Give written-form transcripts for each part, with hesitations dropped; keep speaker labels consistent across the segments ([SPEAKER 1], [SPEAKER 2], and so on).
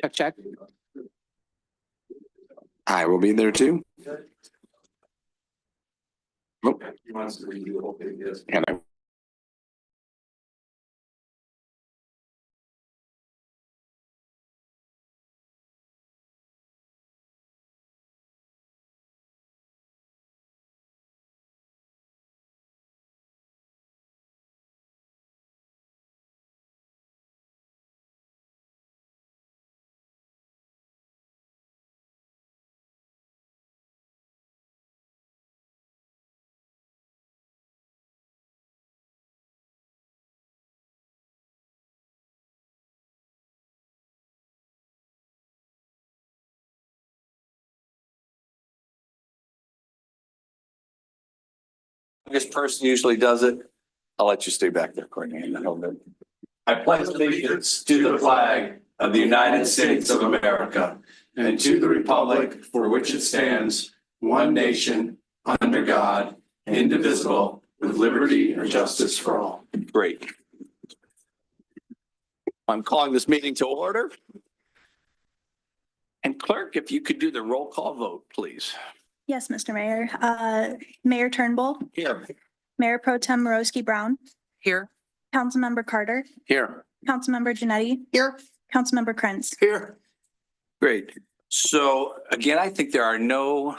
[SPEAKER 1] Check, check.
[SPEAKER 2] I will be there too. Oh. And I This person usually does it. I'll let you stay back there, Courtney. I pledge allegiance to the flag of the United States of America and to the republic for which it stands, one nation, under God, indivisible, with liberty and justice for all. Great. I'm calling this meeting to order. And clerk, if you could do the roll call vote, please.
[SPEAKER 3] Yes, Mr. Mayor. Mayor Turnbull,
[SPEAKER 2] Here.
[SPEAKER 3] Mayor Pro Tem Morosky Brown,
[SPEAKER 1] Here.
[SPEAKER 3] Councilmember Carter,
[SPEAKER 2] Here.
[SPEAKER 3] Councilmember Janetti,
[SPEAKER 1] Here.
[SPEAKER 3] Councilmember Krenz.
[SPEAKER 2] Here. Great. So again, I think there are no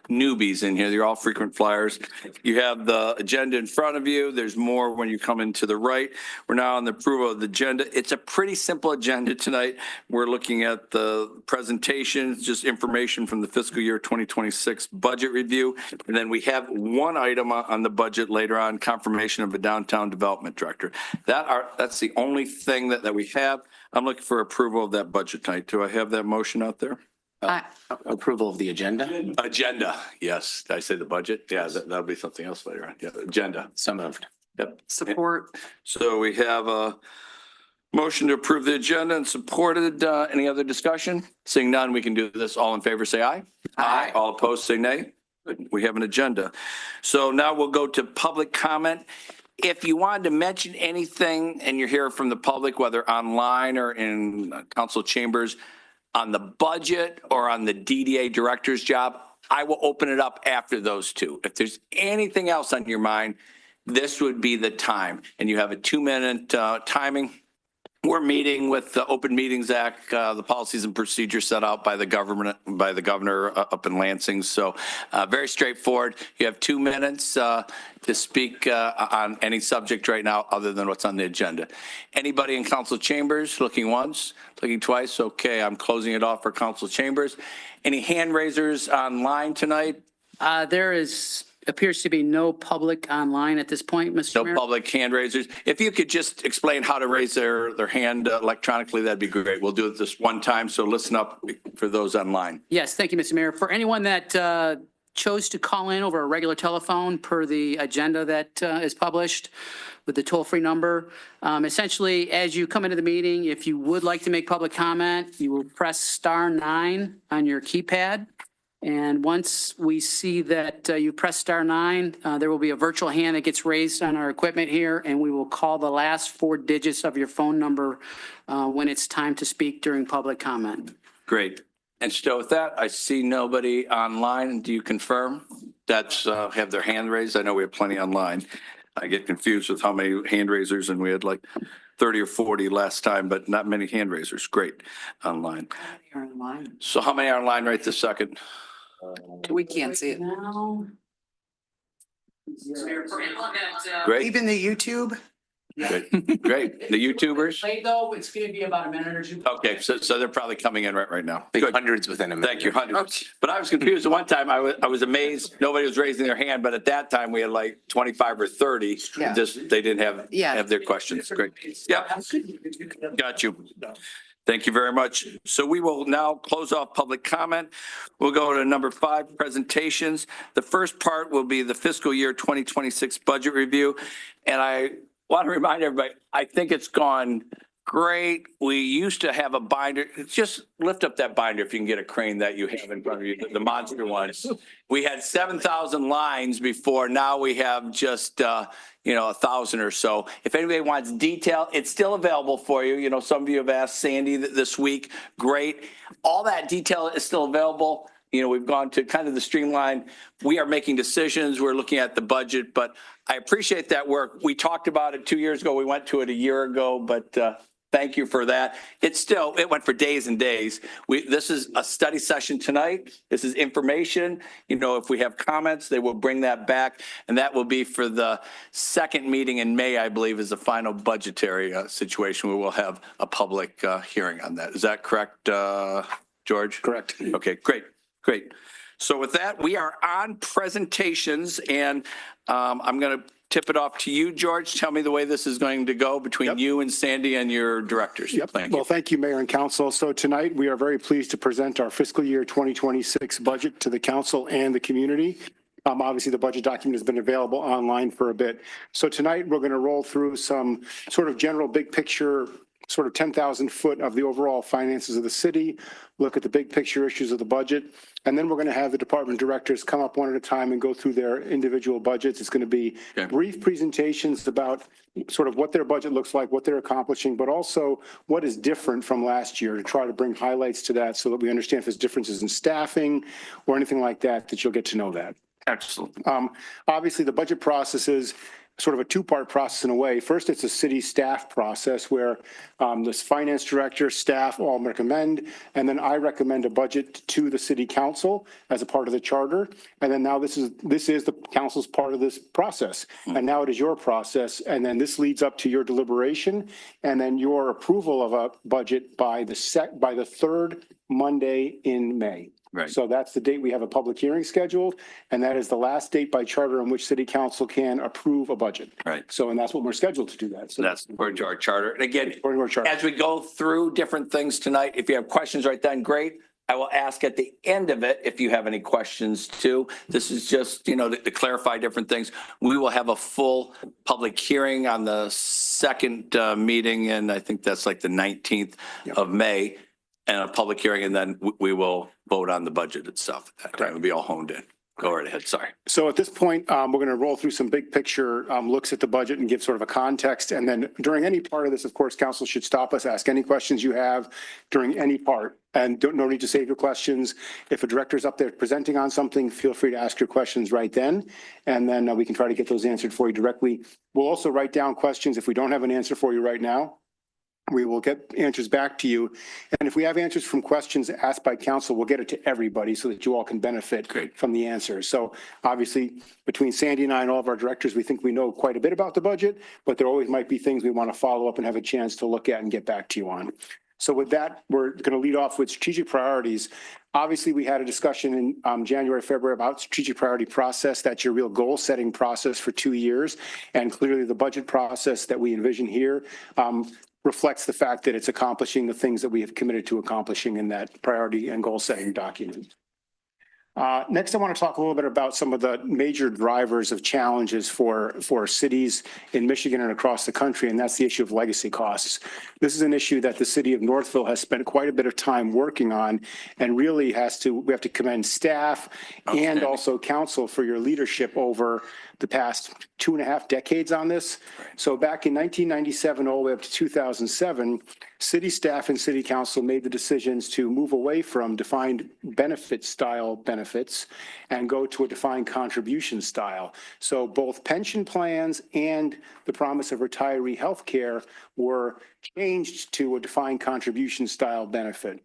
[SPEAKER 2] newbies in here. They're all frequent flyers. You have the agenda in front of you. There's more when you come into the right. We're now on the approval of the agenda. It's a pretty simple agenda tonight. We're looking at the presentation, just information from the fiscal year 2026 budget review. And then we have one item on the budget later on, confirmation of a downtown development director. That's the only thing that we have. I'm looking for approval of that budget tonight. Do I have that motion out there?
[SPEAKER 1] Approval of the agenda.
[SPEAKER 2] Agenda, yes. Did I say the budget? Yeah, that'll be something else later on. Yeah, agenda.
[SPEAKER 1] So moved.
[SPEAKER 2] Yep.
[SPEAKER 1] Support.
[SPEAKER 2] So we have a motion to approve the agenda and supported. Any other discussion? Seeing none, we can do this. All in favor, say aye.
[SPEAKER 1] Aye.
[SPEAKER 2] All opposed, say nay. Good. We have an agenda. So now we'll go to public comment. If you wanted to mention anything and you're here from the public, whether online or in council chambers, on the budget or on the DDA director's job, I will open it up after those two. If there's anything else on your mind, this would be the time. And you have a 2-minute timing. We're meeting with the Open Meetings Act, the policies and procedures set out by the governor up in Lansing. So very straightforward. You have 2 minutes to speak on any subject right now other than what's on the agenda. Anybody in council chambers looking once, looking twice? Okay, I'm closing it off for council chambers. Any hand raisers online tonight?
[SPEAKER 4] There appears to be no public online at this point, Mr. Mayor.
[SPEAKER 2] No public hand raisers. If you could just explain how to raise their hand electronically, that'd be great. We'll do it this one time, so listen up for those online.
[SPEAKER 4] Yes, thank you, Mr. Mayor. For anyone that chose to call in over a regular telephone per the agenda that is published with the toll-free number, essentially, as you come into the meeting, if you would like to make public comment, you will press *9 on your keypad. And once we see that you press *9, there will be a virtual hand that gets raised on our equipment here, and we will call the last 4 digits of your phone number when it's time to speak during public comment.
[SPEAKER 2] Great. And so with that, I see nobody online. Do you confirm that's have their hand raised? I know we have plenty online. I get confused with how many hand raisers, and we had like 30 or 40 last time, but not many hand raisers. Great online. So how many are online right this second?
[SPEAKER 1] We can't see it.
[SPEAKER 4] Now.
[SPEAKER 2] Great.
[SPEAKER 1] Even the YouTube?
[SPEAKER 2] Great. Great. The YouTubers?
[SPEAKER 4] Late though, it's going to be about a minute or two.
[SPEAKER 2] Okay, so they're probably coming in right now.
[SPEAKER 1] Big
[SPEAKER 2] Good.
[SPEAKER 1] hundreds within a minute.
[SPEAKER 2] Thank you, hundreds. But I was confused. At one time, I was amazed. Nobody was raising their hand, but at that time, we had like 25 or 30.
[SPEAKER 1] Yeah.
[SPEAKER 2] Just, they didn't
[SPEAKER 1] Yeah.
[SPEAKER 2] have their questions. Great. Yeah. Got you. Thank you very much. So we will now close off public comment. We'll go to number 5, presentations. The first part will be the fiscal year 2026 budget review. And I want to remind everybody, I think it's gone great. We used to have a binder. Just lift up that binder if you can get a crane that you have in front of you, the monster ones. We had 7,000 lines before. Now we have just, 1,000 or so. If anybody wants detail, it's still available for you. Some of you have asked Sandy this week. Great. All that detail is still available. We've gone to kind of the streamline. We are making decisions. We're looking at the budget, but I appreciate that work. We talked about it 2 years ago. We went to it a year ago, but thank you for that. It went for days and days. This is a study session tonight. This is information. If we have comments, they will bring that back, and that will be for the second meeting in May, I believe, is the final budgetary situation. We will have a public hearing on that. Is that correct, George?
[SPEAKER 1] Correct.
[SPEAKER 2] Okay, great. Great. So with that, we are on presentations, and I'm going to tip it off to you, George. Tell me the way this is going to go between you and Sandy and your directors.
[SPEAKER 5] Yep.
[SPEAKER 2] Thank you.
[SPEAKER 5] Well, thank you, Mayor and Council. So tonight, we are very pleased to present our fiscal year 2026 budget to the council and the community. Obviously, the budget document has been available online for a bit. So tonight, we're going to roll through some sort of general big picture, sort of 10,000 foot of the overall finances of the city, look at the big picture issues of the budget, and then we're going to have the department directors come up one at a time and go through their individual budgets. It's going to be brief presentations about sort of what their budget looks like, what they're accomplishing, but also what is different from last year to try to bring highlights to that so that we understand if there's differences in staffing or anything like that, that you'll get to know that.
[SPEAKER 2] Excellent.
[SPEAKER 5] Obviously, the budget process is sort of a two-part process in a way. First, it's a city staff process where the finance director, staff all recommend, and then I recommend a budget to the city council as a part of the charter. And then now this is the council's part of this process. And now it is your process. And then this leads up to your deliberation and then your approval of a budget by the third Monday in May.
[SPEAKER 2] Right.
[SPEAKER 5] So that's the date we have a public hearing scheduled, and that is the last date by charter on which city council can approve a budget.
[SPEAKER 2] Right.
[SPEAKER 5] So, and that's what we're scheduled to do that. So
[SPEAKER 2] That's according to our charter. And again,
[SPEAKER 5] according to our charter.
[SPEAKER 2] as we go through different things tonight, if you have questions right then, great. I will ask at the end of it if you have any questions too. This is just, to clarify different things. We will have a full public hearing on the second meeting, and I think that's like the 19th of May, and a public hearing, and then we will vote on the budget itself at that time. It'll be all honed in. Go right ahead. Sorry.
[SPEAKER 5] So at this point, we're going to roll through some big picture looks at the budget and give sort of a context. And then during any part of this, of course, council should stop us, ask any questions you have during any part. And no need to save your questions. If a director's up there presenting on something, feel free to ask your questions right then. And then we can try to get those answered for you directly. We'll also write down questions if we don't have an answer for you right now. We will get answers back to you. And if we have answers from questions asked by council, we'll get it to everybody so that you all can benefit from the answers. So obviously, between Sandy and I and all of our directors, we think we know quite a bit about the budget, but there always might be things we want to follow up and have a chance to look at and get back to you on. So with that, we're going to lead off with strategic priorities. Obviously, we had a discussion in January, February about strategic priority process. That's your real goal setting process for 2 years. And clearly the budget process that we envision here reflects the fact that it's accomplishing the things that we have committed to accomplishing in that priority and goal setting document. Next, I want to talk a little bit about some of the major drivers of challenges for cities in Michigan and across the country, and that's the issue of legacy costs. This is an issue that the city of Northville has spent quite a bit of time working on, and really we have to commend staff and also council for your leadership over the past 2.5 decades on this. So back in 1997 all the way up to 2007, city staff and city council made the decisions to move away from defined benefit style benefits and go to a defined contribution style. So both pension plans and the promise of retiree health care were changed to a defined contribution style benefit.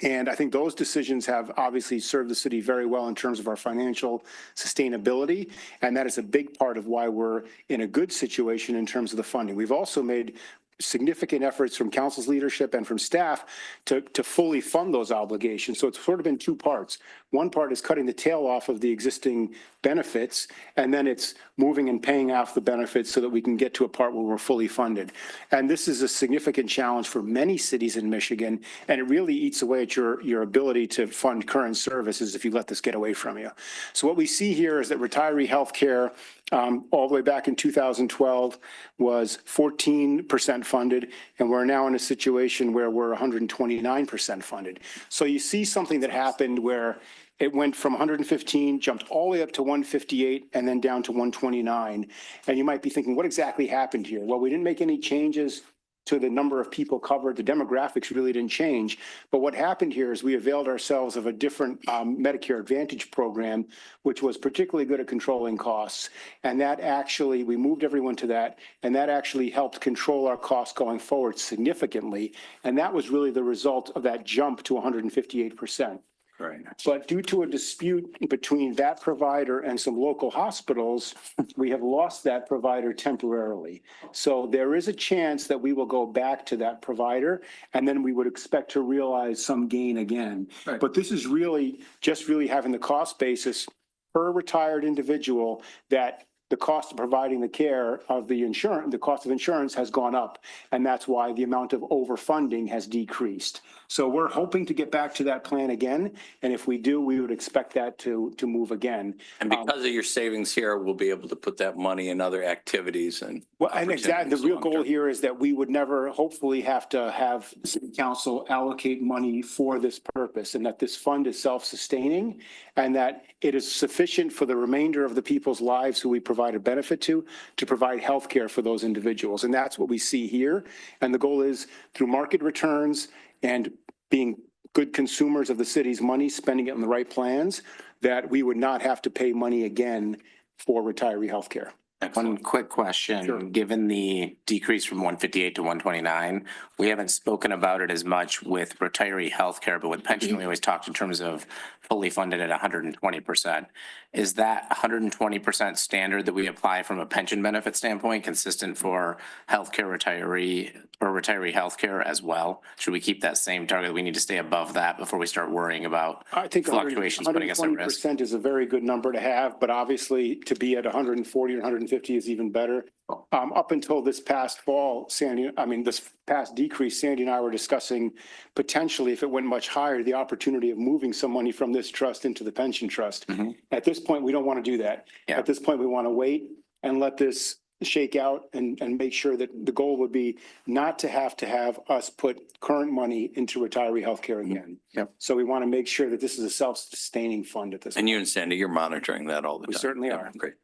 [SPEAKER 5] And I think those decisions have obviously served the city very well in terms of our financial sustainability. And that is a big part of why we're in a good situation in terms of the funding. We've also made significant efforts from council's leadership and from staff to fully fund those obligations. So it's sort of in two parts. One part is cutting the tail off of the existing benefits, and then it's moving and paying off the benefits so that we can get to a part where we're fully funded. And this is a significant challenge for many cities in Michigan, and it really eats away at your ability to fund current services if you let this get away from you. So what we see here is that retiree health care all the way back in 2012 was 14% funded, and we're now in a situation where we're 129% funded. So you see something that happened where it went from 115, jumped all the way up to 158, and then down to 129. And you might be thinking, what exactly happened here? Well, we didn't make any changes to the number of people covered. The demographics really didn't change. But what happened here is we availed ourselves of a different Medicare Advantage program, which was particularly good at controlling costs. And that actually, we moved everyone to that, and that actually helped control our costs going forward significantly. And that was really the result of that jump to 158%.
[SPEAKER 2] Right.
[SPEAKER 5] But due to a dispute between that provider and some local hospitals, we have lost that provider temporarily. So there is a chance that we will go back to that provider, and then we would expect to realize some gain again.
[SPEAKER 2] Right.
[SPEAKER 5] But this is really just really having the cost basis per retired individual, that the cost of providing the care of the insurance, the cost of insurance has gone up. And that's why the amount of overfunding has decreased. So we're hoping to get back to that plan again. And if we do, we would expect that to move again.
[SPEAKER 2] And because of your savings here, we'll be able to put that money in other activities and.
[SPEAKER 5] Well, and exactly, the
[SPEAKER 2] opportunities
[SPEAKER 5] real
[SPEAKER 2] long
[SPEAKER 5] goal
[SPEAKER 2] term.
[SPEAKER 5] here is that we would never hopefully have to have city council allocate money for this purpose, and that this fund is self-sustaining, and that it is sufficient for the remainder of the people's lives who we provide a benefit to provide health care for those individuals. And that's what we see here. And the goal is through market returns and being good consumers of the city's money, spending it on the right plans, that we would not have to pay money again for retiree health care.
[SPEAKER 1] One
[SPEAKER 2] Excellent.
[SPEAKER 1] quick
[SPEAKER 5] Sure.
[SPEAKER 1] question. Given the decrease from 158 to 129, we haven't spoken about it as much with retiree healthcare, but with pension, we always talked in terms of fully funded at 120%. Is that 120% standard that we apply from a pension benefit standpoint consistent for healthcare retiree or retiree healthcare as well? Should we keep that same target? We need to stay above that before we start worrying about
[SPEAKER 5] I think
[SPEAKER 1] fluctuations putting us at risk.
[SPEAKER 5] 120% is a very good number to have, but obviously to be at 140 or 150 is even better. Up until this past fall, this past decrease, Sandy and I were discussing potentially, if it went much higher, the opportunity of moving some money from this trust into the pension trust. At this point, we don't want to do that.
[SPEAKER 1] Yeah.
[SPEAKER 5] At this point, we want to wait and let this shake out and make sure that the goal would be not to have us put current money into retiree healthcare again.
[SPEAKER 1] Yep.
[SPEAKER 5] So we want to make sure that this is a self-sustaining fund at this point.
[SPEAKER 2] And you and Sandy, you're monitoring that all the time.
[SPEAKER 5] We certainly
[SPEAKER 2] Yeah,
[SPEAKER 5] are.
[SPEAKER 2] Great.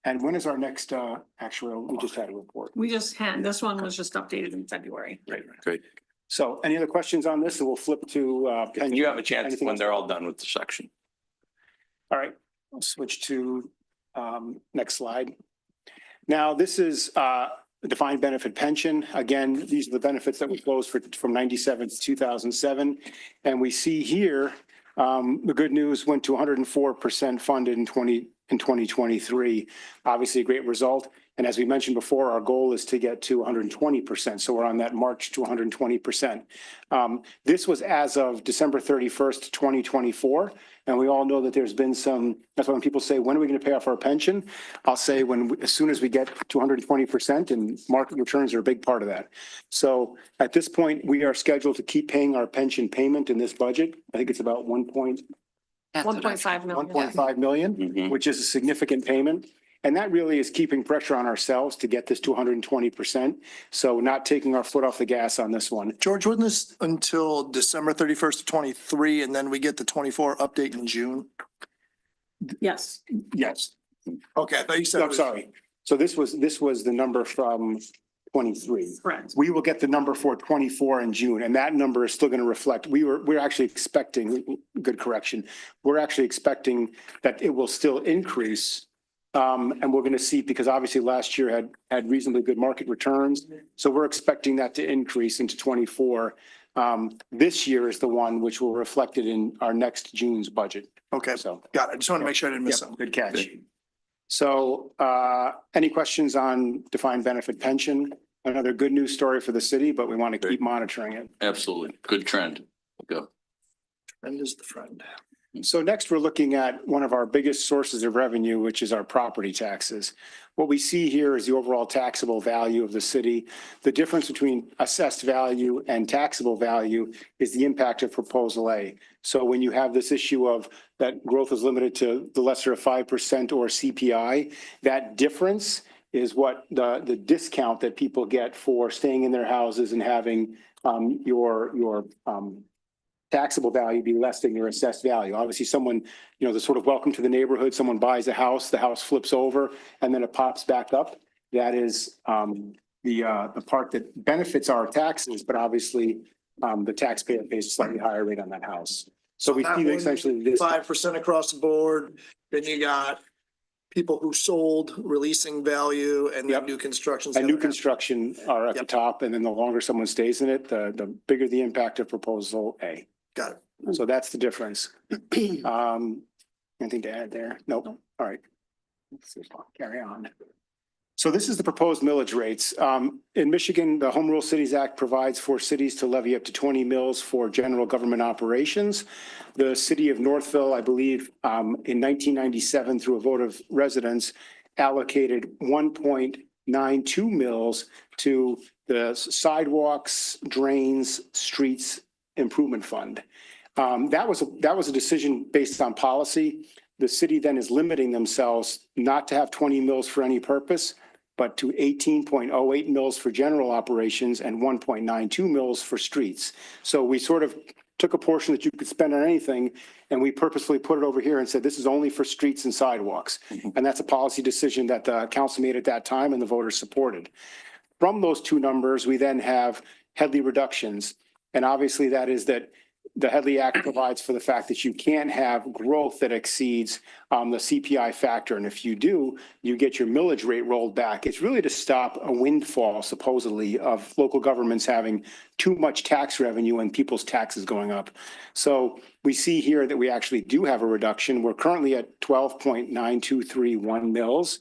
[SPEAKER 5] And when is our next actuarial? We just had a report.
[SPEAKER 6] We just had, this one was just updated in February.
[SPEAKER 2] Great.
[SPEAKER 5] So any other questions on this? And we'll flip to.
[SPEAKER 2] And you have a chance
[SPEAKER 5] anything
[SPEAKER 2] when
[SPEAKER 5] else?
[SPEAKER 2] they're all done with the section.
[SPEAKER 5] All right, I'll switch to next slide. Now, this is a defined benefit pension. Again, these are the benefits that we closed from 97 to 2007. And we see here, the good news went to 104% funded in 2023. Obviously a great result. And as we mentioned before, our goal is to get to 120%. So we're on that march to 120%. This was as of December 31st, 2024. And we all know that there's been that's why when people say, when are we going to pay off our pension? I'll say as soon as we get to 120%, and market returns are a big part of that. So at this point, we are scheduled to keep paying our pension payment in this budget. I think it's about
[SPEAKER 6] 1.5 million.
[SPEAKER 5] 1.5 million,
[SPEAKER 2] Mhm.
[SPEAKER 5] which is a significant payment. And that really is keeping pressure on ourselves to get this to 120%. So not taking our foot off the gas on this one.
[SPEAKER 7] George, wasn't this until December 31st of 23, and then we get the 24 update in June?
[SPEAKER 6] Yes.
[SPEAKER 5] Yes.
[SPEAKER 7] Okay, I thought you said. it
[SPEAKER 5] I'm
[SPEAKER 7] was-
[SPEAKER 5] sorry. So this was the number from 23.
[SPEAKER 6] Correct.
[SPEAKER 5] We will get the number for 24 in June, and that number is still going to reflect, we're actually expecting, good correction. We're actually expecting that it will still increase. And we're going to see, because obviously last year had reasonably good market returns. So we're expecting that to increase into 24. This year is the one which will reflect it in our next June's budget.
[SPEAKER 7] Okay,
[SPEAKER 5] So,
[SPEAKER 7] got it. I just want to make sure I didn't miss
[SPEAKER 5] yep,
[SPEAKER 7] something.
[SPEAKER 5] good catch. So, any questions on defined benefit pension? Another good news story for the city, but we want to keep monitoring it.
[SPEAKER 2] Absolutely. Good trend. Go.
[SPEAKER 7] Friend is the friend.
[SPEAKER 5] So next, we're looking at one of our biggest sources of revenue, which is our property taxes. What we see here is the overall taxable value of the city. The difference between assessed value and taxable value is the impact of Proposal A. So when you have this issue of that growth is limited to the lesser of 5% or CPI, that difference is what the discount that people get for staying in their houses and having your taxable value be less than your assessed value. Obviously, someone, the sort of welcome to the neighborhood, someone buys a house, the house flips over, and then it pops back up. That is the part that benefits our taxes, but obviously the taxpayer pays a slightly higher rate on that house. So we see essentially this
[SPEAKER 7] 5% across the board, then you got people who sold, releasing value, and then
[SPEAKER 5] Yep.
[SPEAKER 7] new constructions.
[SPEAKER 5] and new construction are at the
[SPEAKER 7] Yep.
[SPEAKER 5] top, and then the longer someone stays in it, the bigger the impact of Proposal A.
[SPEAKER 7] Got it.
[SPEAKER 5] So that's the difference. Anything to add there? Nope. All right. Let's carry on. So this is the proposed millage rates. In Michigan, the Home Rule Cities Act provides for cities to levy up to 20 mills for general government operations. The city of Northville, I believe, in 1997, through a vote of residents, allocated 1.92 mills to the sidewalks, drains, streets improvement fund. That was a decision based on policy. The city then is limiting themselves not to have 20 mills for any purpose, but to 18.08 mills for general operations and 1.92 mills for streets. So we sort of took a portion that you could spend on anything, and we purposefully put it over here and said, this is only for streets and sidewalks. And that's a policy decision that the council made at that time and the voters supported. From those two numbers, we then have Headley reductions. And obviously that is that the Headley Act provides for the fact that you can't have growth that exceeds the CPI factor. And if you do, you get your millage rate rolled back. It's really to stop a windfall, supposedly, of local governments having too much tax revenue and people's taxes going up. So we see here that we actually do have a reduction. We're currently at 12.9231 mills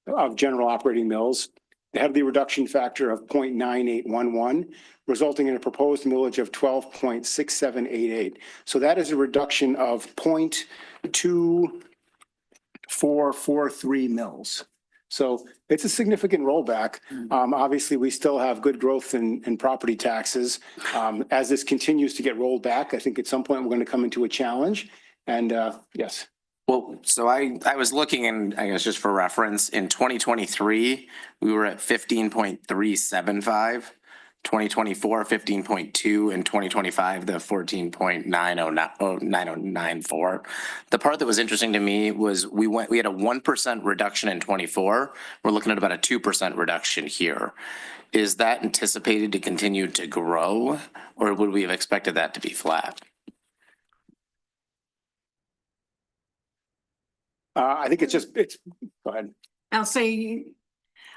[SPEAKER 5] of general operating mills. They have the reduction factor of 0.9811, resulting in a proposed millage of 12.6788. So that is a reduction of 0.2443 mils. So it's a significant rollback. Obviously, we still have good growth in property taxes. As this continues to get rolled back, I think at some point we're going to come into a challenge. And yes.
[SPEAKER 1] Well, so I was looking, and I guess just for reference, in 2023, we were at 15.375, 2024, 15.2, and 2025, the 14.9094. The part that was interesting to me was we had a 1% reduction in 24. We're looking at about a 2% reduction here. Is that anticipated to continue to grow, or would we have expected that to be flat?
[SPEAKER 5] I think go ahead.
[SPEAKER 6] I'll say,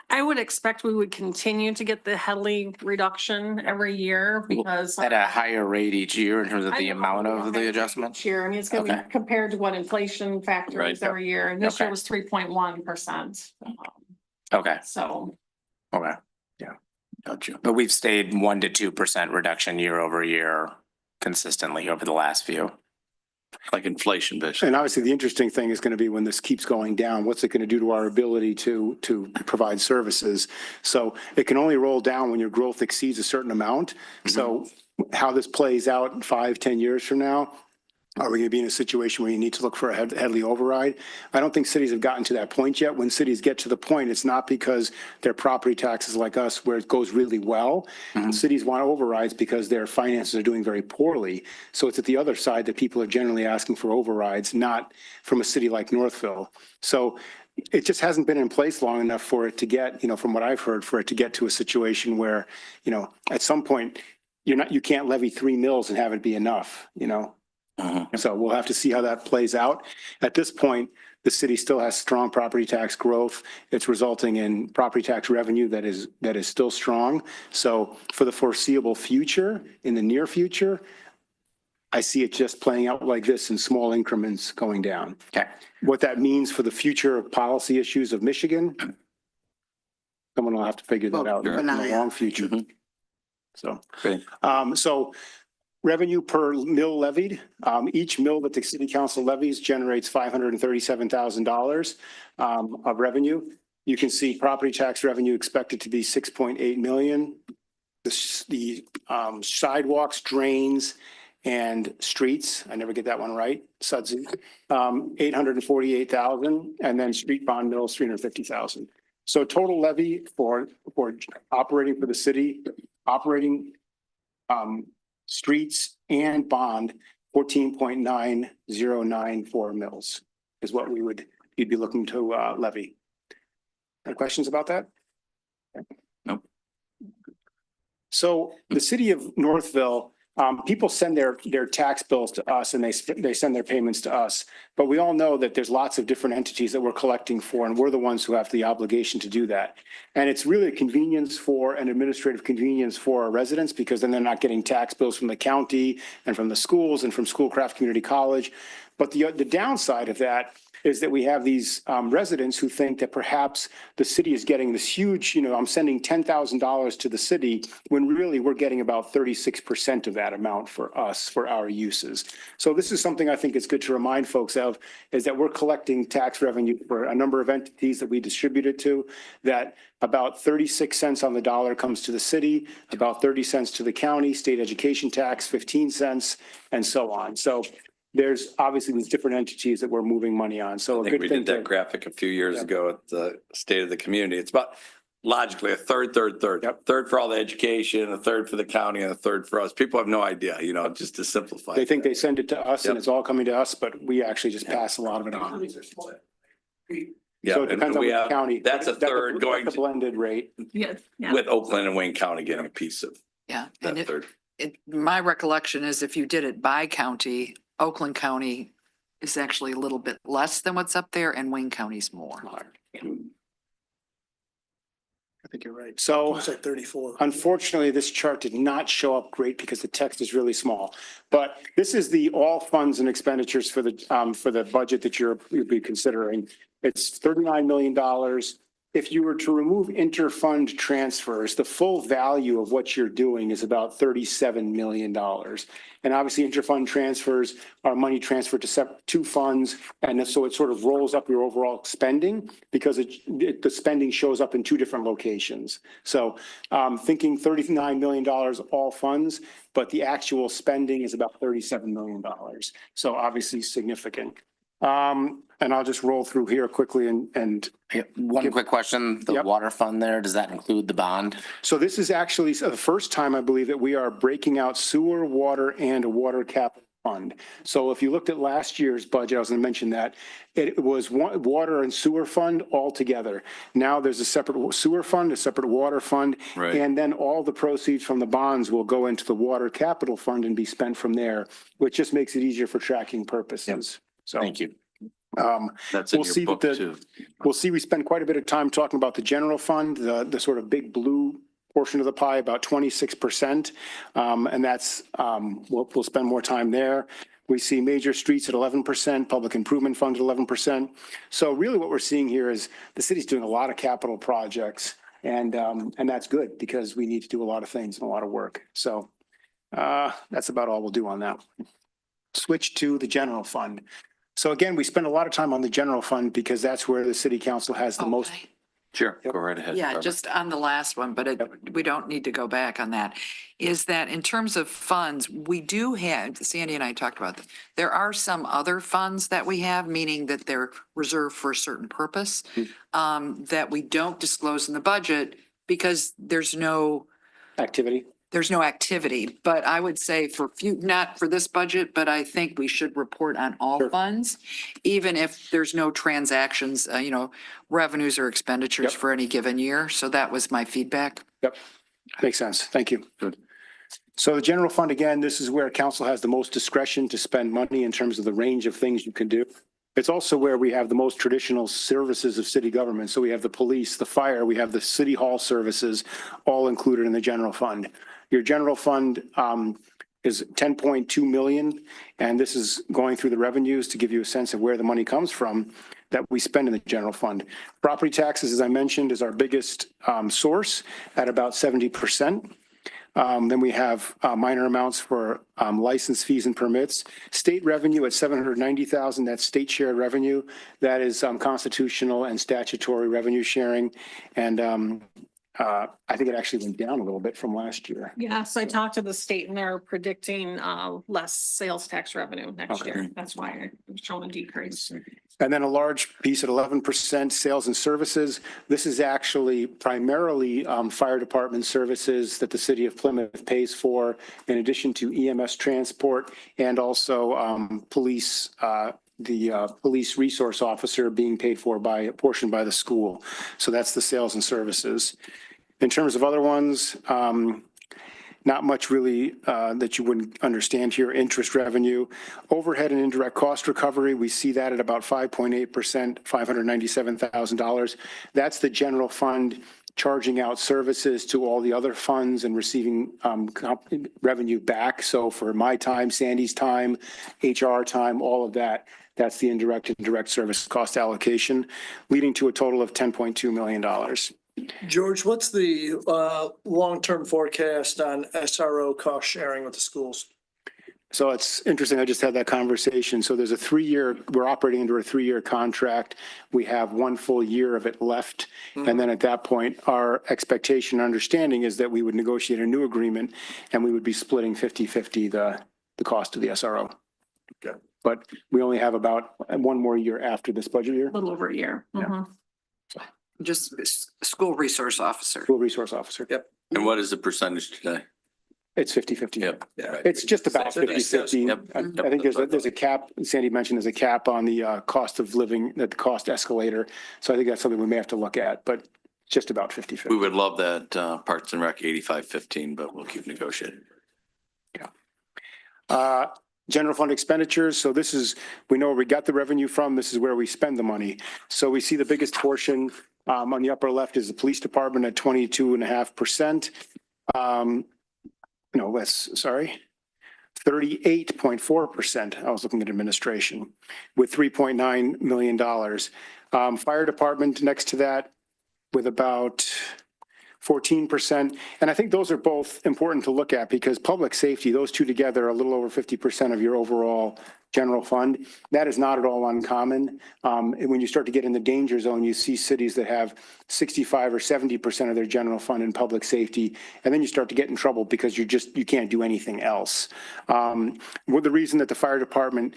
[SPEAKER 6] I would expect we would continue to get the Headley reduction every year because.
[SPEAKER 1] At a higher rate each year in terms of the amount of the adjustment?
[SPEAKER 6] Each year, I mean, it's gonna
[SPEAKER 1] Okay.
[SPEAKER 6] be compared to what inflation factor
[SPEAKER 2] Right.
[SPEAKER 6] is every year, and this year
[SPEAKER 1] Okay.
[SPEAKER 6] was 3.1%.
[SPEAKER 1] Okay,
[SPEAKER 6] So,
[SPEAKER 1] okay.
[SPEAKER 2] Gotcha.
[SPEAKER 1] But we've stayed 1 to 2% reduction year over year consistently over the last few.
[SPEAKER 2] Like inflation, basically.
[SPEAKER 5] And obviously, the interesting thing is going to be when this keeps going down, what's it going to do to our ability to provide services? So it can only roll down when your growth exceeds a certain amount. So how this plays out 5, 10 years from now, are we going to be in a situation where you need to look for a Headley override? I don't think cities have gotten to that point yet. When cities get to the point, it's not because their property taxes like us, where it goes really well. Cities want overrides because their finances are doing very poorly. So it's at the other side that people are generally asking for overrides, not from a city like Northville. So it just hasn't been in place long enough for it to get, from what I've heard, for it to get to a situation where, at some point, you can't levy 3 mills and have it be enough, So we'll have to see how that plays out. At this point, the city still has strong property tax growth. It's resulting in property tax revenue that is still strong. So for the foreseeable future, in the near future, I see it just playing out like this in small increments going down.
[SPEAKER 1] Okay.
[SPEAKER 5] What that means for the future policy issues of Michigan, someone will have to figure that out in the long future. So,
[SPEAKER 2] Okay.
[SPEAKER 5] so revenue per mill levied. Each mill that the city council levies generates $537,000 of revenue. You can see property tax revenue expected to be 6.8 million. The sidewalks, drains, and streets, I never get that one right, Sudsy, 848,000, and then street bond mills, 350,000. So total levy for operating for the city, operating streets and bond, 14.9094 mils is what you'd be looking to levy. Any questions about that?
[SPEAKER 2] Nope.
[SPEAKER 5] So the city of Northville, people send their tax bills to us and they send their payments to us. But we all know that there's lots of different entities that we're collecting for, and we're the ones who have the obligation to do that. And it's really a convenience for an administrative convenience for our residents, because then they're not getting tax bills from the county and from the schools and from Schoolcraft Community College. But the downside of that is that we have these residents who think that perhaps the city is getting this huge, I'm sending $10,000 to the city when really we're getting about 36% of that amount for us, for our uses. So this is something I think it's good to remind folks of, is that we're collecting tax revenue for a number of entities that we distribute it to, that about 36 cents on the dollar comes to the city, about 30 cents to the county, state education tax, 15 cents, and so on. So there's obviously these different entities that we're moving money on. So
[SPEAKER 2] I think we did that graphic a few years ago at the State of the Community. It's about logically a third.
[SPEAKER 5] Yep.
[SPEAKER 2] Third for all the education, a third for the county, and a third for us. People have no idea, just to simplify.
[SPEAKER 5] They think they send it to us and
[SPEAKER 2] Yep.
[SPEAKER 5] it's all coming to us, but we actually just pass a lot of it on.
[SPEAKER 2] Yeah,
[SPEAKER 5] So it depends
[SPEAKER 2] and
[SPEAKER 5] on
[SPEAKER 2] we
[SPEAKER 5] the
[SPEAKER 2] have,
[SPEAKER 5] county.
[SPEAKER 2] that's a third going
[SPEAKER 5] That's a blended rate.
[SPEAKER 6] Yes. Yeah.
[SPEAKER 2] with Oakland and Wayne County getting a piece of
[SPEAKER 8] Yeah, and
[SPEAKER 2] that third.
[SPEAKER 8] my recollection is if you did it by county, Oakland County is actually a little bit less than what's up there and Wayne County's more.
[SPEAKER 5] I think you're right. So
[SPEAKER 7] It's like 34.
[SPEAKER 5] unfortunately, this chart did not show up great because the text is really small. But this is the all funds and expenditures for the budget that you'll be considering. It's $39 million. If you were to remove interfund transfers, the full value of what you're doing is about $37 million. And obviously interfund transfers are money transferred to two funds. And so it sort of rolls up your overall spending because the spending shows up in two different locations. So thinking $39 million all funds, but the actual spending is about $37 million. So obviously significant. And I'll just roll through here quickly and
[SPEAKER 1] One quick question, the
[SPEAKER 5] Yep.
[SPEAKER 1] water fund there, does that include the bond?
[SPEAKER 5] so this is actually the first time I believe that we are breaking out sewer, water, and a water capital fund. So if you looked at last year's budget, I was going to mention that it was one water and sewer fund all together. Now there's a separate sewer fund, a separate water fund,
[SPEAKER 2] Right.
[SPEAKER 5] and then all the proceeds from the bonds will go into the water capital fund and be spent from there, which just makes it easier for tracking purposes. So
[SPEAKER 1] Thank you.
[SPEAKER 2] That's in
[SPEAKER 5] We'll see
[SPEAKER 2] your book
[SPEAKER 5] that
[SPEAKER 2] too.
[SPEAKER 5] we'll see, we spend quite a bit of time talking about the general fund, the sort of big blue portion of the pie, about 26%. And that's, we'll spend more time there. We see major streets at 11%, public improvement fund at 11%. So really what we're seeing here is the city's doing a lot of capital projects, and that's good because we need to do a lot of things and a lot of work. So that's about all we'll do on that. Switch to the general fund. So again, we spend a lot of time on the general fund because that's where the city council has the most.
[SPEAKER 8] Okay.
[SPEAKER 2] Sure, go right ahead.
[SPEAKER 8] Yeah,
[SPEAKER 2] Barbara.
[SPEAKER 8] just on the last one, but we don't need to go back on that. Is that in terms of funds, we do have, Sandy and I talked about this. There are some other funds that we have, meaning that they're reserved for a certain purpose, that we don't disclose in the budget because there's no
[SPEAKER 5] Activity.
[SPEAKER 8] activity. But I would say not for this budget, but I think we should report on all
[SPEAKER 5] Sure.
[SPEAKER 8] funds, even if there's no transactions, revenues or expenditures
[SPEAKER 5] Yep.
[SPEAKER 8] for any given year. So that was my feedback.
[SPEAKER 5] Yep. Makes sense. Thank you.
[SPEAKER 2] Good.
[SPEAKER 5] So the general fund, again, this is where council has the most discretion to spend money in terms of the range of things you can do. It's also where we have the most traditional services of city government. So we have the police, the fire, we have the city hall services, all included in the general fund. Your general fund is 10.2 million, and this is going through the revenues to give you a sense of where the money comes from that we spend in the general fund. Property taxes, as I mentioned, is our biggest source at about 70%. Then we have minor amounts for license fees and permits. State revenue at 790,000, that's state shared revenue. That is constitutional and statutory revenue sharing. And I think it actually went down a little bit from last year.
[SPEAKER 6] Yes, I talked to the state and they're predicting less sales tax revenue next year. That's why I'm showing a decrease.
[SPEAKER 5] And then a large piece at 11%, sales and services. This is actually primarily fire department services that the city of Plymouth pays for, in addition to EMS transport and also police, the police resource officer being paid for by a portion by the school. So that's the sales and services. In terms of other ones, not much really that you wouldn't understand here. Interest revenue, overhead and indirect cost recovery. We see that at about 5.8%, $597,000. That's the general fund charging out services to all the other funds and receiving revenue back. So for my time, Sandy's time, HR time, all of that, that's the indirect and direct service cost allocation, leading to a total of $10.2 million.
[SPEAKER 7] George, what's the long-term forecast on SRO cost sharing with the schools?
[SPEAKER 5] So it's interesting. I just had that conversation. So there's a 3-year, we're operating under a 3-year contract. We have 1 full year of it left. And then at that point, our expectation and understanding is that we would negotiate a new agreement and we would be splitting 50-50 the cost of the SRO.
[SPEAKER 7] Okay.
[SPEAKER 5] But we only have about 1 more year after this budget year.
[SPEAKER 6] A little over a year.
[SPEAKER 5] Yeah.
[SPEAKER 8] Just school resource officer.
[SPEAKER 5] School resource officer.
[SPEAKER 7] Yep.
[SPEAKER 2] And what is the percentage today?
[SPEAKER 5] It's 50-50.
[SPEAKER 2] Yep.
[SPEAKER 7] Yeah.
[SPEAKER 5] It's just about 50-50.
[SPEAKER 2] Yep.
[SPEAKER 5] I think there's a cap, Sandy mentioned there's a cap on the cost of living, the cost escalator. So I think that's something we may have to look at, but just about 50-50.
[SPEAKER 2] We would love that Parks and Rec 85-15, but we'll keep negotiating.
[SPEAKER 5] General fund expenditures. So this is, we know where we got the revenue from. This is where we spend the money. So we see the biggest portion on the upper left is the police department at 22.5%. No, less, sorry. 38.4%. I was looking at administration with $3.9 million. Fire department next to that with about 14%. And I think those are both important to look at because public safety, those two together are a little over 50% of your overall general fund. That is not at all uncommon. And when you start to get in the danger zone, you see cities that have 65 or 70% of their general fund in public safety. And then you start to get in trouble because you can't do anything else. With the reason that the fire department,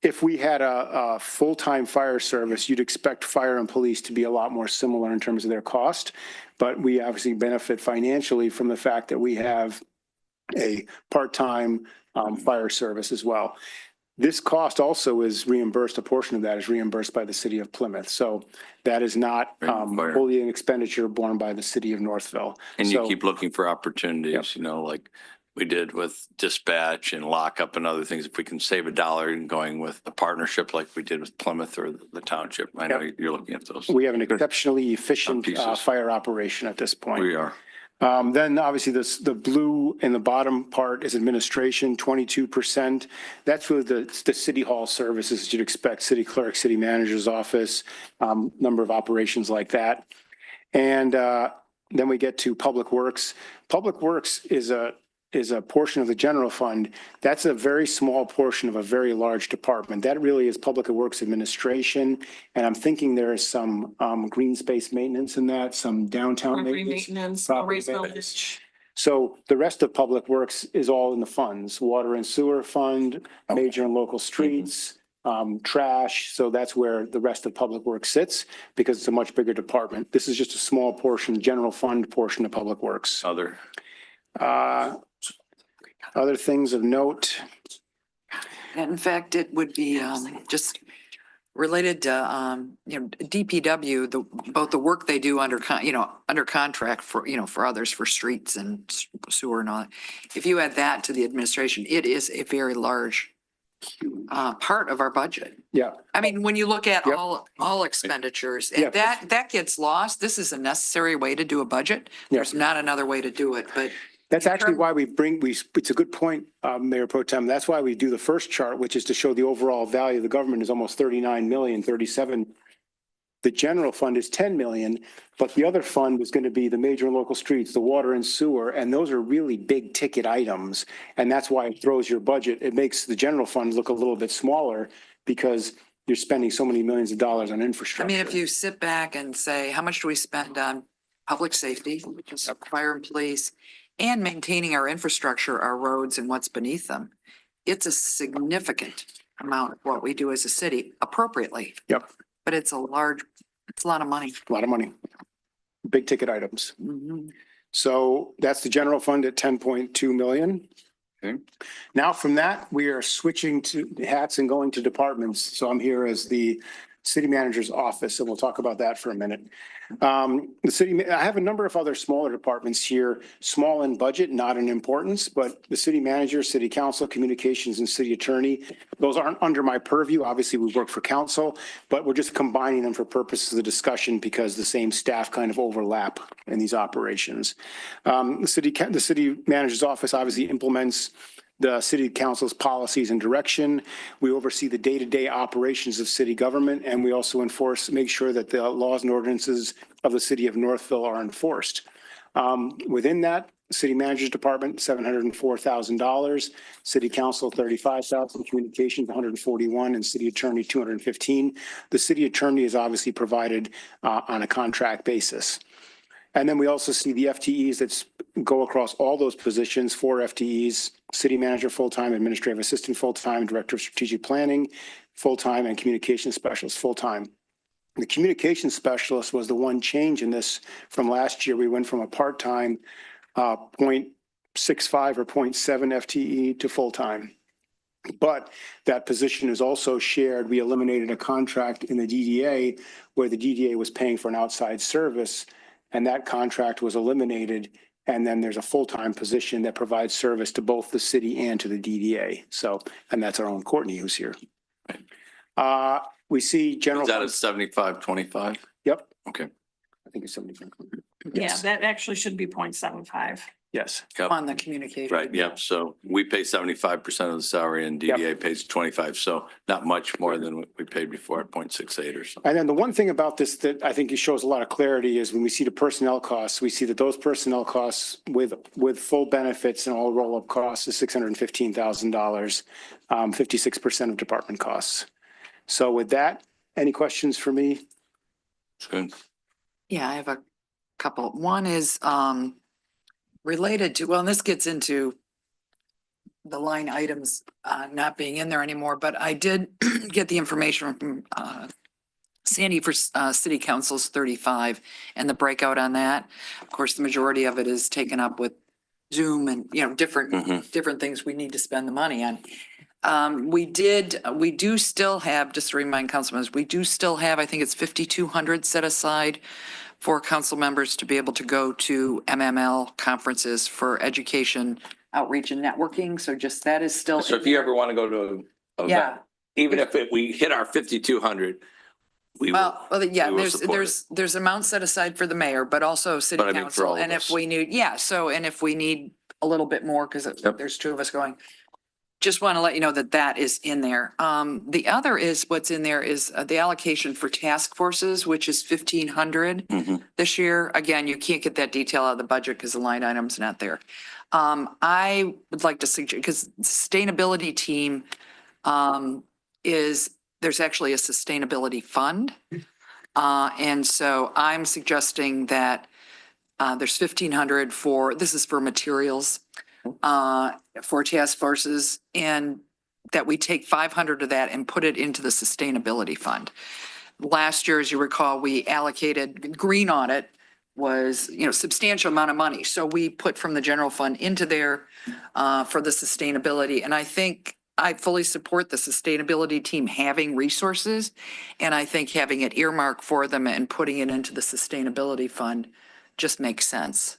[SPEAKER 5] if we had a full-time fire service, you'd expect fire and police to be a lot more similar in terms of their cost. But we obviously benefit financially from the fact that we have a part-time fire service as well. This cost also is reimbursed, a portion of that is reimbursed by the city of Plymouth. So that is not fully an expenditure borne by the city of Northville.
[SPEAKER 2] And you
[SPEAKER 5] So-
[SPEAKER 2] keep looking for opportunities, you know, like we did with dispatch and lockup and other things. If we can save $1 and going with a partnership like we did with Plymouth or the township, I know you're looking at those.
[SPEAKER 5] We have an exceptionally efficient
[SPEAKER 2] pieces.
[SPEAKER 5] fire operation at this point.
[SPEAKER 2] We are.
[SPEAKER 5] Then obviously the blue in the bottom part is administration, 22%. That's really the city hall services you'd expect, city clerk, city manager's office, number of operations like that. And then we get to public works. Public works is a portion of the general fund. That's a very small portion of a very large department. That really is public works administration. And I'm thinking there is some green space maintenance in that, some downtown
[SPEAKER 6] Property
[SPEAKER 5] maintenance.
[SPEAKER 6] maintenance,
[SPEAKER 5] property
[SPEAKER 6] race
[SPEAKER 5] maintenance.
[SPEAKER 6] village.
[SPEAKER 5] So the rest of public works is all in the funds, water and sewer fund, major and local streets, trash. So that's where the rest of public works sits because it's a much bigger department. This is just a small portion, general fund portion of public works. Other things of note.
[SPEAKER 8] And in fact, it would be just related to, DPW, both the work they do under contract for, for others for streets and sewer and all that. If you add that to the administration, it is a very large part of our budget.
[SPEAKER 5] Yeah.
[SPEAKER 8] I mean, when you look at
[SPEAKER 5] Yep.
[SPEAKER 8] all expenditures,
[SPEAKER 5] Yep.
[SPEAKER 8] and that gets lost. This is a necessary way to do a budget. There's not another way to do it, but
[SPEAKER 5] That's actually why it's a good point, Mayor Pro Tem. That's why we do the first chart, which is to show the overall value of the government is almost 39 million, 37 The general fund is 10 million, but the other fund is going to be the major and local streets, the water and sewer, and those are really big ticket items. And that's why it throws your budget. It makes the general fund look a little bit smaller because you're spending so many millions of dollars on
[SPEAKER 8] I
[SPEAKER 5] infrastructure.
[SPEAKER 8] mean, if you sit back and say, how much do we spend on public safety, which is fire and police, and maintaining our infrastructure, our roads and what's beneath them? It's a significant amount of what we do as a city appropriately,
[SPEAKER 5] Yep,
[SPEAKER 8] but it's a lot of money.
[SPEAKER 5] a lot of money. Big ticket items.
[SPEAKER 8] Mhm.
[SPEAKER 5] So that's the general fund at 10.2 million.
[SPEAKER 2] Okay.
[SPEAKER 5] Now from that, we are switching to hats and going to departments. So I'm here as the city manager's office, and we'll talk about that for a minute. I have a number of other smaller departments here, small in budget, not in importance, but the city manager, city council, communications, and city attorney, those aren't under my purview. Obviously, we work for council, but we're just combining them for purposes of the discussion because the same staff kind of overlap in these operations. The city manager's office obviously implements the city council's policies and direction. We oversee the day-to-day operations of city government, and we also make sure that the laws and ordinances of the city of Northville are enforced. Within that, city manager's department, $704,000, city council, $35,000, communications, $141,000, and city attorney, $215,000. The city attorney is obviously provided on a contract basis. And then we also see the FTEs that go across all those positions, 4 FTEs, city manager full-time, administrative assistant full-time, director of strategic planning full-time, and communication specialist full-time. The communication specialist was the one change in this from last year. We went from a part-time 0.65 or 0.7 FTE to full-time. But that position is also shared. We eliminated a contract in the DDA where the DDA was paying for an outside service, and that contract was eliminated. And then there's a full-time position that provides service to both the city and to the DDA. So, and that's our own Courtney who's here. We see general.
[SPEAKER 2] Is that a 75-25?
[SPEAKER 5] Yep.
[SPEAKER 2] Okay.
[SPEAKER 5] I think it's 75.
[SPEAKER 6] Yeah,
[SPEAKER 5] Yes.
[SPEAKER 6] that actually should be 0.75.
[SPEAKER 5] Yes.
[SPEAKER 2] Yep.
[SPEAKER 8] On the communication.
[SPEAKER 2] Right, yep. So we pay 75% of the salary and DDA pays 25. So not much more than what we paid before at 0.68 or something.
[SPEAKER 5] And then the one thing about this that I think it shows a lot of clarity is when we see the personnel costs, we see that those personnel costs with full benefits and all roll-up costs is $615,000, 56% of department costs. So with that, any questions for me?
[SPEAKER 2] It's good.
[SPEAKER 8] Yeah, I have a couple. One is related to, well, and this gets into the line items not being in there anymore, but I did get the information from Sandy for City Council's 35 and the breakout on that. Of course, the majority of it is taken up with Zoom and, different things we need to spend the money on. We do still have, just to remind council members, we do still have, I think it's 5,200 set aside for council members to be able to go to MML conferences for education, outreach and networking. So just that is still.
[SPEAKER 2] So if you ever want to go to a
[SPEAKER 8] Yeah.
[SPEAKER 2] event, even if we hit our 5,200, we will.
[SPEAKER 8] Well, yeah,
[SPEAKER 2] we will support
[SPEAKER 8] there's amounts set aside for the mayor, but also city
[SPEAKER 2] But I mean, for
[SPEAKER 8] council.
[SPEAKER 2] all of
[SPEAKER 8] And if
[SPEAKER 2] us.
[SPEAKER 8] we need, and if we need a little bit more, because
[SPEAKER 2] Yep.
[SPEAKER 8] there's 2 of us going. Just want to let you know that that is in there. The other is, what's in there is the allocation for task forces, which is 1,500
[SPEAKER 2] Mhm.
[SPEAKER 8] this year. Again, you can't get that detail out of the budget because the line item's not there. I would like to suggest, because sustainability team there's actually a sustainability fund. And so I'm suggesting that there's 1,500 this is for materials for task forces, and that we take 500 of that and put it into the sustainability fund. Last year, as you recall, we allocated green audit was, substantial amount of money. So we put from the general fund into there for the sustainability. And I think I fully support the sustainability team having resources. And I think having it earmarked for them and putting it into the sustainability fund just makes sense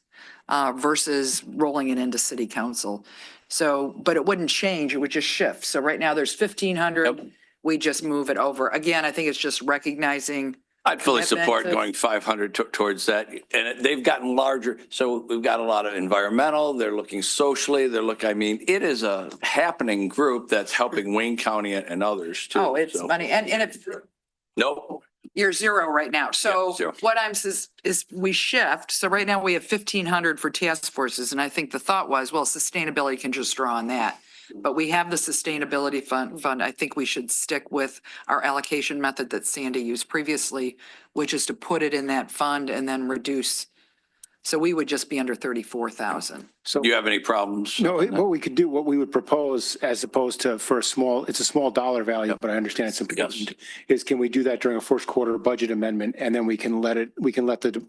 [SPEAKER 8] versus rolling it into city council. So, but it wouldn't change, it would just shift. So right now there's 1,500, we just move it over. Again, I think it's just recognizing.
[SPEAKER 2] I'd fully
[SPEAKER 8] commitment
[SPEAKER 2] support
[SPEAKER 8] to-
[SPEAKER 2] going 500 towards that. And they've gotten larger. So we've got a lot of environmental, they're looking socially, it is a happening group that's helping Wayne County and others too.
[SPEAKER 8] Oh, it's
[SPEAKER 2] So-
[SPEAKER 8] money. And if,
[SPEAKER 2] No,
[SPEAKER 8] You're zero right now. So
[SPEAKER 2] Yeah, zero.
[SPEAKER 8] what I'm says is we shift. So right now we have 1,500 for task forces. And I think the thought was, well, sustainability can just draw on that. But we have the sustainability fund. I think we should stick with our allocation method that Sandy used previously, which is to put it in that fund and then reduce. So we would just be under 34,000.
[SPEAKER 5] So,
[SPEAKER 2] Do you have any problems?
[SPEAKER 5] no,
[SPEAKER 2] on that?
[SPEAKER 5] what we could do, what we would propose as opposed to for a small, it's a small dollar value,
[SPEAKER 2] Yep.
[SPEAKER 5] but I understand it's important,
[SPEAKER 2] Yes.
[SPEAKER 5] is can we do that during a first quarter budget amendment? And then we can let the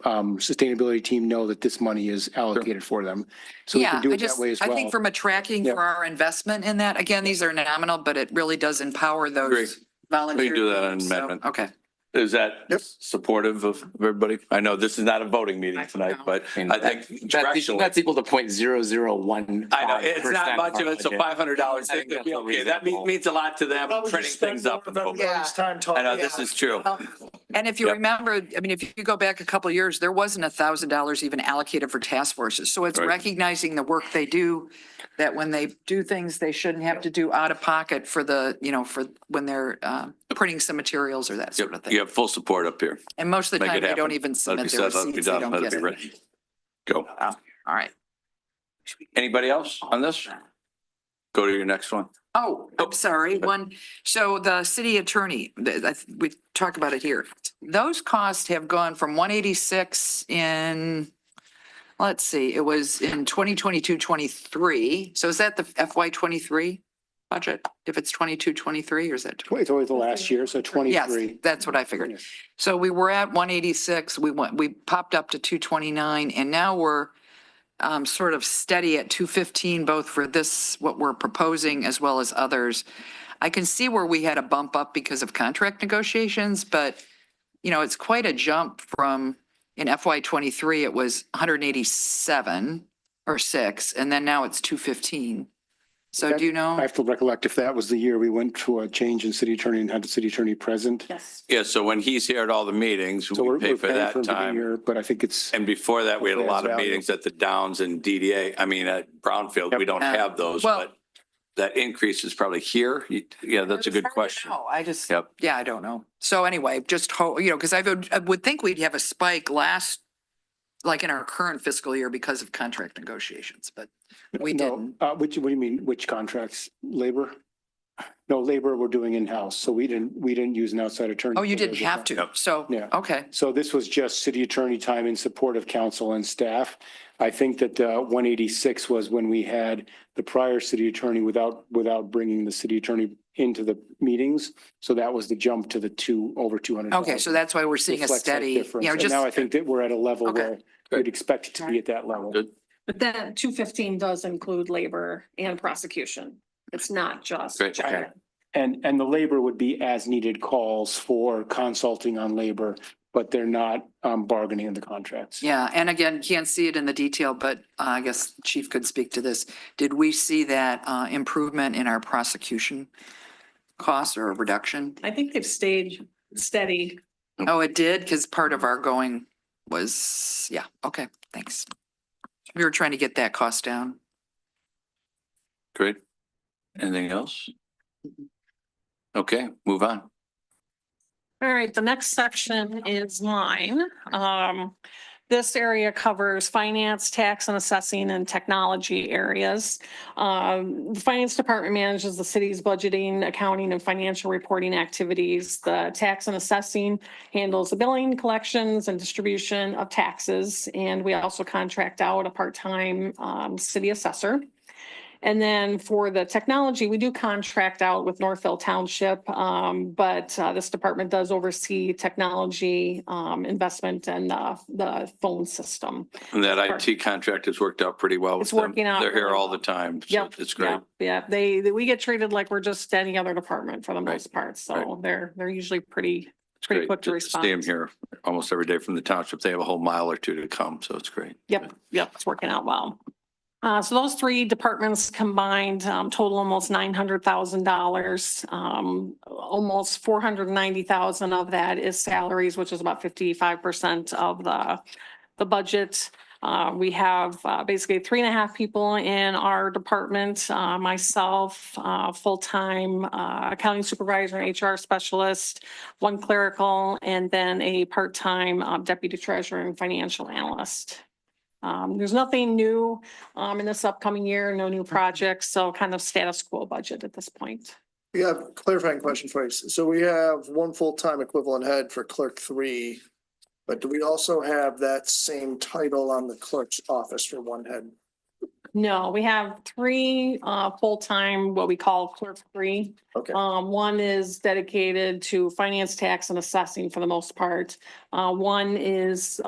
[SPEAKER 5] sustainability team know that this money is allocated for them. So we
[SPEAKER 8] Yeah,
[SPEAKER 5] can do
[SPEAKER 8] I
[SPEAKER 5] it that
[SPEAKER 8] just,
[SPEAKER 5] way as
[SPEAKER 8] I
[SPEAKER 5] well.
[SPEAKER 8] think from a tracking
[SPEAKER 5] Yeah.
[SPEAKER 8] for our investment in that, again, these are nominal, but it really does empower
[SPEAKER 2] Agree.
[SPEAKER 8] those volunteers.
[SPEAKER 2] We can do that on amendment.
[SPEAKER 8] Okay.
[SPEAKER 2] Is that supportive of everybody? I know this is not a voting meeting tonight, but I think directionally.
[SPEAKER 1] That's equal to 0.0015.
[SPEAKER 2] I know, it's not much of it, so $500,
[SPEAKER 1] I think that's
[SPEAKER 2] okay, that means a lot to them,
[SPEAKER 7] Probably
[SPEAKER 2] printing
[SPEAKER 7] just spend
[SPEAKER 2] things up.
[SPEAKER 7] more of everybody's time
[SPEAKER 2] I
[SPEAKER 7] talking.
[SPEAKER 2] know, this is true.
[SPEAKER 8] And if you
[SPEAKER 2] Yep.
[SPEAKER 8] remember, I mean, if you go back a couple of years, there wasn't $1,000 even allocated for task forces. So it's
[SPEAKER 2] Right.
[SPEAKER 8] recognizing the work they do, that when they do things they shouldn't have to do out of pocket for the, for when they're printing some materials or that sort of
[SPEAKER 2] Yep,
[SPEAKER 8] thing.
[SPEAKER 2] you have full support up here.
[SPEAKER 8] And most of the
[SPEAKER 2] Make
[SPEAKER 8] time,
[SPEAKER 2] it
[SPEAKER 8] they don't
[SPEAKER 2] happen.
[SPEAKER 8] even
[SPEAKER 2] Let it
[SPEAKER 8] submit
[SPEAKER 2] be
[SPEAKER 8] their
[SPEAKER 2] said, let it be
[SPEAKER 8] receipts. They
[SPEAKER 2] done,
[SPEAKER 8] don't
[SPEAKER 2] let it
[SPEAKER 8] get
[SPEAKER 2] be
[SPEAKER 8] it.
[SPEAKER 2] written. Go.
[SPEAKER 8] All right.
[SPEAKER 2] Anybody else on this? Go to your next one.
[SPEAKER 8] Oh, I'm sorry. So the city attorney, we talk about it here. Those costs have gone from 186 in, let's see, it was in 2022, 23. So is that the FY 23 budget? If it's 22, 23, or is that?
[SPEAKER 5] It's always the last year, so
[SPEAKER 8] Yes,
[SPEAKER 5] 23.
[SPEAKER 8] that's what I figured.
[SPEAKER 5] Yes.
[SPEAKER 8] So we were at 186, we popped up to 229, and now we're sort of steady at 215, both for this, what we're proposing, as well as others. I can see where we had a bump up because of contract negotiations, but, it's quite a jump from, in FY 23, it was 187 or 6, and then now it's 215. So do you
[SPEAKER 5] I
[SPEAKER 8] know?
[SPEAKER 5] have to recollect if that was the year we went to a change in city attorney and had the city attorney present.
[SPEAKER 6] Yes.
[SPEAKER 2] Yeah, so when he's here at all the meetings,
[SPEAKER 5] So
[SPEAKER 2] we
[SPEAKER 5] we're
[SPEAKER 2] pay for
[SPEAKER 5] paying
[SPEAKER 2] that
[SPEAKER 5] him to be
[SPEAKER 2] time.
[SPEAKER 5] here, but I think it's,
[SPEAKER 2] And before that, we had a
[SPEAKER 5] Hopefully
[SPEAKER 2] lot
[SPEAKER 5] adds
[SPEAKER 2] of
[SPEAKER 5] value.
[SPEAKER 2] meetings at the Downs and DDA. I mean, at Brownfield, we don't have those,
[SPEAKER 8] Well-
[SPEAKER 2] but that increase is probably here. Yeah, that's a good question.
[SPEAKER 8] No, I just,
[SPEAKER 2] Yep.
[SPEAKER 8] yeah, I don't know. So anyway, just because I would think we'd have a spike like in our current fiscal year because of contract negotiations, but we
[SPEAKER 5] no,
[SPEAKER 8] didn't.
[SPEAKER 5] what do you mean, which contracts? Labor? No, labor we're doing in-house, so we didn't use an outside attorney.
[SPEAKER 8] Oh, you
[SPEAKER 5] for
[SPEAKER 8] didn't
[SPEAKER 5] labor.
[SPEAKER 8] have to.
[SPEAKER 2] Yep.
[SPEAKER 8] So,
[SPEAKER 5] Yeah.
[SPEAKER 8] okay.
[SPEAKER 5] So this was just city attorney time in support of council and staff. I think that 186 was when we had the prior city attorney without bringing the city attorney into the meetings. So that was the jump to the over 200.
[SPEAKER 8] Okay, so that's why we're seeing a
[SPEAKER 5] Reflects that
[SPEAKER 8] steady,
[SPEAKER 5] difference. And
[SPEAKER 8] just,
[SPEAKER 5] now I think that we're at a level
[SPEAKER 8] Okay.
[SPEAKER 5] where we'd expect it to be at that level.
[SPEAKER 2] Good.
[SPEAKER 6] But that 215 does include labor and prosecution. It's not just.
[SPEAKER 2] Great.
[SPEAKER 8] Okay.
[SPEAKER 5] And the labor would be as needed calls for consulting on labor, but they're not bargaining in the contracts.
[SPEAKER 8] yeah. And again, can't see it in the detail, but I guess Chief could speak to this. Did we see that improvement in our prosecution costs or a reduction?
[SPEAKER 6] I think they've stayed steady.
[SPEAKER 8] Oh, it did? Because part of our going was, yeah, okay, thanks. We were trying to get that cost down.
[SPEAKER 2] Great. Anything else? Okay, move on.
[SPEAKER 6] All right, the next section is mine. This area covers finance, tax and assessing and technology areas. The finance department manages the city's budgeting, accounting and financial reporting activities. The tax and assessing handles the billing, collections and distribution of taxes. And we also contract out a part-time city assessor. And then for the technology, we do contract out with Northville Township, but this department does oversee technology investment and the phone system.
[SPEAKER 2] And that IT contract has worked out pretty well with
[SPEAKER 6] It's
[SPEAKER 2] them.
[SPEAKER 6] working out
[SPEAKER 2] They're here
[SPEAKER 6] really
[SPEAKER 2] all
[SPEAKER 6] well.
[SPEAKER 2] the time, so
[SPEAKER 6] Yep.
[SPEAKER 2] it's great.
[SPEAKER 6] Yeah, we get treated like we're just any other department for the most part, so they're usually pretty
[SPEAKER 2] It's
[SPEAKER 6] pretty
[SPEAKER 2] great.
[SPEAKER 6] quick to
[SPEAKER 2] See them
[SPEAKER 6] respond.
[SPEAKER 2] here almost every day from the township. They have a whole mile or two to come, so it's great.
[SPEAKER 6] Yep, it's working out well. So those three departments combined total almost $900,000. Almost 490,000 of that is salaries, which is about 55% of the budget. We have basically 3.5 people in our department, myself, full-time accounting supervisor, and HR specialist, 1 clerical, and then a part-time deputy treasurer and financial analyst. There's nothing new in this upcoming year, no new projects, so kind of status quo budget at this point.
[SPEAKER 7] We have clarifying question for you. So we have 1 full-time equivalent head for clerk 3, but do we also have that same title on the clerk's office for 1 head?
[SPEAKER 6] No, we have 3 full-time, what we call clerk 3.
[SPEAKER 7] Okay.
[SPEAKER 6] 1 is dedicated to finance, tax, and assessing for the most part. 1 is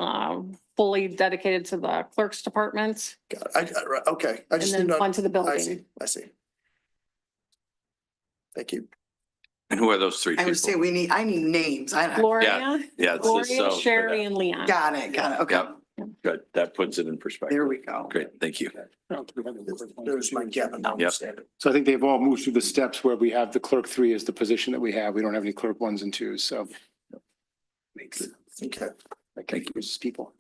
[SPEAKER 6] fully dedicated to the clerk's department,
[SPEAKER 7] Got it. I got it, right. Okay. I
[SPEAKER 6] and
[SPEAKER 7] just
[SPEAKER 6] then
[SPEAKER 7] didn't know.
[SPEAKER 6] 1 to the
[SPEAKER 7] I see,
[SPEAKER 6] building.
[SPEAKER 7] I see. Thank you.
[SPEAKER 2] And who are those 3
[SPEAKER 9] I would say
[SPEAKER 2] people?
[SPEAKER 9] I need names.
[SPEAKER 6] Gloria,
[SPEAKER 2] Yeah, it's just
[SPEAKER 6] Gloria,
[SPEAKER 2] so.
[SPEAKER 6] Sherry, and Leon.
[SPEAKER 9] Got it. Okay.
[SPEAKER 2] Yep, good. That puts it in perspective.
[SPEAKER 9] There we go.
[SPEAKER 2] Great, thank you.
[SPEAKER 7] There's my gap in understanding.
[SPEAKER 5] So I think they've all moved through the steps where we have the clerk 3 as the position that we have. We don't have any clerk 1s and 2s, so. Makes sense.
[SPEAKER 7] Okay.
[SPEAKER 5] That confuses people.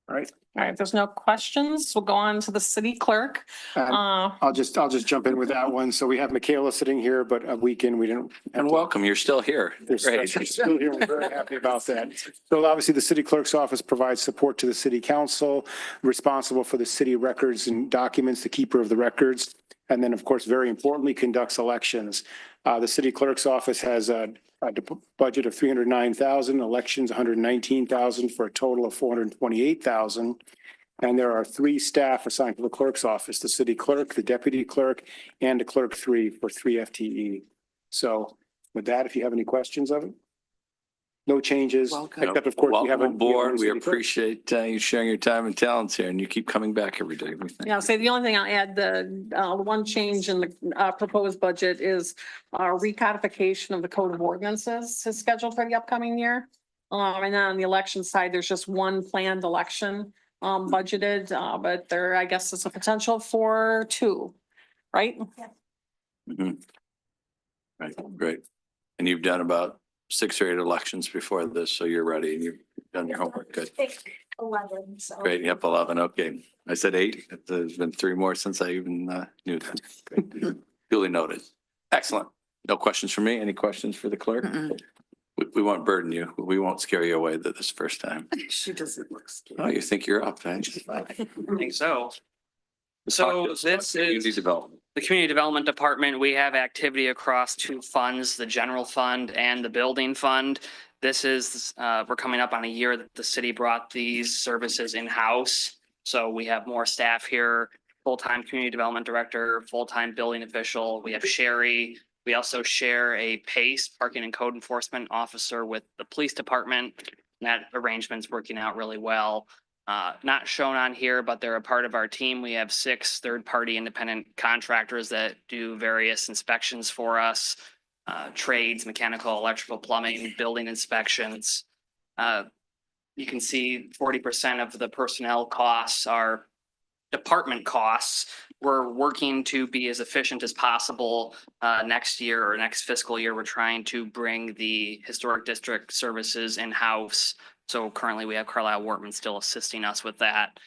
[SPEAKER 5] All right.
[SPEAKER 6] All right, if there's no questions, we'll go on to the city clerk.
[SPEAKER 5] I'll just jump in with that one. So we have Michaela sitting here, but a week in, we didn't.
[SPEAKER 2] And welcome, you're still here. Great.
[SPEAKER 5] Still here. We're very happy about that. So obviously, the city clerk's office provides support to the city council, responsible for the city records and documents, the keeper of the records. And then, of course, very importantly, conducts elections. The city clerk's office has a budget of 309,000, elections 119,000 for a total of 428,000. And there are 3 staff assigned to the clerk's office, the city clerk, the deputy clerk, and a clerk 3 for 3 FTE. So with that, if you have any questions of it? No changes,
[SPEAKER 8] Welcome.
[SPEAKER 5] except of course we have a.
[SPEAKER 2] Welcome aboard. We
[SPEAKER 5] city clerk.
[SPEAKER 2] appreciate you sharing your time and talents here, and you keep coming back every day. We thank
[SPEAKER 6] Yeah, so the only thing I'll add, the one change in the proposed budget is recodification of the code of ordinances is scheduled for the upcoming year. And then on the election side, there's just 1 planned election budgeted, but there, I guess, is a potential for 2, right?
[SPEAKER 2] Mhm. Right, great. And you've done about 6 or 8 elections before this, so you're ready and you've done your homework. Good.
[SPEAKER 3] 11, so.
[SPEAKER 2] Great. Yep, 11. Okay. I said 8. There's been 3 more since I even knew that. Great. Duly noted. Excellent. No questions for me? Any questions for the clerk?
[SPEAKER 8] Mm-mm.
[SPEAKER 2] We won't burden you. We won't scare you away this first time.
[SPEAKER 9] She doesn't look scared.
[SPEAKER 2] Oh, you think you're up, eh?
[SPEAKER 10] I think so.
[SPEAKER 2] Talk
[SPEAKER 10] So
[SPEAKER 2] to us about
[SPEAKER 10] this
[SPEAKER 2] Community
[SPEAKER 10] is
[SPEAKER 2] development.
[SPEAKER 10] the Community Development Department. We have activity across 2 funds, the general fund and the building fund. This is, we're coming up on a year that the city brought these services in-house. So we have more staff here, full-time community development director, full-time building official. We have Sherry. We also share a PACE, parking and code enforcement officer, with the police department. And that arrangement's working out really well. Not shown on here, but they're a part of our team. We have 6 third-party independent contractors that do various inspections for us, trades, mechanical, electrical, plumbing, building inspections. You can see 40% of the personnel costs are department costs. We're working to be as efficient as possible next year or next fiscal year. We're trying to bring the historic district services in-house. So currently we have Carlisle Wortman still assisting us with that.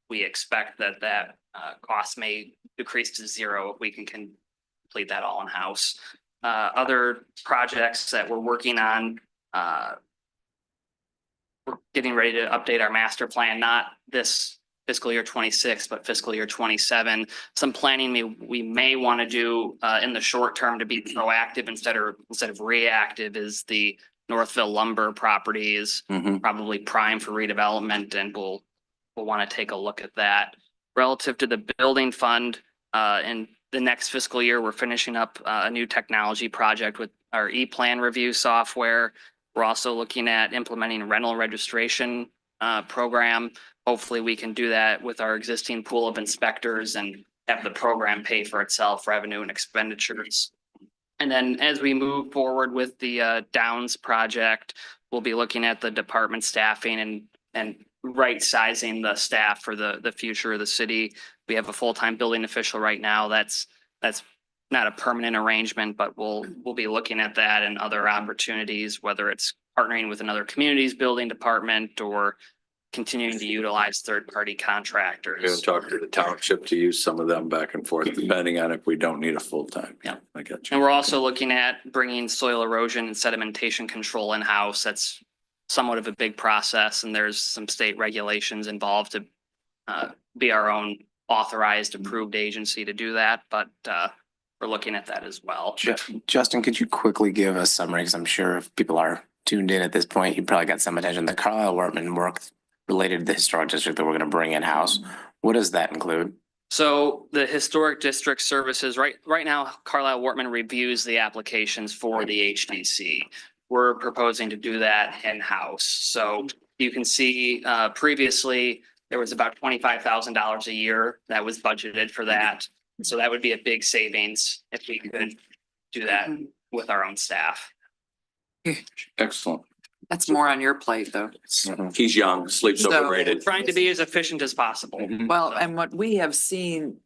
[SPEAKER 10] We expect that cost may decrease to 0 if we can complete that all in-house. Other projects that we're working on, we're getting ready to update our master plan, not this fiscal year 26, but fiscal year 27. Some planning we may want to do in the short term to be proactive instead of reactive is the Northville lumber property is probably prime for redevelopment, and we'll want to take a look at that. Relative to the building fund, in the next fiscal year, we're finishing up a new technology project with our e-plan review software. We're also looking at implementing a rental registration program. Hopefully we can do that with our existing pool of inspectors and have the program pay for itself, revenue and expenditures. And then as we move forward with the Downs project, we'll be looking at the department staffing and right sizing the staff for the future of the city. We have a full-time building official right now. That's not a permanent arrangement, but we'll be looking at that and other opportunities, whether it's partnering with another community's building department or continuing to utilize third-party
[SPEAKER 2] We're gonna
[SPEAKER 10] contractors.
[SPEAKER 2] talk to the township to use some of them back and forth, depending on if we don't need a full-time.
[SPEAKER 10] Yeah.
[SPEAKER 2] I got you.
[SPEAKER 10] And we're also looking at bringing soil erosion and sedimentation control in-house. That's somewhat of a big process, and there's some state regulations involved to be our own authorized, approved agency to do that, but we're looking at that as well.
[SPEAKER 1] Justin, could you quickly give a summary? Because I'm sure if people are tuned in at this point, you probably got some attention. The Carlisle-Wortman work related to the historic district that we're going to bring in-house. What does that include?
[SPEAKER 10] So the historic district services, right now, Carlisle-Wortman reviews the applications for the HDC. We're proposing to do that in-house. So you can see previously there was about $25,000 a year that was budgeted for that. So that would be a big savings if we could do that with our own staff.
[SPEAKER 2] Excellent.
[SPEAKER 8] That's more on your plate, though.
[SPEAKER 2] He's young, sleeps
[SPEAKER 8] So-
[SPEAKER 2] overrated.
[SPEAKER 10] Trying to be as efficient as possible.
[SPEAKER 8] Well, and what we have seen,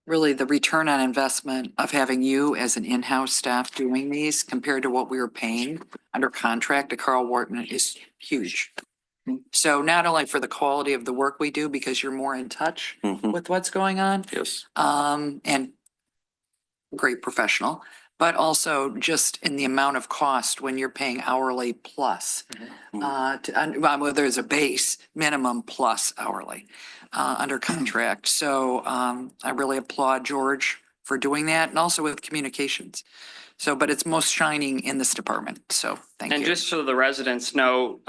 [SPEAKER 8] really the return on investment of having you as an in-house staff doing these compared to what we were paying under contract to Carl Wortman is huge. So not only for the quality of the work we do, because you're more in touch
[SPEAKER 2] Mhm.
[SPEAKER 8] with what's going on,
[SPEAKER 2] Yes.
[SPEAKER 8] and great professional, but also just in the amount of cost when you're paying hourly plus. Well, there's a base minimum plus hourly under contract. So I really applaud George for doing that, and also with communications. So, but it's most shining in this department. So thank you.
[SPEAKER 10] And just so the residents know,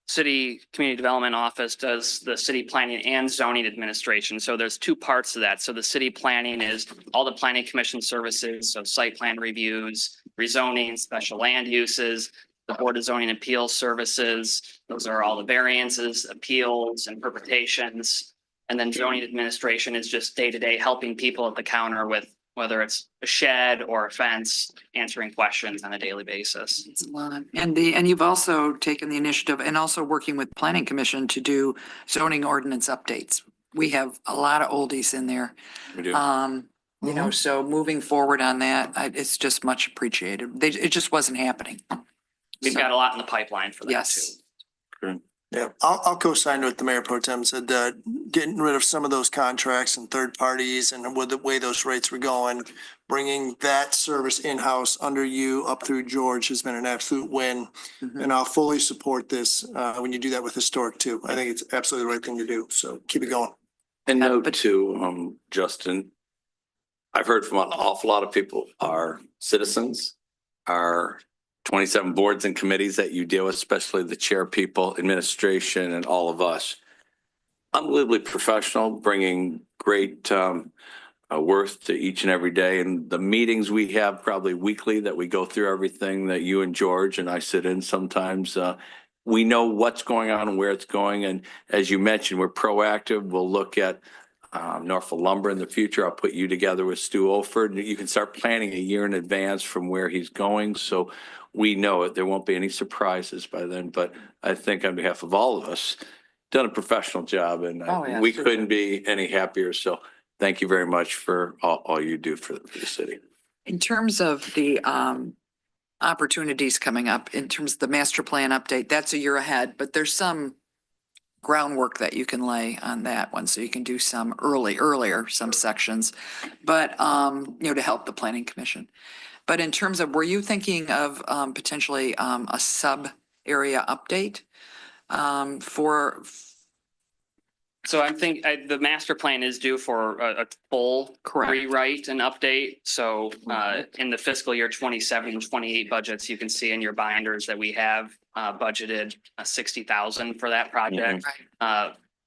[SPEAKER 10] City Community Development Office does the city planning and zoning administration. So there's two parts to that. So the city planning is all the planning commission services, so site plan reviews, rezoning, special land uses, the Board of Zoning Appeals services. Those are all the variances, appeals, interpretations. And then zoning administration is just day-to-day helping people at the counter with whether it's a shed or a fence, answering questions on a daily basis.
[SPEAKER 8] It's a lot. And you've also taken the initiative and also working with Planning Commission to do zoning ordinance updates. We have a lot of oldies in there.
[SPEAKER 2] We do.
[SPEAKER 8] You know, so moving forward on that, it's just much appreciated. It just wasn't happening.
[SPEAKER 10] We've got a lot in the pipeline for that too.
[SPEAKER 8] Yes.
[SPEAKER 7] Yeah, I'll co-sign what the mayor pro tem said, getting rid of some of those contracts and third parties and with the way those rates were going, bringing that service in-house under you up through George has been an absolute win. And I'll fully support this when you do that with historic too. I think it's absolutely the right thing to do. So keep it going.
[SPEAKER 2] And note too, Justin, I've heard from an awful lot of people, our citizens, our 27 boards and committees that you deal with, especially the chair people, administration, and all of us. Unbelievably professional, bringing great worth to each and every day. And the meetings we have probably weekly that we go through everything that you and George and I sit in sometimes. We know what's going on and where it's going. And as you mentioned, we're proactive. We'll look at Norfolk Lumber in the future. I'll put you together with Stu Olford. You can start planning a year in advance from where he's going. So we know it. There won't be any surprises by then. But I think on behalf of all of us, done a professional job, and we couldn't be any happier. So thank you very much for all you do for the city.
[SPEAKER 8] In terms of the opportunities coming up, in terms of the master plan update, that's a year ahead, but there's some groundwork that you can lay on that one. So you can do some earlier, some sections, but, you know, to help the planning commission. But in terms of, were you thinking of potentially a sub area update for?
[SPEAKER 10] So I think the master plan is due for a full
[SPEAKER 8] Correct.
[SPEAKER 10] rewrite and update. So in the fiscal year 27 and 28 budgets, you can see in your binders that we have budgeted 60,000 for that project.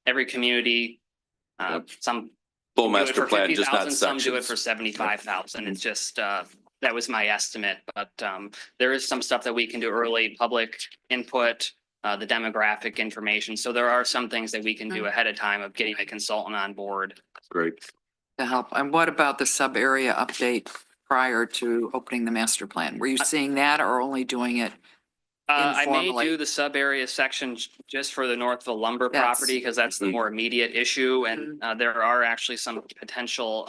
[SPEAKER 10] Every community, some
[SPEAKER 2] Full
[SPEAKER 10] do it
[SPEAKER 2] master
[SPEAKER 10] for
[SPEAKER 2] plan, just not
[SPEAKER 10] 50,000, some do it
[SPEAKER 2] sections.
[SPEAKER 10] for 75,000. It's just, that was my estimate, but there is some stuff that we can do early, public input, the demographic information. So there are some things that we can do ahead of time of getting a consultant on board.
[SPEAKER 2] Great.
[SPEAKER 8] To help. And what about the sub area update prior to opening the master plan? Were you seeing that or only doing it?
[SPEAKER 10] I may
[SPEAKER 8] Informally.
[SPEAKER 10] do the sub area section just for the Northville lumber property because that's the more immediate issue. And there are actually some potential,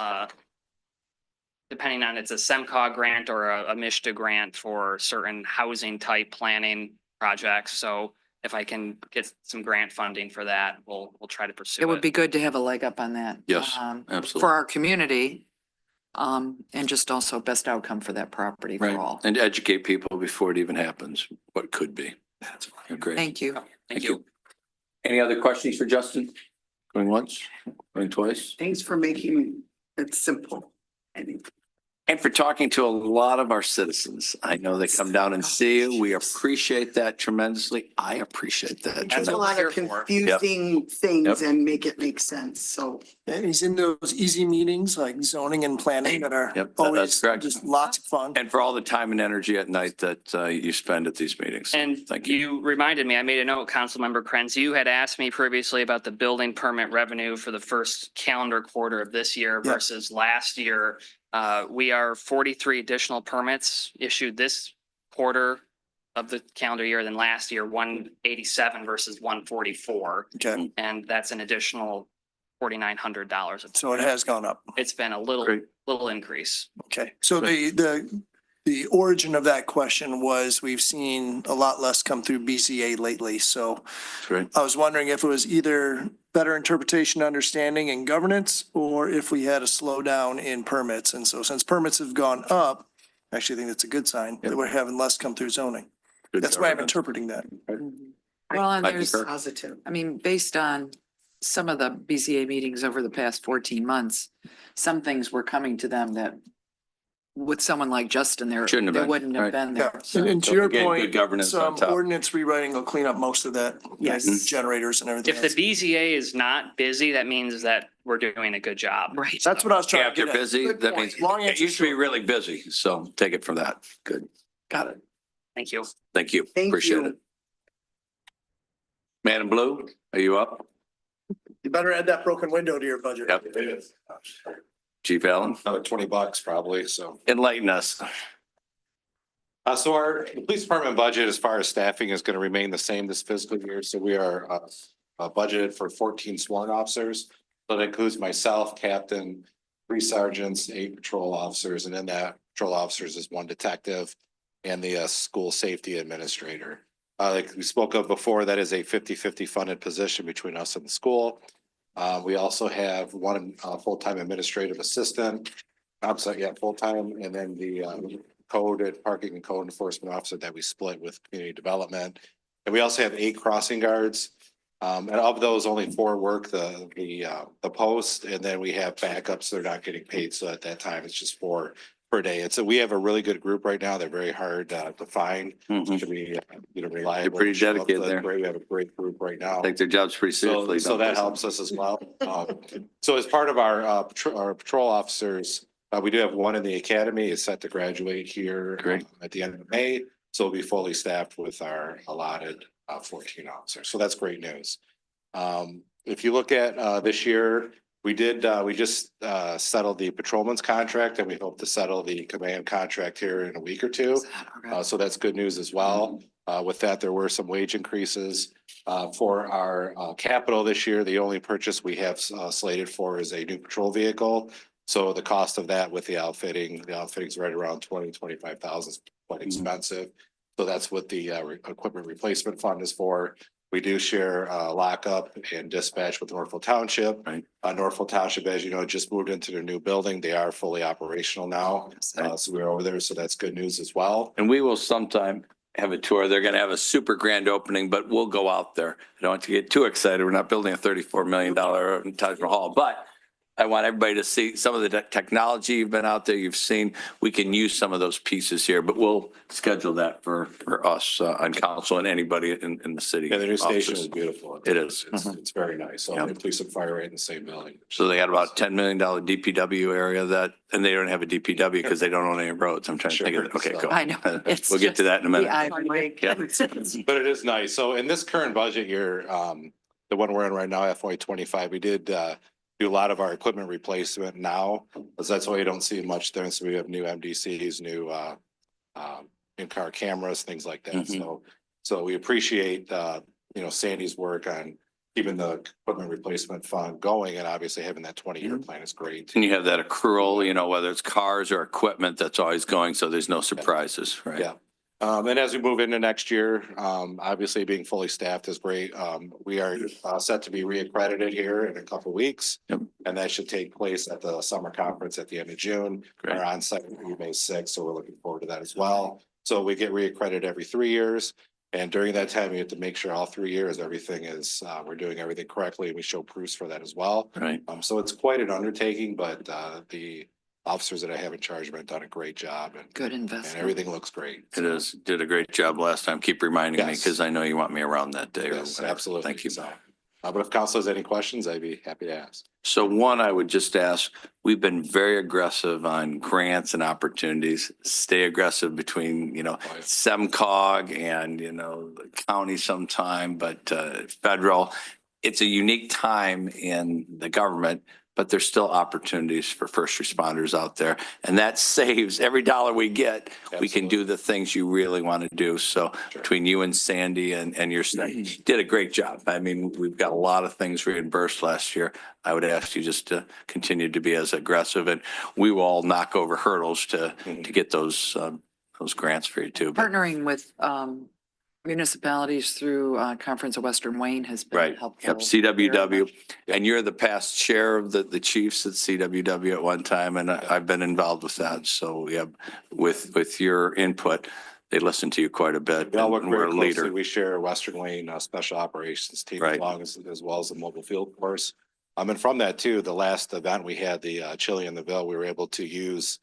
[SPEAKER 10] depending on it's a SEMCOG grant or a MISTA grant for certain housing type planning projects. So if I can get some grant funding for that, we'll try to pursue it.
[SPEAKER 8] It would be good to have a leg up on that.
[SPEAKER 2] Yes,
[SPEAKER 8] For
[SPEAKER 2] absolutely.
[SPEAKER 8] our community. And just also best outcome for that property for
[SPEAKER 2] Right.
[SPEAKER 8] all.
[SPEAKER 2] And educate people before it even happens, what could be. That's great.
[SPEAKER 8] Thank you.
[SPEAKER 10] Thank you.
[SPEAKER 2] Any other questions for Justin? Going once, going twice?
[SPEAKER 9] Thanks for making it simple.
[SPEAKER 2] And for talking to a lot of our citizens. I know they come down and see you. We appreciate that tremendously. I appreciate that.
[SPEAKER 9] There's a lot of confusing things and make it make sense, so.
[SPEAKER 7] And he's in those easy meetings like zoning and planning that are
[SPEAKER 2] Yep, that's
[SPEAKER 7] always
[SPEAKER 2] correct.
[SPEAKER 7] just lots of fun.
[SPEAKER 2] And for all the time and energy at night that you spend at these meetings.
[SPEAKER 10] And
[SPEAKER 2] Thank you.
[SPEAKER 10] you reminded me, I made a note, Councilmember Krenz, you had asked me previously about the building permit revenue for the first calendar quarter of this year
[SPEAKER 7] Yeah.
[SPEAKER 10] versus last year. We are 43 additional permits issued this quarter of the calendar year than last year, 187 versus 144.
[SPEAKER 7] Okay,
[SPEAKER 10] And that's an additional $4,900.
[SPEAKER 7] so it has gone up.
[SPEAKER 10] It's been a
[SPEAKER 2] Great.
[SPEAKER 10] little increase.
[SPEAKER 7] Okay, so the origin of that question was we've seen a lot less come through BCA lately, so
[SPEAKER 2] Great.
[SPEAKER 7] I was wondering if it was either better interpretation, understanding and governance, or if we had a slowdown in permits. And so since permits have gone up, I actually think that's a good sign that we're having less come through zoning.
[SPEAKER 2] Good
[SPEAKER 7] That's why I'm
[SPEAKER 2] governance.
[SPEAKER 7] interpreting that.
[SPEAKER 8] Well, and
[SPEAKER 2] I
[SPEAKER 8] there's,
[SPEAKER 2] concur.
[SPEAKER 9] Positive.
[SPEAKER 8] I mean, based on some of the BCA meetings over the past 14 months, some things were coming to them that with someone like Justin there,
[SPEAKER 2] Shouldn't have
[SPEAKER 8] they
[SPEAKER 2] been,
[SPEAKER 8] wouldn't
[SPEAKER 2] right.
[SPEAKER 8] have been
[SPEAKER 7] Yeah,
[SPEAKER 8] there.
[SPEAKER 7] and to
[SPEAKER 2] So
[SPEAKER 7] your
[SPEAKER 2] again, good
[SPEAKER 7] point,
[SPEAKER 2] governance on
[SPEAKER 7] some
[SPEAKER 2] top.
[SPEAKER 7] ordinance rewriting will clean up most of that.
[SPEAKER 9] Yes.
[SPEAKER 7] Generators and everything
[SPEAKER 10] If the
[SPEAKER 7] else.
[SPEAKER 10] BZA is not busy, that means that we're doing a good job.
[SPEAKER 8] Right.
[SPEAKER 7] That's what I was
[SPEAKER 2] Yeah,
[SPEAKER 7] trying
[SPEAKER 2] if
[SPEAKER 7] to
[SPEAKER 2] you're
[SPEAKER 7] get at.
[SPEAKER 2] busy,
[SPEAKER 9] Good
[SPEAKER 2] that
[SPEAKER 9] point.
[SPEAKER 2] means,
[SPEAKER 7] Long
[SPEAKER 2] it
[SPEAKER 7] answer
[SPEAKER 2] used to be
[SPEAKER 7] short.
[SPEAKER 2] really busy. So take it from that. Good. Got it.
[SPEAKER 10] Thank you.
[SPEAKER 2] Thank you.
[SPEAKER 9] Thank
[SPEAKER 2] Appreciate
[SPEAKER 9] you.
[SPEAKER 2] it. Man in blue, are you up?
[SPEAKER 7] You better add that broken window to your budget.
[SPEAKER 2] Yep. Chief Allen,
[SPEAKER 11] Another $20 probably, so.
[SPEAKER 2] enlighten us.
[SPEAKER 11] So the police department budget as far as staffing is going to remain the same this fiscal year. So we are budgeted for 14 sworn officers. So that includes myself, captain, 3 sergeants, 8 patrol officers, and in that patrol officers is 1 detective and the school safety administrator. Like we spoke of before, that is a 50-50 funded position between us and the school. We also have 1 full-time administrative assistant. I'm sorry, yeah, full-time, and then the parking and code enforcement officer that we split with community development. And we also have 8 crossing guards. And of those, only 4 work the post, and then we have backups. They're not getting paid. So at that time, it's just 4 per day. And so we have a really good group right now. They're very hard to find, to be, reliable.
[SPEAKER 2] You're pretty
[SPEAKER 11] show up
[SPEAKER 2] dedicated
[SPEAKER 11] to-
[SPEAKER 2] there.
[SPEAKER 11] We have a great group right now.
[SPEAKER 2] Take their jobs pretty seriously.
[SPEAKER 11] So
[SPEAKER 2] don't
[SPEAKER 11] that
[SPEAKER 2] they?
[SPEAKER 11] helps us as well. So as part of our patrol officers, we do have 1 in the academy is set to graduate here.
[SPEAKER 2] Great.
[SPEAKER 11] At the end of May. So we'll be fully staffed with our allotted 14 officers. So that's great news. If you look at this year, we just settled the patrolman's contract and we hope to settle the command contract here in a week or 2. So that's good news as well. With that, there were some wage increases. For our capital this year, the only purchase we have slated for is a new patrol vehicle. So the cost of that with the outfitting's right around 25,000, quite expensive. So that's what the equipment replacement fund is for. We do share lockup and dispatch with Norfolk Township.
[SPEAKER 2] Right.
[SPEAKER 11] Norfolk Township, as you know, just moved into their new building. They are fully operational now. So we're over there. So that's good news as well.
[SPEAKER 2] And we will sometime have a tour. They're going to have a super grand opening, but we'll go out there. I don't want to get too excited. We're not building a $34 million Taj Mahal, but I want everybody to see some of the technology you've been out there, you've seen. We can use some of those pieces here, but we'll schedule that for us on council and anybody in the city.
[SPEAKER 11] Yeah, the new station
[SPEAKER 2] offices.
[SPEAKER 11] is beautiful.
[SPEAKER 2] It is.
[SPEAKER 11] It's very nice. So
[SPEAKER 2] Yeah.
[SPEAKER 11] the police and fire right in the same building.
[SPEAKER 2] So they got about $10 million DPW area and they don't have a DPW because they don't own any roads. I'm trying to think of it. Okay,
[SPEAKER 11] Sure.
[SPEAKER 2] cool.
[SPEAKER 8] I know. It's
[SPEAKER 2] We'll get to that in a minute. Yeah.
[SPEAKER 11] But it is nice. So in this current budget year, the one we're in right now, FY25, we did do a lot of our equipment replacement now, because that's why you don't see much there. So we have new MDCs, new in-car cameras, things like that. So we appreciate Sandy's work on keeping the equipment replacement fund going, and obviously having that 20-year plan is great.
[SPEAKER 2] And you have that accrual, whether it's cars or equipment, that's always going. So there's no surprises, right?
[SPEAKER 11] Yeah. And as we move into next year, obviously being fully staffed is great. We are set to be reaccredited here in a couple of weeks.
[SPEAKER 2] Yep.
[SPEAKER 11] And that should take place at the summer conference at the end of June.
[SPEAKER 2] Great.
[SPEAKER 11] Our onsite will be May 6th, so we're looking forward to that as well. So we get reaccredited every 3 years. And during that time, we have to make sure all 3 years, everything is, we're doing everything correctly, and we show proofs for that as well.
[SPEAKER 2] Right.
[SPEAKER 11] So it's quite an undertaking, but the officers that I have in charge have done a great job, and
[SPEAKER 8] Good investment.
[SPEAKER 11] everything looks great.
[SPEAKER 2] It is. Did a great job last time. Keep reminding me
[SPEAKER 11] Yes.
[SPEAKER 2] because I know you want me around that day. or
[SPEAKER 11] Yes,
[SPEAKER 2] whatever.
[SPEAKER 11] absolutely.
[SPEAKER 2] Thank you.
[SPEAKER 11] So, but if council has any questions, I'd be happy to ask.
[SPEAKER 2] So one, I would just ask, we've been very aggressive on grants and opportunities. Stay aggressive between, SEMCOG and, the county sometime, but federal. It's a unique time in the government, but there's still opportunities for first responders out there. And that saves every dollar we get. We can do the things you really want to do. So between you and Sandy and your staff, you did a great job. I mean, we've got a lot of things reimbursed last year. I would ask you just to continue to be as aggressive, and we will all knock over hurdles to get those grants for you too. But
[SPEAKER 8] Partnering with municipalities through Conference of Western Wayne has been
[SPEAKER 2] right,
[SPEAKER 8] helpful.
[SPEAKER 2] yep, CWW, and you're the past chair of the chiefs at CWW at one time, and I've been involved with that. So yeah, with your input, they listen to you quite a bit.
[SPEAKER 11] We all work
[SPEAKER 2] and we're
[SPEAKER 11] very
[SPEAKER 2] a leader.
[SPEAKER 11] closely. We share Western Wayne Special Operations team
[SPEAKER 2] Right.
[SPEAKER 11] as well as the mobile field force. And from that too, the last event we had, the Chili in the Ville, we were able to use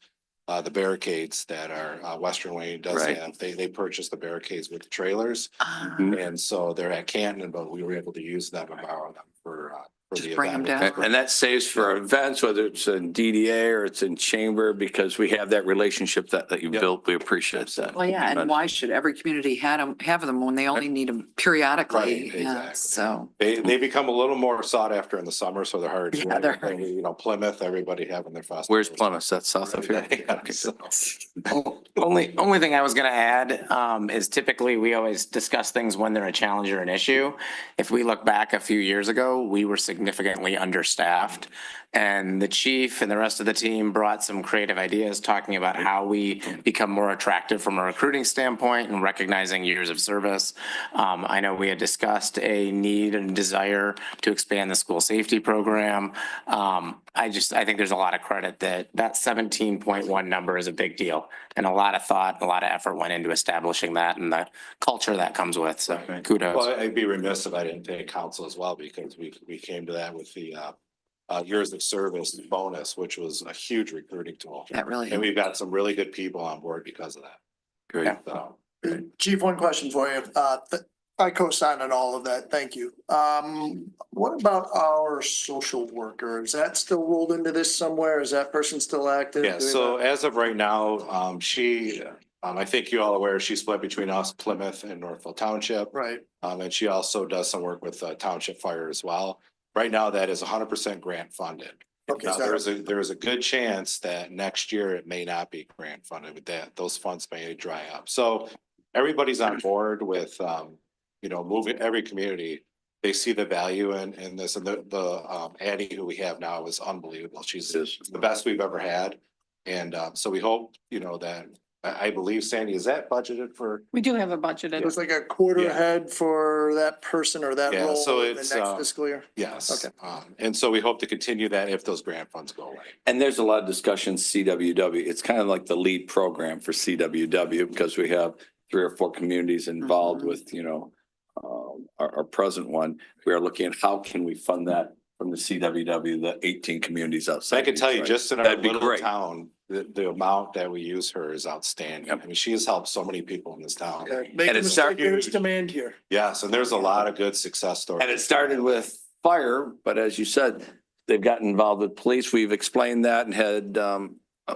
[SPEAKER 11] the barricades that our Western Wayne does
[SPEAKER 2] Right.
[SPEAKER 11] have. They purchased the barricades with the trailers.
[SPEAKER 8] Ah,
[SPEAKER 11] And so they're at Canton, but we were able to use them and borrow them for
[SPEAKER 8] Just
[SPEAKER 11] the
[SPEAKER 8] bring them
[SPEAKER 11] event.
[SPEAKER 8] down.
[SPEAKER 2] And that saves for events, whether it's in DDA or it's in chamber, because we have that relationship that you
[SPEAKER 11] Yep.
[SPEAKER 2] built. We appreciate that.
[SPEAKER 8] Well, yeah, and why should every community have them when they only need them periodically?
[SPEAKER 11] Right,
[SPEAKER 8] Yeah,
[SPEAKER 11] exactly.
[SPEAKER 8] so,
[SPEAKER 11] They become a little more sought after in the summer, so they're hard. to
[SPEAKER 8] Yeah, they're
[SPEAKER 11] find. Plymouth, everybody having their festival.
[SPEAKER 2] Where's Plymouth? That's south of here.
[SPEAKER 11] Yeah, so-
[SPEAKER 1] Only thing I was gonna add, is typically we always discuss things when they're a challenge or an issue. If we look back a few years ago, we were significantly understaffed. And the chief and the rest of the team brought some creative ideas talking about how we become more attractive from a recruiting standpoint and recognizing years of service. I know we had discussed a need and desire to expand the school safety program. I think there's a lot of credit that 17.1 number is a big deal, and a lot of thought, a lot of effort went into establishing that and the culture that comes with. So kudos.
[SPEAKER 11] Well, I'd be remiss if I didn't thank council as well, because we came to that with the years of service bonus, which was a huge recruiting tool.
[SPEAKER 8] that really.
[SPEAKER 11] And we've got some really good people on board because of that.
[SPEAKER 2] Great.
[SPEAKER 11] So,
[SPEAKER 7] Chief, one question for you. I co-sign on all of that. Thank you. What about our social worker? Is that still rolled into this somewhere? Is that person still active?
[SPEAKER 11] yeah, so as of right now, she, I think you all aware, she's split between us, Plymouth and Northville Township.
[SPEAKER 7] Right.
[SPEAKER 11] And she also does some work with Township Fire as well. Right now, that is 100% grant funded.
[SPEAKER 7] Okay,
[SPEAKER 11] Now,
[SPEAKER 7] so
[SPEAKER 11] there's a good chance that next year it may not be grant funded, but that those funds may dry up. So everybody's on board with, moving every community. They see the value in this, and the Addie who we have now is unbelievable. She's the best we've ever had. And so we hope, that, I believe, Sandy, is that budgeted for?
[SPEAKER 6] We do have a budgeted.
[SPEAKER 7] it was like a quarter
[SPEAKER 11] Yeah.
[SPEAKER 7] ahead for that person or that
[SPEAKER 11] Yeah,
[SPEAKER 7] role
[SPEAKER 11] so
[SPEAKER 7] in the
[SPEAKER 11] it's,
[SPEAKER 7] next fiscal year?
[SPEAKER 11] Yes.
[SPEAKER 7] Okay.
[SPEAKER 11] And so we hope to continue that if those grant funds go away.
[SPEAKER 2] And there's a lot of discussion, CWW. It's kind of like the lead program for CWW because we have 3 or 4 communities involved with, our present one. We are looking at how can we fund that from the CWW, the 18 communities
[SPEAKER 11] So
[SPEAKER 2] outside.
[SPEAKER 11] I can tell you,
[SPEAKER 2] Detroit.
[SPEAKER 11] just in our
[SPEAKER 2] That'd be
[SPEAKER 11] little
[SPEAKER 2] great.
[SPEAKER 11] town, the amount that we use her is outstanding. I mean, she has helped so many people in this town.
[SPEAKER 7] Make
[SPEAKER 2] And
[SPEAKER 7] a
[SPEAKER 2] it
[SPEAKER 7] mistake,
[SPEAKER 2] started-
[SPEAKER 7] there's demand here.
[SPEAKER 11] Yes, and there's a lot of good success stories.
[SPEAKER 2] And it started with fire, but as you said, they've gotten involved with police. We've explained that and had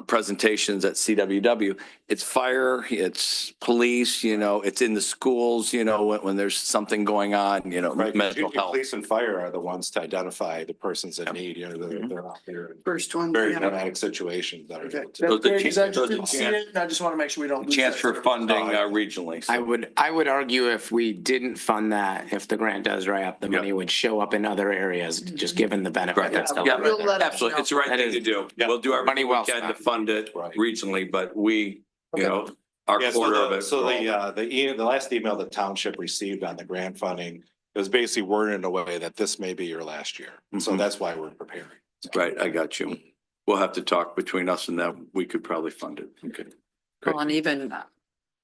[SPEAKER 2] presentations at CWW. It's fire, it's police, it's in the schools, when there's something going on,
[SPEAKER 11] Right,
[SPEAKER 2] mental
[SPEAKER 11] usually
[SPEAKER 2] health.
[SPEAKER 11] police and fire are the ones to identify the persons in need, they're out there in
[SPEAKER 9] First one.
[SPEAKER 11] very
[SPEAKER 9] yeah.
[SPEAKER 11] dramatic situations that are.
[SPEAKER 7] Okay.
[SPEAKER 11] able to-
[SPEAKER 7] That's
[SPEAKER 2] Those are
[SPEAKER 7] great, 'cause I
[SPEAKER 2] those
[SPEAKER 7] just
[SPEAKER 2] are
[SPEAKER 7] didn't see
[SPEAKER 2] chance-
[SPEAKER 7] it, and I just want to make sure we don't. lose
[SPEAKER 2] Chance
[SPEAKER 7] that
[SPEAKER 2] for
[SPEAKER 7] service.
[SPEAKER 2] funding regionally. so.
[SPEAKER 1] I would argue if we didn't fund that, if the grant does dry up, the
[SPEAKER 2] Yeah.
[SPEAKER 1] money would show up in other areas, just given the benefit
[SPEAKER 2] Right.
[SPEAKER 1] that's still
[SPEAKER 2] Yeah,
[SPEAKER 1] there.
[SPEAKER 9] You'll let us
[SPEAKER 2] absolutely.
[SPEAKER 9] know.
[SPEAKER 2] It's the right
[SPEAKER 1] That
[SPEAKER 2] thing
[SPEAKER 1] is-
[SPEAKER 2] to do.
[SPEAKER 11] Yeah.
[SPEAKER 2] We'll do
[SPEAKER 1] Money
[SPEAKER 2] everything we
[SPEAKER 1] well
[SPEAKER 2] can to
[SPEAKER 1] spent.
[SPEAKER 2] fund it
[SPEAKER 11] Right.
[SPEAKER 2] regionally, but we,
[SPEAKER 7] Okay.
[SPEAKER 2] our
[SPEAKER 11] Yeah,
[SPEAKER 2] quarter of it.
[SPEAKER 11] the last email the township received on the grant funding, it was basically worded in a way that this may be your last year. So
[SPEAKER 2] Mhm.
[SPEAKER 11] that's why we're preparing.
[SPEAKER 2] Right, I got you. We'll have to talk between us and that. We could probably fund it. Okay.
[SPEAKER 8] Well, and even,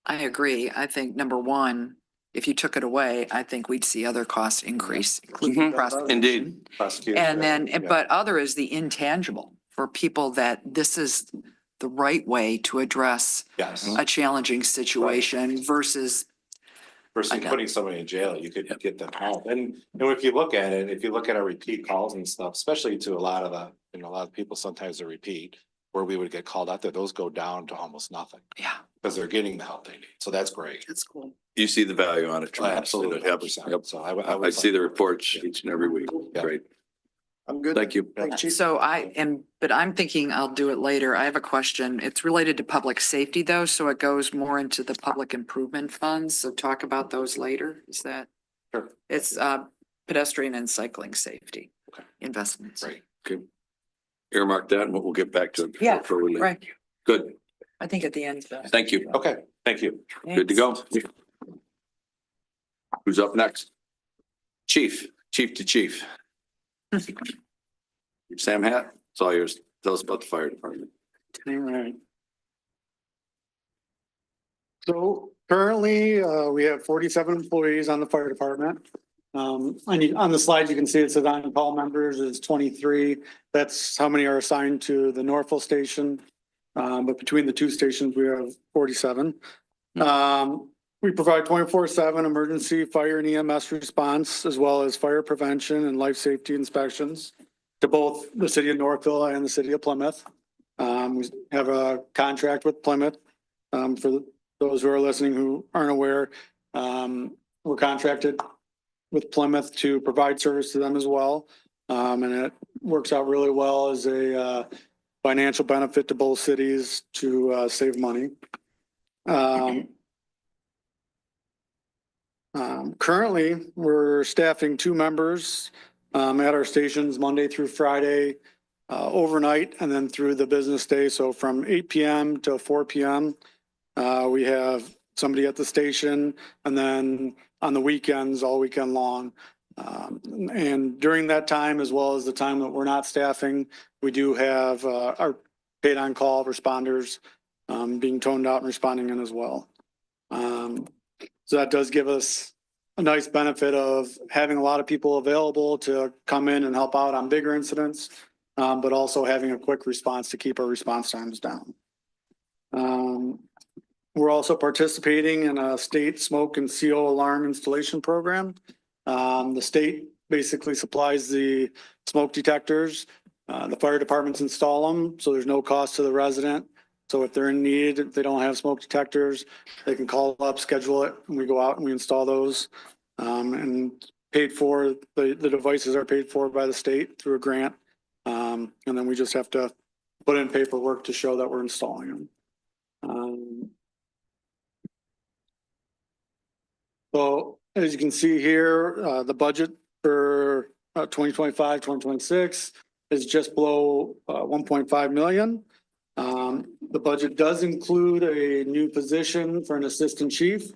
[SPEAKER 8] I agree. I think number one, if you took it away, I think we'd see other costs increase, including
[SPEAKER 2] Mhm.
[SPEAKER 8] prosecution.
[SPEAKER 2] Indeed.
[SPEAKER 11] Prosecution.
[SPEAKER 8] And then,
[SPEAKER 11] Yeah.
[SPEAKER 8] but other is the intangible for people that this is the right way to address
[SPEAKER 11] Yes.
[SPEAKER 8] a challenging situation versus,
[SPEAKER 11] Versus
[SPEAKER 8] I got
[SPEAKER 11] putting somebody in jail, you could get them help. And if you look at it, if you look at our repeat calls and stuff, especially to a lot of a lot of people, sometimes they repeat, where we would get called out there, those go down to almost nothing
[SPEAKER 8] yeah.
[SPEAKER 11] because they're getting the help they need. So that's great.
[SPEAKER 9] That's cool.
[SPEAKER 2] You see the value on it.
[SPEAKER 11] Oh, absolutely.
[SPEAKER 2] Yep,
[SPEAKER 11] 100%.
[SPEAKER 2] yep.
[SPEAKER 11] So
[SPEAKER 2] I see the reports each and every week.
[SPEAKER 11] Yeah.
[SPEAKER 2] Great.
[SPEAKER 7] I'm good.
[SPEAKER 2] Thank you.
[SPEAKER 7] Thanks, Chief.
[SPEAKER 8] So but I'm thinking I'll do it later. I have a question. It's related to public safety though, so it goes more into the public improvement funds. So talk about those later. Is that?
[SPEAKER 11] Sure.
[SPEAKER 8] It's pedestrian and cycling safety
[SPEAKER 11] Okay.
[SPEAKER 8] investments.
[SPEAKER 11] Great.
[SPEAKER 2] Okay. Earmark that and we'll get back to it.
[SPEAKER 8] Yeah,
[SPEAKER 2] before we leave.
[SPEAKER 8] right.
[SPEAKER 2] Good.
[SPEAKER 8] I think at the end.
[SPEAKER 2] Thank you.
[SPEAKER 11] Okay, thank you.
[SPEAKER 2] Good to go. Who's up next? Chief to chief. Sam Hatt, it's all yours. Tell us about the fire department.
[SPEAKER 12] All right. So currently, we have 47 employees on the fire department. On the slide, you can see it says on-call members is 23. That's how many are assigned to the Norfolk station. But between the two stations, we have 47. We provide 24/7 emergency fire and EMS response, as well as fire prevention and life safety inspections to both the city of Northville and the city of Plymouth. We have a contract with Plymouth. For those who are listening who aren't aware, we're contracted with Plymouth to provide service to them as well. And it works out really well as a financial benefit to both cities to save money. Currently, we're staffing 2 members at our stations Monday through Friday, overnight, and then through the business day. So from 8 p.m. to 4 p.m., we have somebody at the station, and then on the weekends, all weekend long. And during that time, as well as the time that we're not staffing, we do have our paid on-call responders being toned out and responding in as well. So that does give us a nice benefit of having a lot of people available to come in and help out on bigger incidents, but also having a quick response to keep our response times down. We're also participating in a state smoke and CO alarm installation program. The state basically supplies the smoke detectors. The fire departments install them, so there's no cost to the resident. So if they're in need, if they don't have smoke detectors, they can call up, schedule it, and we go out and we install those. And paid for, the devices are paid for by the state through a grant. And then we just have to put in paperwork to show that we're installing them. So as you can see here, the budget for 2025, 2026 is just below 1.5 million. The budget does include a new position for an assistant chief.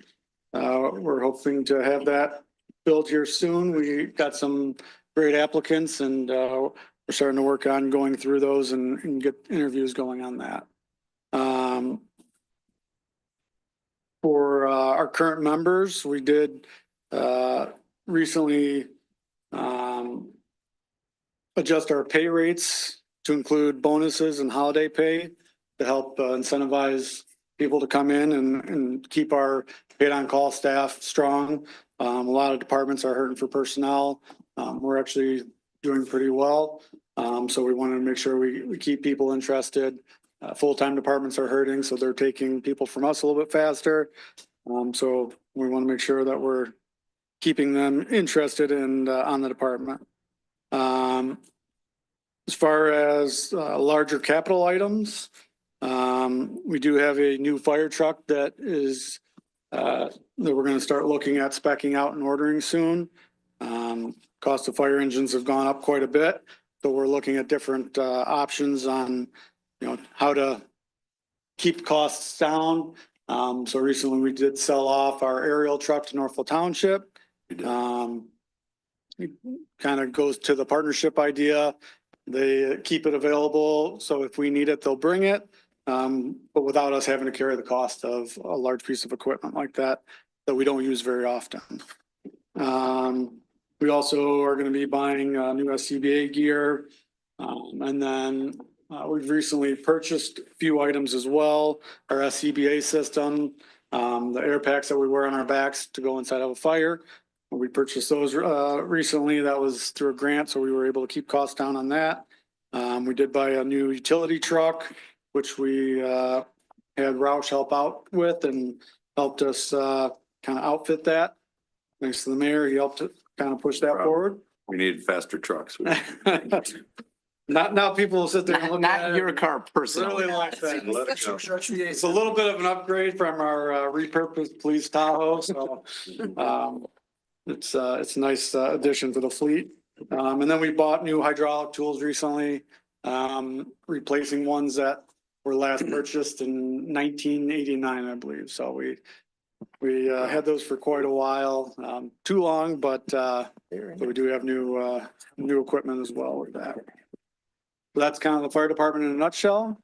[SPEAKER 12] We're hoping to have that filled here soon. We got some great applicants, and we're starting to work on going through those and get interviews going on that. For our current members, we did recently adjust our pay rates to include bonuses and holiday pay to help incentivize people to come in and keep our paid on-call staff strong. A lot of departments are hurting for personnel. We're actually doing pretty well. So we want to make sure we keep people interested. Full-time departments are hurting, so they're taking people from us a little bit faster. So we want to make sure that we're keeping them interested in on the department. As far as larger capital items, we do have a new fire truck that is that we're going to start looking at speccing out and ordering soon. Cost of fire engines have gone up quite a bit, so we're looking at different options on how to keep costs down So recently we did sell off our aerial truck to Northville Township. It kind of goes to the partnership idea. They keep it available, so if we need it, they'll bring it. But without us having to carry the cost of a large piece of equipment like that we don't use very often. We also are going to be buying new SCBA gear. And then we've recently purchased a few items as well. Our SCBA system, the air packs that we wear on our backs to go inside of a fire. We purchased those recently. That was through a grant, so we were able to keep costs down on that. We did buy a new utility truck, which we had Roush help out with and helped us kind of outfit that. Thanks to the mayor, he helped kind of push that forward.
[SPEAKER 2] We need faster trucks.
[SPEAKER 12] Now people will sit there and look at
[SPEAKER 1] Not
[SPEAKER 12] it.
[SPEAKER 1] your car personally.
[SPEAKER 12] Really like that.
[SPEAKER 2] Let it go.
[SPEAKER 12] It's a little bit of an upgrade from our repurposed police Tahoe, so it's a nice addition to the fleet. And then we bought new hydraulic tools recently, replacing ones that were last purchased in 1989, I believe. So we had those for quite a while, too long, but we do have new equipment as well with that. So that's kind of the fire department in a nutshell.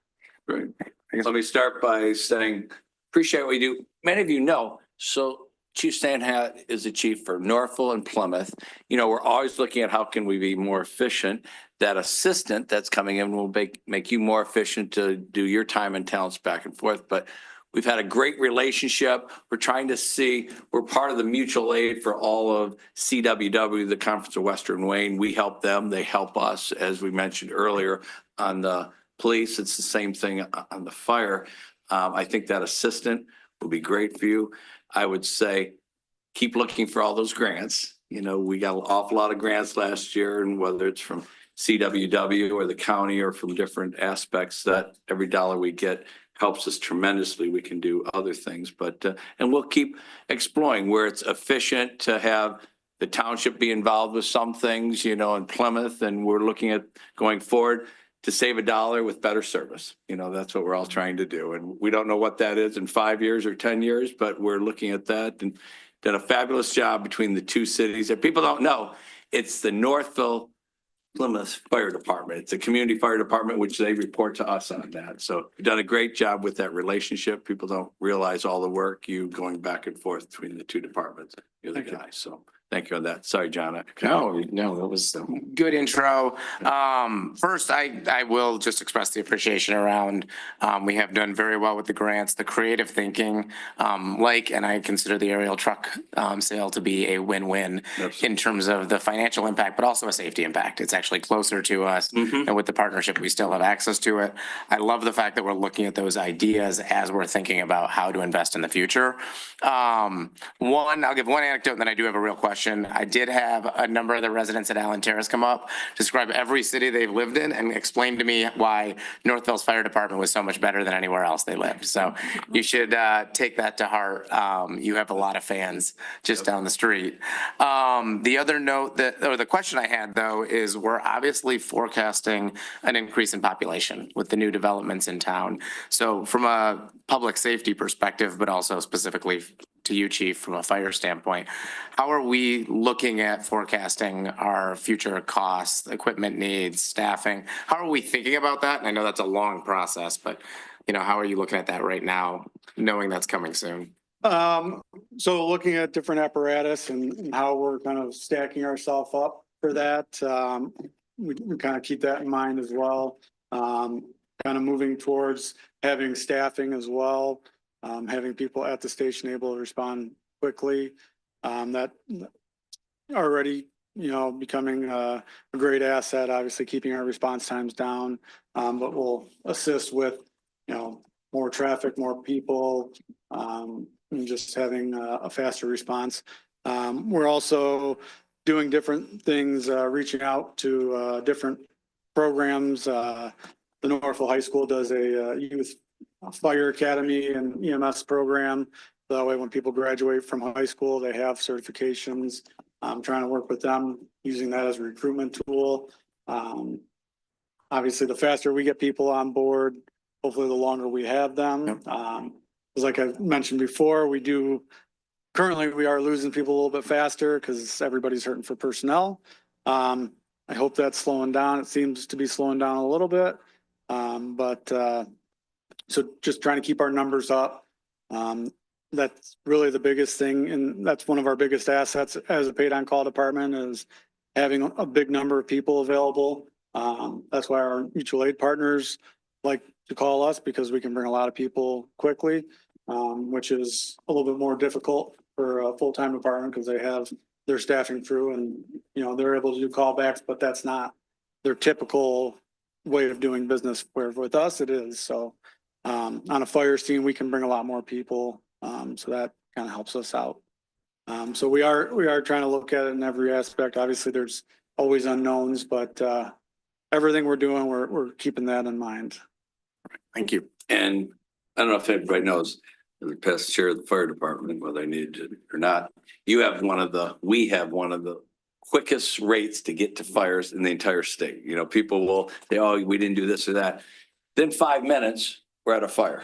[SPEAKER 2] Great. Let me start by saying, appreciate what you do. Many of you know, so Chief Stanhat is the chief for Norfolk and Plymouth. You know, we're always looking at how can we be more efficient. That assistant that's coming in will make you more efficient to do your time and talents back and forth. But we've had a great relationship. We're trying to see, we're part of the mutual aid for all of CWW, the Conference of Western Wayne. We help them, they help us, as we mentioned earlier on the police. It's the same thing on the fire. I think that assistant will be great for you. I would say, keep looking for all those grants. You know, we got an awful lot of grants last year, and whether it's from CWW or the county or from different aspects, that every dollar we get helps us tremendously. We can do other things, but, and we'll keep exploring where it's efficient to have the township be involved with some things, you know, in Plymouth, and we're looking at going forward to save a dollar with better service. You know, that's what we're all trying to do. And we don't know what that is in 5 years or 10 years, but we're looking at that and done a fabulous job between the two cities. If people don't know, it's the Northville Plymouth Fire Department. It's a community fire department, which they report to us on that. So you've done a great job with that relationship. People don't realize all the work you going back and forth between the two departments. You're the guy. So thank you on that. Sorry, John.
[SPEAKER 1] No, that was a good intro. First, I will just express the appreciation around, we have done very well with the grants, the creative thinking, and I consider the aerial truck sale to be a win-win in terms of the financial impact, but also a safety impact. It's actually closer to us, and with the partnership, we still have access to it. I love the fact that we're looking at those ideas as we're thinking about how to invest in the future. I'll give one anecdote, and then I do have a real question. I did have a number of the residents at Allen Terrace come up, describe every city they've lived in, and explain to me why Northville's fire department was so much better than anywhere else they lived. So you should take that to heart. You have a lot of fans just down the street. The other note or the question I had though is we're obviously forecasting an increase in population with the new developments in town. So from a public safety perspective, but also specifically to you, Chief, from a fire standpoint, how are we looking at forecasting our future costs, equipment needs, staffing? How are we thinking about that? And I know that's a long process, but you know, how are you looking at that right now, knowing that's coming soon?
[SPEAKER 12] So looking at different apparatus and how we're kind of stacking ourselves up for that, we kind of keep that in mind as well. Kind of moving towards having staffing as well. Having people at the station able to respond quickly, that already, you know, becoming a great asset, obviously keeping our response times down, but will assist with, you know, more traffic, more people, and just having a faster response. We're also doing different things, reaching out to different programs. The Northville High School does a youth fire academy and EMS program. That way when people graduate from high school, they have certifications. I'm trying to work with them using that as a recruitment tool. Obviously, the faster we get people on board, hopefully the longer we have them. Because like I mentioned before, currently we are losing people a little bit faster because everybody's hurting for personnel. I hope that's slowing down. It seems to be slowing down a little bit. So just trying to keep our numbers up. That's really the biggest thing. And that's one of our biggest assets as a paid on call department is having a big number of people available. That's why our mutual aid partners like to call us because we can bring a lot of people quickly, which is a little bit more difficult for a full-time department because they have their staffing through and, they're able to do callbacks, but that's not their typical way of doing business where with us it is. So on a fire scene, we can bring a lot more people. So that kind of helps us out. So we are trying to look at it in every aspect. Obviously there's always unknowns, but everything we're doing, we're keeping that in mind.
[SPEAKER 1] Thank you.
[SPEAKER 13] And I don't know if everybody knows, the past chair of the fire department, whether I needed it or not, we have one of the quickest rates to get to fires in the entire state. People will say, oh, we didn't do this or that. Then 5 minutes, we're at a fire.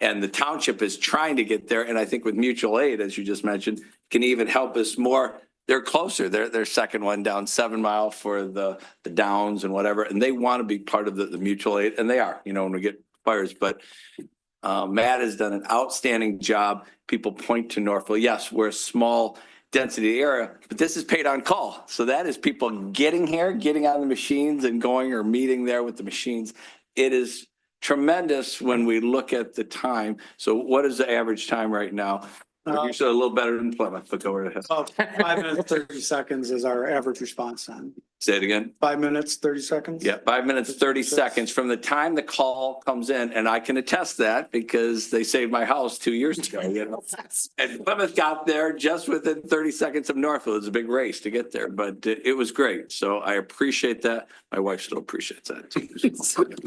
[SPEAKER 13] And the township is trying to get there. And I think with mutual aid, as you just mentioned, can even help us more. They're closer. They're second one down 7 Mile for the downs and whatever. And they want to be part of the mutual aid. And they are, when we get fires. But Matt has done an outstanding job. People point to Norfolk. Yes, we're a small density area, but this is paid on call. So that is people getting here, getting on the machines and going or meeting there with the machines. It is tremendous when we look at the time. So what is the average time right now? You're still a little better than Plymouth, but go right ahead.
[SPEAKER 12] 5 minutes, 30 seconds is our average response time.
[SPEAKER 13] Say it again.
[SPEAKER 12] 5 minutes, 30 seconds.
[SPEAKER 13] Yeah, 5 minutes, 30 seconds from the time the call comes in. And I can attest that because they saved my house 2 years ago. And Plymouth got there just within 30 seconds of Norfolk. It was a big race to get there, but it was great. So I appreciate that. My wife still appreciates that too.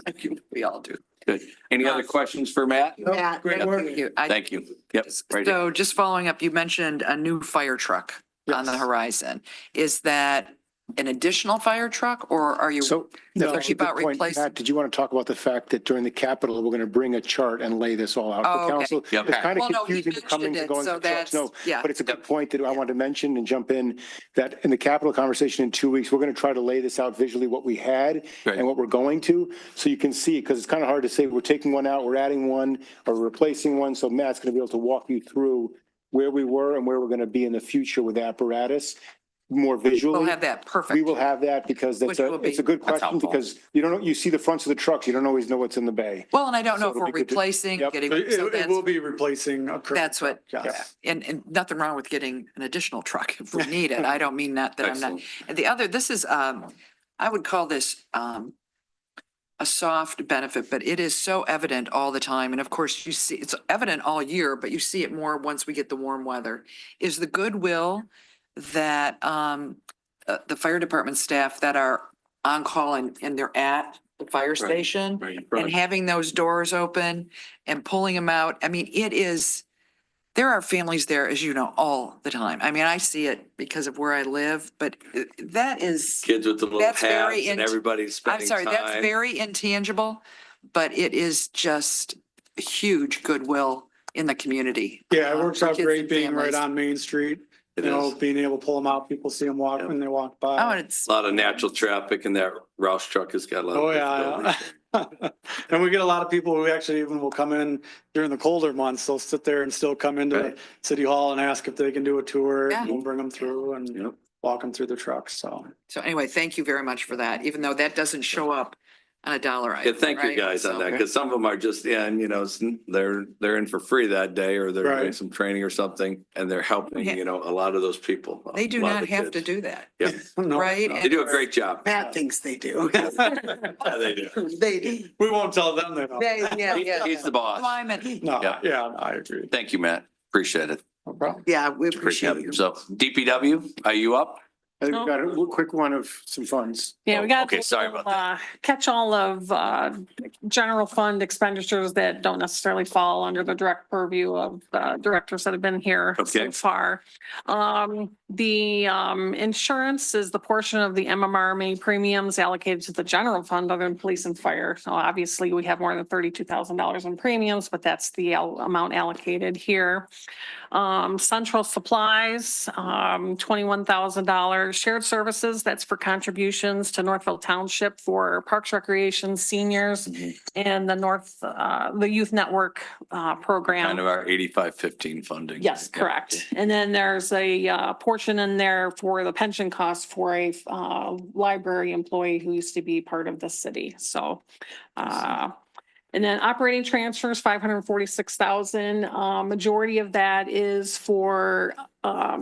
[SPEAKER 8] Thank you. We all do.
[SPEAKER 13] Good. Any other questions for Matt?
[SPEAKER 9] Matt, great work.
[SPEAKER 13] Thank you. Yep. Right here.
[SPEAKER 8] So just following up, you mentioned a new fire truck on the horizon. Is that an additional fire truck or are you?
[SPEAKER 5] So that's actually a
[SPEAKER 8] about
[SPEAKER 5] good point.
[SPEAKER 8] replacing-
[SPEAKER 5] Matt, did you want to talk about the fact that during the Capitol, we're going to bring a chart and lay this all out
[SPEAKER 8] Oh,
[SPEAKER 5] for
[SPEAKER 8] okay.
[SPEAKER 5] council?
[SPEAKER 13] Yep.
[SPEAKER 5] It's kind of
[SPEAKER 8] Well, no, he
[SPEAKER 5] confusing to coming to
[SPEAKER 8] mentioned it,
[SPEAKER 5] going
[SPEAKER 8] so
[SPEAKER 5] to trucks. No,
[SPEAKER 8] that's- yeah.
[SPEAKER 5] but it's a good point that I wanted to mention and jump in that in the Capitol conversation in 2 weeks, we're going to try to lay this out visually, what we had
[SPEAKER 13] Right.
[SPEAKER 5] and what we're going to, so you can see, because it's kind of hard to say we're taking one out, we're adding one or replacing one. So Matt's going to be able to walk you through where we were and where we're going to be in the future with apparatus more visually.
[SPEAKER 8] We'll have that. Perfect.
[SPEAKER 5] We will have that because
[SPEAKER 8] Which will be-
[SPEAKER 5] it's a good
[SPEAKER 13] That's
[SPEAKER 5] question
[SPEAKER 13] helpful.
[SPEAKER 5] because you don't know, you see the fronts of the trucks, you don't always know what's in the bay.
[SPEAKER 8] Well, and I don't know
[SPEAKER 5] So
[SPEAKER 8] if
[SPEAKER 5] it'll
[SPEAKER 8] we're
[SPEAKER 5] be good to-
[SPEAKER 8] replacing,
[SPEAKER 5] Yep.
[SPEAKER 8] getting,
[SPEAKER 12] It
[SPEAKER 8] so
[SPEAKER 12] it will be replacing a current.
[SPEAKER 8] that's what,
[SPEAKER 12] truck, yes.
[SPEAKER 8] and nothing wrong with getting an additional truck if we need it. I don't mean that I'm not.
[SPEAKER 13] Excellent.
[SPEAKER 8] And the other, this is, I would call this, a soft benefit, but it is so evident all the time. And of course you see, it's evident all year, but you see it more once we get the warm weather, is the goodwill that, the fire department staff that are on call and they're at the fire station
[SPEAKER 13] Right.
[SPEAKER 8] and having those doors open and pulling them out. I mean, it is, there are families there, as you know, all the time. I mean, I see it because of where I live, but that is,
[SPEAKER 13] Kids with the little
[SPEAKER 8] That's very
[SPEAKER 13] hats and everybody's
[SPEAKER 8] I'm
[SPEAKER 13] spending
[SPEAKER 8] sorry, that's
[SPEAKER 13] time.
[SPEAKER 8] very intangible, but it is just a huge goodwill in the community.
[SPEAKER 12] Yeah, it works
[SPEAKER 8] for
[SPEAKER 12] out
[SPEAKER 8] kids
[SPEAKER 12] great
[SPEAKER 8] and
[SPEAKER 12] being right
[SPEAKER 8] families.
[SPEAKER 12] on Main Street,
[SPEAKER 13] It
[SPEAKER 12] you know,
[SPEAKER 13] is.
[SPEAKER 12] being able to pull them out, people see them walk when they walk
[SPEAKER 8] Oh,
[SPEAKER 12] by.
[SPEAKER 8] and it's,
[SPEAKER 13] A lot of natural traffic and that Roush truck has got a lot of.
[SPEAKER 12] Oh, yeah. And we get a lot of people who actually even will come in during the colder months. They'll sit there and still come into
[SPEAKER 13] Right.
[SPEAKER 12] City Hall and ask if they can do a tour.
[SPEAKER 8] Yeah.
[SPEAKER 12] And we'll bring them through
[SPEAKER 13] Yep.
[SPEAKER 12] and walk them through the trucks, so.
[SPEAKER 8] so anyway, thank you very much for that, even though that doesn't show up on a dollar
[SPEAKER 13] Yeah,
[SPEAKER 8] item.
[SPEAKER 13] thank you
[SPEAKER 8] right?
[SPEAKER 13] guys on
[SPEAKER 8] So-
[SPEAKER 13] that, because some of them are just, they're in for free that day, or they're doing
[SPEAKER 12] Right.
[SPEAKER 13] some training or something, and they're helping,
[SPEAKER 8] Yeah.
[SPEAKER 13] a lot of those people.
[SPEAKER 8] They do
[SPEAKER 13] a lot of
[SPEAKER 8] not
[SPEAKER 13] the
[SPEAKER 8] have to
[SPEAKER 13] kids.
[SPEAKER 8] do that,
[SPEAKER 13] Yeah,
[SPEAKER 12] No,
[SPEAKER 8] right?
[SPEAKER 12] no.
[SPEAKER 13] they do a great job.
[SPEAKER 9] Matt thinks they do.
[SPEAKER 13] Yeah, they do.
[SPEAKER 9] They do.
[SPEAKER 12] We won't tell them they don't.
[SPEAKER 13] He's the boss.
[SPEAKER 8] No, I meant,
[SPEAKER 12] No,
[SPEAKER 13] Yeah.
[SPEAKER 12] yeah, I agree.
[SPEAKER 13] Thank you, Matt. Appreciate it.
[SPEAKER 12] No problem.
[SPEAKER 9] Yeah, we appreciate you.
[SPEAKER 13] So DPW, are you up?
[SPEAKER 5] I think we've got a quick one of some funds.
[SPEAKER 6] Yeah, we got.
[SPEAKER 2] Okay, sorry about that.
[SPEAKER 6] Catch all of general fund expenditures that don't necessarily fall under the direct purview of directors that have been here so
[SPEAKER 2] Okay.
[SPEAKER 6] far. The insurance is the portion of the MMRMA premiums allocated to the general fund other than police and fire. So obviously we have more than $32,000 in premiums, but that's the amount allocated here. Central supplies, $21,000. Shared services, that's for contributions to Northville Township for Parks Recreation, seniors, and the Youth Network program.
[SPEAKER 2] Kind of our 85-15 funding.
[SPEAKER 6] Yes, correct. And then there's a portion in there for the pension costs for a library employee who used to be part of the city. So, and then operating transfers, 546,000. Majority of that is for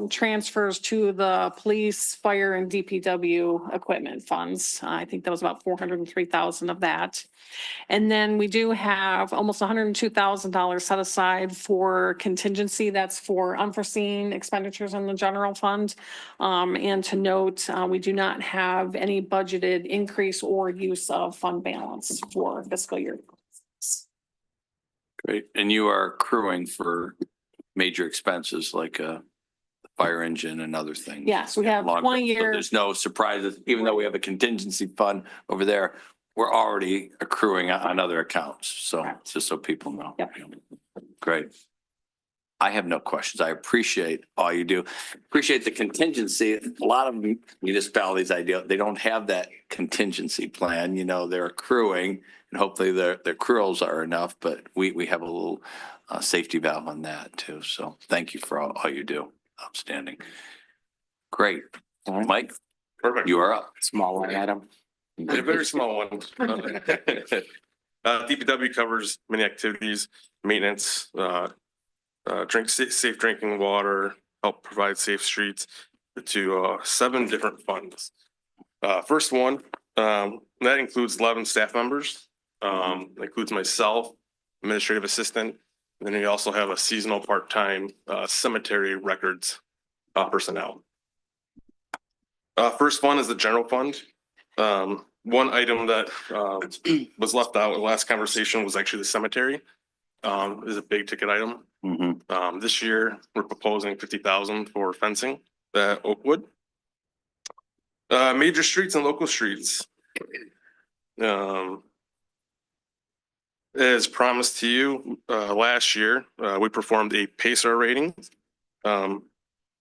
[SPEAKER 6] transfers to the police, fire, and DPW equipment funds. I think that was about 403,000 of that. And then we do have almost $102,000 set aside for contingency. That's for unforeseen expenditures in the general fund. And to note, we do not have any budgeted increase or use of fund balance for fiscal year.
[SPEAKER 2] Great. And you are accruing for major expenses like a fire engine and other things.
[SPEAKER 6] Yes, we have
[SPEAKER 2] Long-
[SPEAKER 6] 20
[SPEAKER 2] so
[SPEAKER 6] years.
[SPEAKER 2] There's no surprises, even though we have a contingency fund over there, we're already accruing on other accounts. So just so people know.
[SPEAKER 6] Yep.
[SPEAKER 2] Great. I have no questions. I appreciate all you do. Appreciate the contingency. A lot of municipalities, they don't have that contingency plan. You know, they're accruing and hopefully their accruals are enough, but we have a little safety valve on that too. So thank you for all you do. Outstanding. Great. Mike,
[SPEAKER 11] Perfect.
[SPEAKER 2] you are up.
[SPEAKER 1] Small one, Adam.
[SPEAKER 11] A very small one. DPW covers many activities, maintenance, safe drinking water, help provide safe streets to 7 different funds. First one, that includes 11 staff members. That includes myself, administrative assistant. And then we also have a seasonal part-time cemetery records personnel. First fund is the general fund. One item that was left out in the last conversation was actually the cemetery. Is a big ticket item. This year, we're proposing 50,000 for fencing at Oakwood. Major streets and local streets. As promised to you last year, we performed a PACER rating.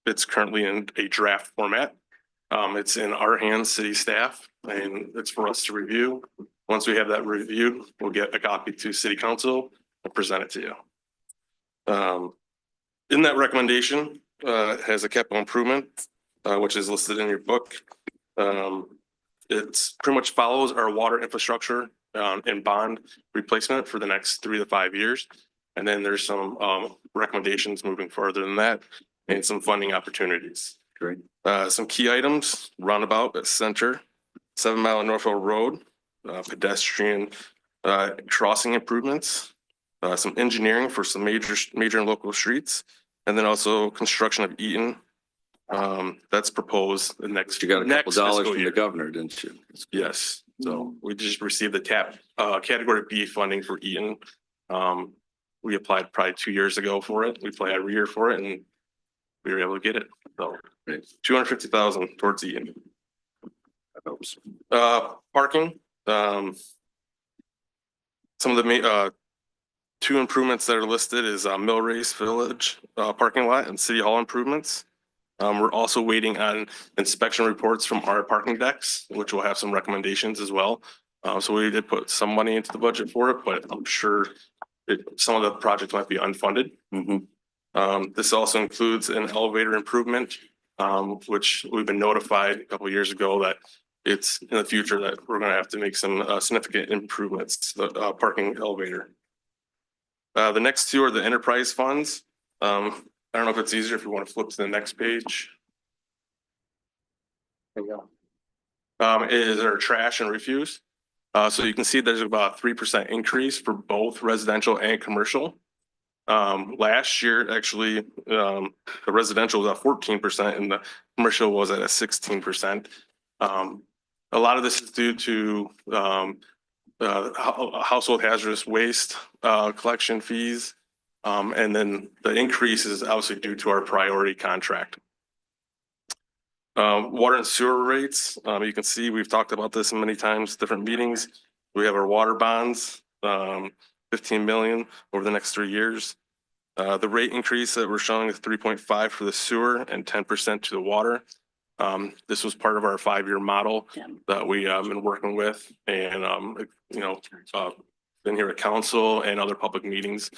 [SPEAKER 11] It's currently in a draft format. It's in our hands, city staff, and it's for us to review. Once we have that reviewed, we'll get a copy to city council and present it to you. In that recommendation, it has a capital improvement, which is listed in your book. It's pretty much follows our water infrastructure and bond replacement for the next 3 to 5 years. And then there's some recommendations moving further than that and some funding opportunities.
[SPEAKER 2] Great.
[SPEAKER 11] Some key items: roundabout at center, 7 Mile Northville Road, pedestrian crossing improvements, some engineering for some major and local streets, and then also construction of Eaton. That's proposed the next.
[SPEAKER 13] You got a couple
[SPEAKER 11] next
[SPEAKER 13] dollars
[SPEAKER 11] fiscal
[SPEAKER 13] from
[SPEAKER 11] year.
[SPEAKER 13] the governor, didn't you?
[SPEAKER 11] Yes. So we just received the category B funding for Eaton. We applied probably 2 years ago for it. We apply every year for it and we were able to get it. So 250,000 towards Eaton. That helps. Parking. Some of the 2 improvements that are listed is Mill Race Village parking lot and City Hall improvements. We're also waiting on inspection reports from our parking decks, which will have some recommendations as well. So we did put some money into the budget for it, but I'm sure some of the projects might be unfunded. This also includes an elevator improvement, which we've been notified a couple of years ago that it's in the future that we're going to have to make some significant improvements to the parking elevator. The next 2 are the enterprise funds. I don't know if it's easier if you want to flip to the next page. There we go. Is our trash and refuse. So you can see there's about a 3% increase for both residential and commercial. Last year, actually, the residential was at 14% and the
[SPEAKER 14] commercial was at a 16%. A lot of this is due to household hazardous waste collection fees. And then the increase is obviously due to our priority contract. Water and sewer rates, you can see we've talked about this in many times, different meetings. We have our water bonds, 15 million over the next 3 years. The rate increase that we're showing is 3.5 for the sewer and 10% to the water. This was part of our 5-year model that we been working with, and been here at council and other public meetings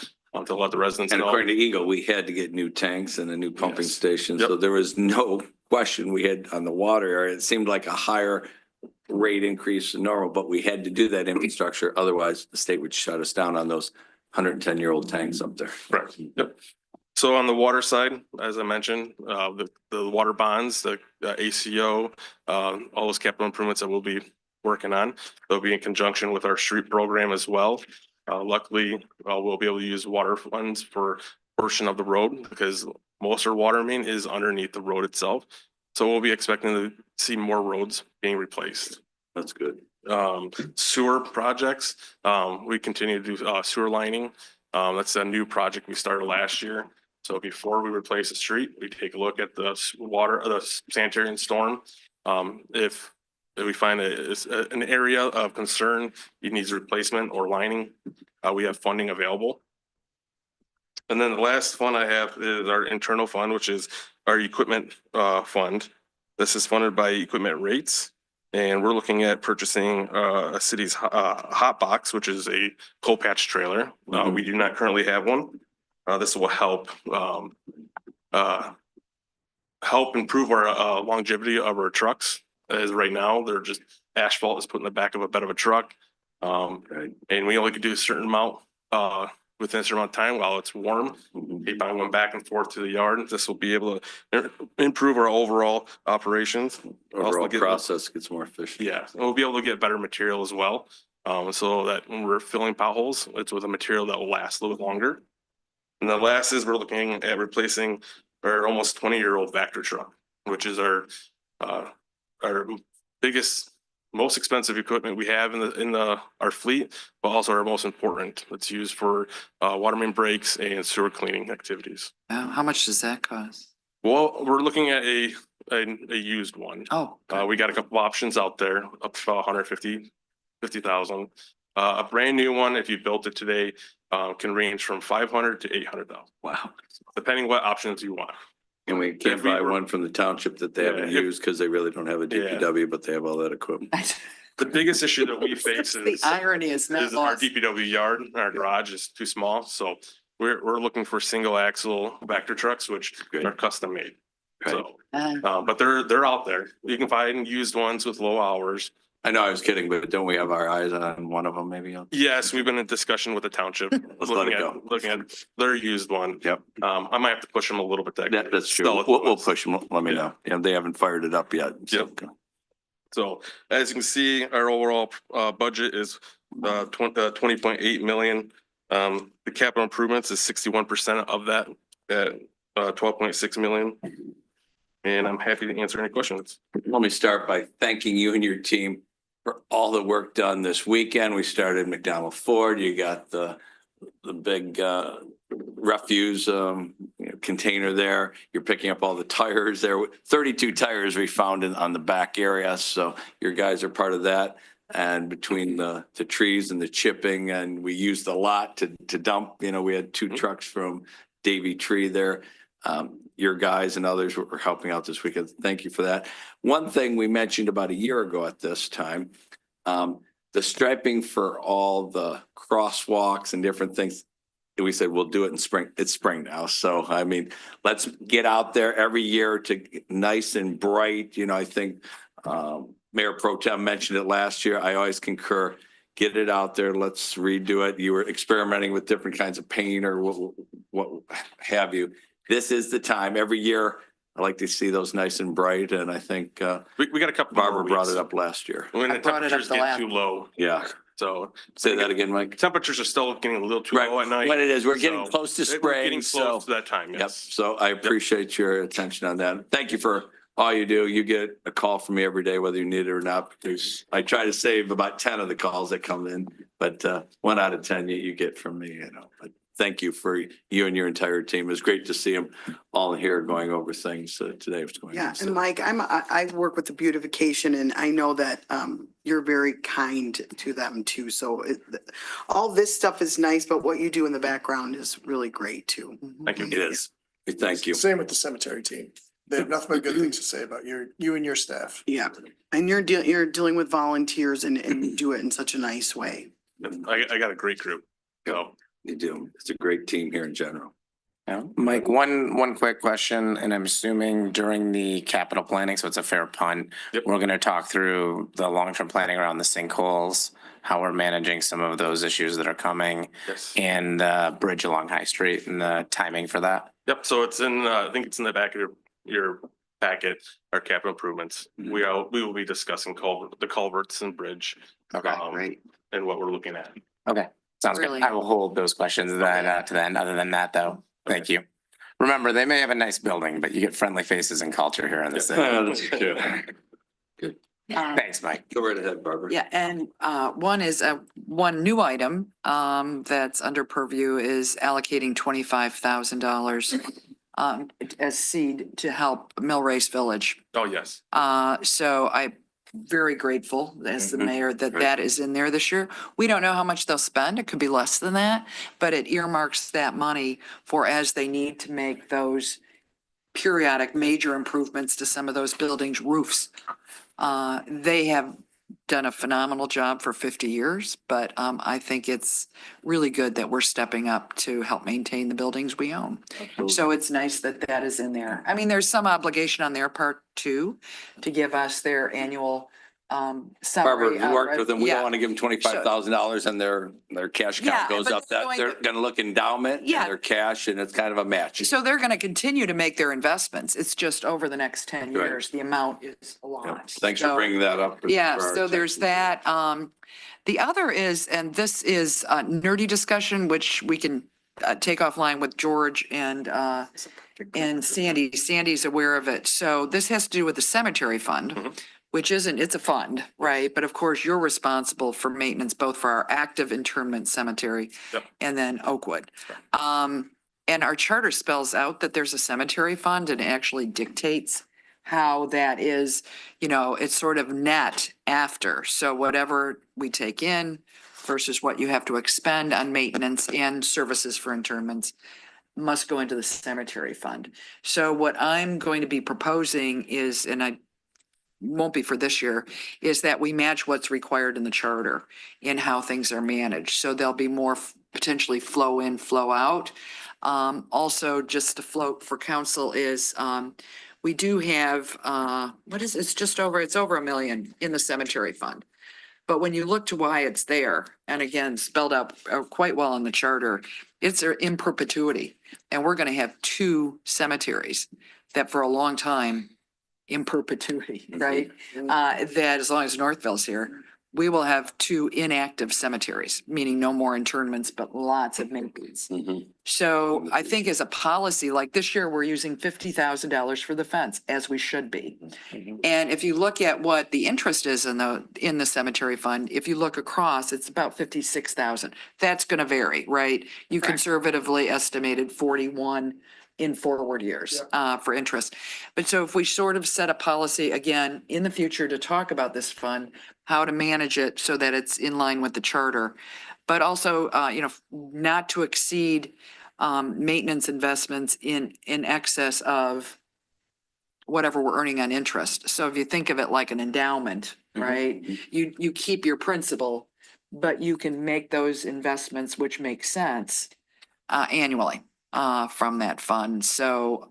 [SPEAKER 14] to let the residents
[SPEAKER 13] And
[SPEAKER 14] know.
[SPEAKER 13] according to Eagle, we had to get new tanks and a new pumping
[SPEAKER 14] Yes.
[SPEAKER 13] station.
[SPEAKER 14] Yep.
[SPEAKER 13] So there was no question we had on the water area. It seemed like a higher rate increase than normal, but we had to do that infrastructure. Otherwise, the state would shut us down on those 110-year-old tanks up there.
[SPEAKER 14] Correct. Yep. So on the water side, as I mentioned, the water bonds, the ACO, all those capital improvements that we'll be working on, they'll be in conjunction with our street program as well. Luckily, we'll be able to use water funds for a portion of the road because most of our water main is underneath the road itself. So we'll be expecting to see more roads being replaced.
[SPEAKER 13] That's good.
[SPEAKER 14] Sewer projects, we continue to do sewer lining. That's a new project we started last year. So before we replace the street, we take a look at the water, the sanitary and storm. If we find an area of concern, it needs replacement or lining, we have funding available. And then the last fund I have is our internal fund, which is our equipment fund. This is funded by equipment rates. And we're looking at purchasing a city's hot box, which is a coal patch trailer. We do not currently have one. This will help improve our longevity of our trucks. As right now, they're just asphalt is put in the back of a bed of a truck. And we only can do a certain amount within a certain amount of time while it's warm. Keep on going back and forth to the yard. This will be able to improve our overall operations.
[SPEAKER 13] Overall process gets more efficient.
[SPEAKER 14] Yeah, and we'll be able to get better material as well. So that when we're filling potholes, it's with a material that will last a little bit longer. And the last is we're looking at replacing our almost 20-year-old Vector truck, which is our biggest, most expensive equipment we have in our fleet, but also our most important. It's used for water main breaks and sewer cleaning activities.
[SPEAKER 8] How much does that cost?
[SPEAKER 14] Well, we're looking at a used one.
[SPEAKER 8] Oh,
[SPEAKER 14] we got a couple options out there, up to about $50,000. A brand new one, if you built it today, can range from $500,000 to $800,000.
[SPEAKER 8] Wow.
[SPEAKER 14] Depending what options you want.
[SPEAKER 13] And we can't buy one from the township that they haven't used because they really don't have a DPW, but they have all that equipment.
[SPEAKER 14] The biggest issue that we face
[SPEAKER 8] The
[SPEAKER 14] is
[SPEAKER 8] irony is not
[SPEAKER 14] our
[SPEAKER 8] lost.
[SPEAKER 14] DPW yard, our garage is too small. So we're looking for single axle Vector trucks, which are custom made. So, but they're out there. You can find used ones with low hours.
[SPEAKER 13] I know I was kidding, but don't we have our eyes on one of them maybe?
[SPEAKER 14] Yes, we've been in discussion with the township.
[SPEAKER 13] let it go.
[SPEAKER 14] Looking at their used one.
[SPEAKER 13] Yep.
[SPEAKER 14] I might have to push them a little bit.
[SPEAKER 13] That's true. We'll push them. Let me know. Yeah, they haven't fired it up yet.
[SPEAKER 14] Yep. So as you can see, our overall budget is 20.8 million. The capital improvements is 61% of that at 12.6 million. And I'm happy to answer any questions.
[SPEAKER 13] Let me start by thanking you and your team for all the work done this weekend. We started McDonald Ford. You got the big refuse container there. You're picking up all the tires there. 32 tires we found on the back area. So your guys are part of that. And between the trees and the chipping, and we used a lot to dump, we had 2 trucks from Davy Tree there. Your guys and others were helping out this weekend. Thank you for that. One thing we mentioned about a year ago at this time, the striping for all the crosswalks and different things. We said, we'll do it in spring. It's spring now. So, I mean, let's get out there every year to nice and bright. I think Mayor Pro Tem mentioned it last year. I always concur. Get it out there. Let's redo it. You were experimenting with different kinds of paint or what have you. This is the time. Every year, I like to see those nice and bright. And I think
[SPEAKER 14] we got a couple.
[SPEAKER 13] Barbara brought it up last year.
[SPEAKER 14] When the temperatures get too low.
[SPEAKER 13] Yeah.
[SPEAKER 14] So
[SPEAKER 13] say that again, Mike.
[SPEAKER 14] Temperatures are still getting a little too low at night.
[SPEAKER 13] When it is, we're getting close to spring.
[SPEAKER 14] We're getting close to that time. Yes.
[SPEAKER 13] Yep. So I appreciate your attention on that. Thank you for all you do, you get a call from me every day, whether you need it or not, because I try to save about 10 of the calls that come in, but 1 out of 10 you get from me, but thank you for you and your entire team. It was great to see them all here going over things today. What's going on.
[SPEAKER 9] Yeah, and Mike, I work with the beautification and I know that you're very kind to them too. So all this stuff is nice, but what you do in the background is really great too.
[SPEAKER 14] Thank you.
[SPEAKER 13] It is. Thank you.
[SPEAKER 7] Same with the cemetery team. They have nothing but good things to say about you and your staff.
[SPEAKER 9] Yeah, and you're dealing with volunteers and you do it in such a nice way.
[SPEAKER 14] I got a great group. So
[SPEAKER 13] You do. It's a great team here in general.
[SPEAKER 1] Yeah. Mike, one quick question, and I'm assuming during the capital planning, so it's a fair punt.
[SPEAKER 14] Yep.
[SPEAKER 1] We're going to talk through the long-term planning around the sinkholes, how we're managing some of those issues that are coming,
[SPEAKER 14] yes.
[SPEAKER 1] and the bridge along High Street and the timing for that.
[SPEAKER 14] Yep. So it's in, I think it's in the back of your packet, our capital improvements.
[SPEAKER 1] Mhm.
[SPEAKER 14] We will be discussing the culverts and bridge.
[SPEAKER 1] Okay.
[SPEAKER 9] Right.
[SPEAKER 14] And what we're looking at.
[SPEAKER 1] Okay. Sounds
[SPEAKER 8] Really?
[SPEAKER 1] good. I will hold those questions then to the end. Other than that, though, thank you. Remember, they may have a nice building, but you get friendly faces and culture here in the city.
[SPEAKER 13] That's true.
[SPEAKER 1] Thanks, Mike.
[SPEAKER 13] Go right ahead, Barbara.
[SPEAKER 8] Yeah, and one is one new item that's under purview is allocating $25,000 as seed to help Millrace Village.
[SPEAKER 14] Oh, yes.
[SPEAKER 8] So I'm very grateful as the
[SPEAKER 13] Mhm.
[SPEAKER 8] mayor that
[SPEAKER 13] Right.
[SPEAKER 8] that is in there this year. We don't know how much they'll spend. It could be less than that, but it earmarks that money for as they need to make those periodic major improvements to some of those buildings' roofs. They have done a phenomenal job for 50 years, but I think it's really good that we're stepping up to help maintain the buildings we own. So it's nice that that is in there. I mean, there's some obligation on their part too, to give us their annual
[SPEAKER 13] Barbara,
[SPEAKER 8] summary.
[SPEAKER 13] you worked with them. We
[SPEAKER 8] Yeah.
[SPEAKER 13] don't want to give them $25,000 and their cash
[SPEAKER 8] Yeah,
[SPEAKER 13] count goes
[SPEAKER 8] but
[SPEAKER 13] up.
[SPEAKER 8] it's
[SPEAKER 13] That
[SPEAKER 8] going
[SPEAKER 13] they're
[SPEAKER 8] to-
[SPEAKER 13] going to look endowment and
[SPEAKER 8] Yeah.
[SPEAKER 13] their cash, and it's kind of a match.
[SPEAKER 8] So they're going to continue to make their investments. It's just over the next 10
[SPEAKER 13] Right.
[SPEAKER 8] years, the amount is a
[SPEAKER 13] Yeah.
[SPEAKER 8] lot.
[SPEAKER 13] Thanks for
[SPEAKER 8] So-
[SPEAKER 13] bringing that up.
[SPEAKER 8] Yeah,
[SPEAKER 13] for our
[SPEAKER 8] so there's
[SPEAKER 13] section.
[SPEAKER 8] that. The other is, and this is a nerdy discussion, which we can take offline with George and Sandy. Sandy's aware of it. So this has to do with the cemetery fund,
[SPEAKER 14] Mhm.
[SPEAKER 8] which isn't, it's a fund, right? But of course, you're responsible for maintenance, both for our active internment cemetery
[SPEAKER 14] Yep.
[SPEAKER 8] and then Oakwood. And our charter spells out that there's a cemetery fund and actually dictates how that is, it's sort of net after. So whatever we take in versus what you have to expend on maintenance and services for internments must go into the cemetery fund. So what I'm going to be proposing is, and I won't be for this year, is that we match what's required in the charter in how things are managed. So there'll be more potentially flow in, flow out. Also, just to float for council is, we do have, it's over $1 million in the cemetery fund. But when you look to why it's there, and again, spelled out quite well in the charter, it's in perpetuity. And we're going to have 2 cemeteries that for a long time, in perpetuity, right? That as long as Northville's here, we will have 2 inactive cemeteries, meaning no more internments, but lots of maintenance.
[SPEAKER 13] Mhm.
[SPEAKER 8] So I think as a policy, like this year, we're using $50,000 for the fence, as we should be. And if you look at what the interest is in the cemetery fund, if you look across, it's about 56,000. That's going to vary, right? You conservatively estimated 41 in forward years for interest. But so if we sort of set a policy again in the future to talk about this fund, how to manage it so that it's in line with the charter, but also, not to exceed maintenance investments in excess of whatever we're earning on interest. So if you think of it like an endowment, right? You keep your principal, but you can make those investments which make sense annually from that fund. So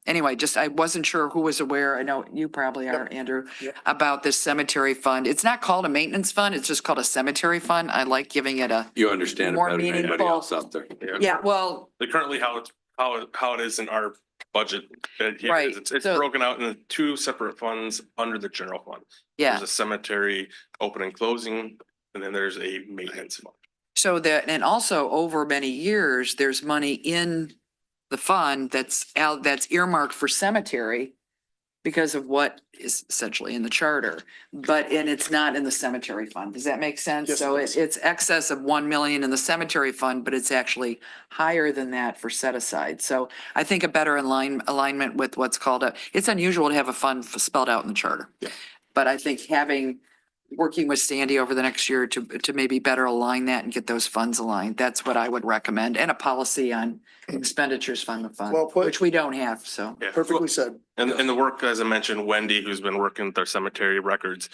[SPEAKER 8] anyway, just I wasn't sure who was aware. I know you probably are, Andrew, about this cemetery fund. It's not called a maintenance fund. It's just called a cemetery fund. I like giving it a
[SPEAKER 13] You understand it
[SPEAKER 8] more
[SPEAKER 13] better than anybody
[SPEAKER 8] meaningful-
[SPEAKER 13] else out there.
[SPEAKER 8] yeah. Well,
[SPEAKER 14] Currently how it is in our budget.
[SPEAKER 8] Right,
[SPEAKER 14] It's
[SPEAKER 8] so-
[SPEAKER 14] broken out into 2 separate funds under the general fund.
[SPEAKER 8] yeah.
[SPEAKER 14] There's a cemetery open and closing, and then there's a maintenance fund.
[SPEAKER 8] So that, and also over many years, there's money in the fund that's earmarked for cemetery because of what is essentially in the charter, and it's not in the cemetery fund. Does that make sense?
[SPEAKER 7] Yes, it
[SPEAKER 8] So
[SPEAKER 7] does.
[SPEAKER 8] it's excess of 1 million in the cemetery fund, but it's actually higher than that for set aside. So I think a better alignment with what's called it's unusual to have a fund spelled out in the charter. But I think working with Sandy over the next year to maybe better align that and get those funds aligned, that's what I would recommend. And a policy on expenditures fund to fund,
[SPEAKER 7] Well put.
[SPEAKER 8] which we don't have, so.
[SPEAKER 14] Yeah.
[SPEAKER 7] Perfectly said.
[SPEAKER 14] And the work, as I mentioned, Wendy, who's been working with our cemetery records,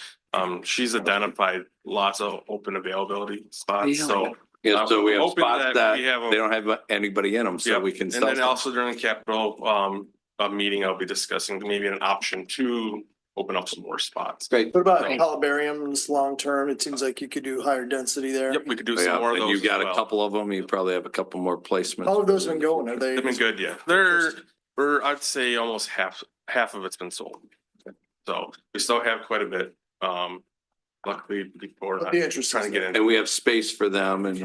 [SPEAKER 14] she's identified lots of open availability spots, so.
[SPEAKER 13] Yeah, so we have
[SPEAKER 14] hoping
[SPEAKER 13] spots that
[SPEAKER 14] we have
[SPEAKER 13] they don't have anybody in them, so
[SPEAKER 14] Yep.
[SPEAKER 13] we can.
[SPEAKER 14] And
[SPEAKER 13] sell
[SPEAKER 14] then
[SPEAKER 13] them.
[SPEAKER 14] also during the capital, meeting, I'll be discussing maybe an option to open up some more spots.
[SPEAKER 13] Great.
[SPEAKER 7] What about columbariums long-term? It seems like you could do higher density there.
[SPEAKER 14] Yep, we could do
[SPEAKER 13] Yeah,
[SPEAKER 14] some more of
[SPEAKER 13] and
[SPEAKER 14] those.
[SPEAKER 13] you got
[SPEAKER 14] as
[SPEAKER 13] a
[SPEAKER 14] well.
[SPEAKER 13] couple of them, you probably have a couple more placements.
[SPEAKER 7] How have those been going? Are they?
[SPEAKER 14] They've been good, yeah. I'd say almost half of it's been sold. So we still have quite a bit. Luckily, people are
[SPEAKER 7] That'd
[SPEAKER 14] not
[SPEAKER 7] be interesting.
[SPEAKER 14] trying to get in.
[SPEAKER 13] And we have space for them and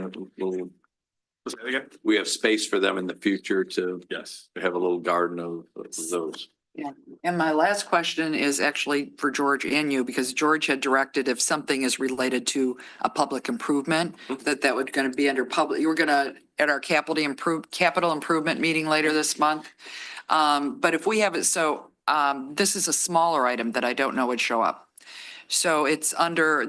[SPEAKER 14] Was that again?
[SPEAKER 13] we have space for them in the future to
[SPEAKER 14] Yes.
[SPEAKER 13] have a little garden of those.
[SPEAKER 8] Yeah, and my last question is actually for George and you, because George had directed if something is related to a public improvement, that would gonna be under public, you were gonna, at our capital improvement meeting later this month. But if we have it, this is a smaller item that I don't know would show up. So it's under,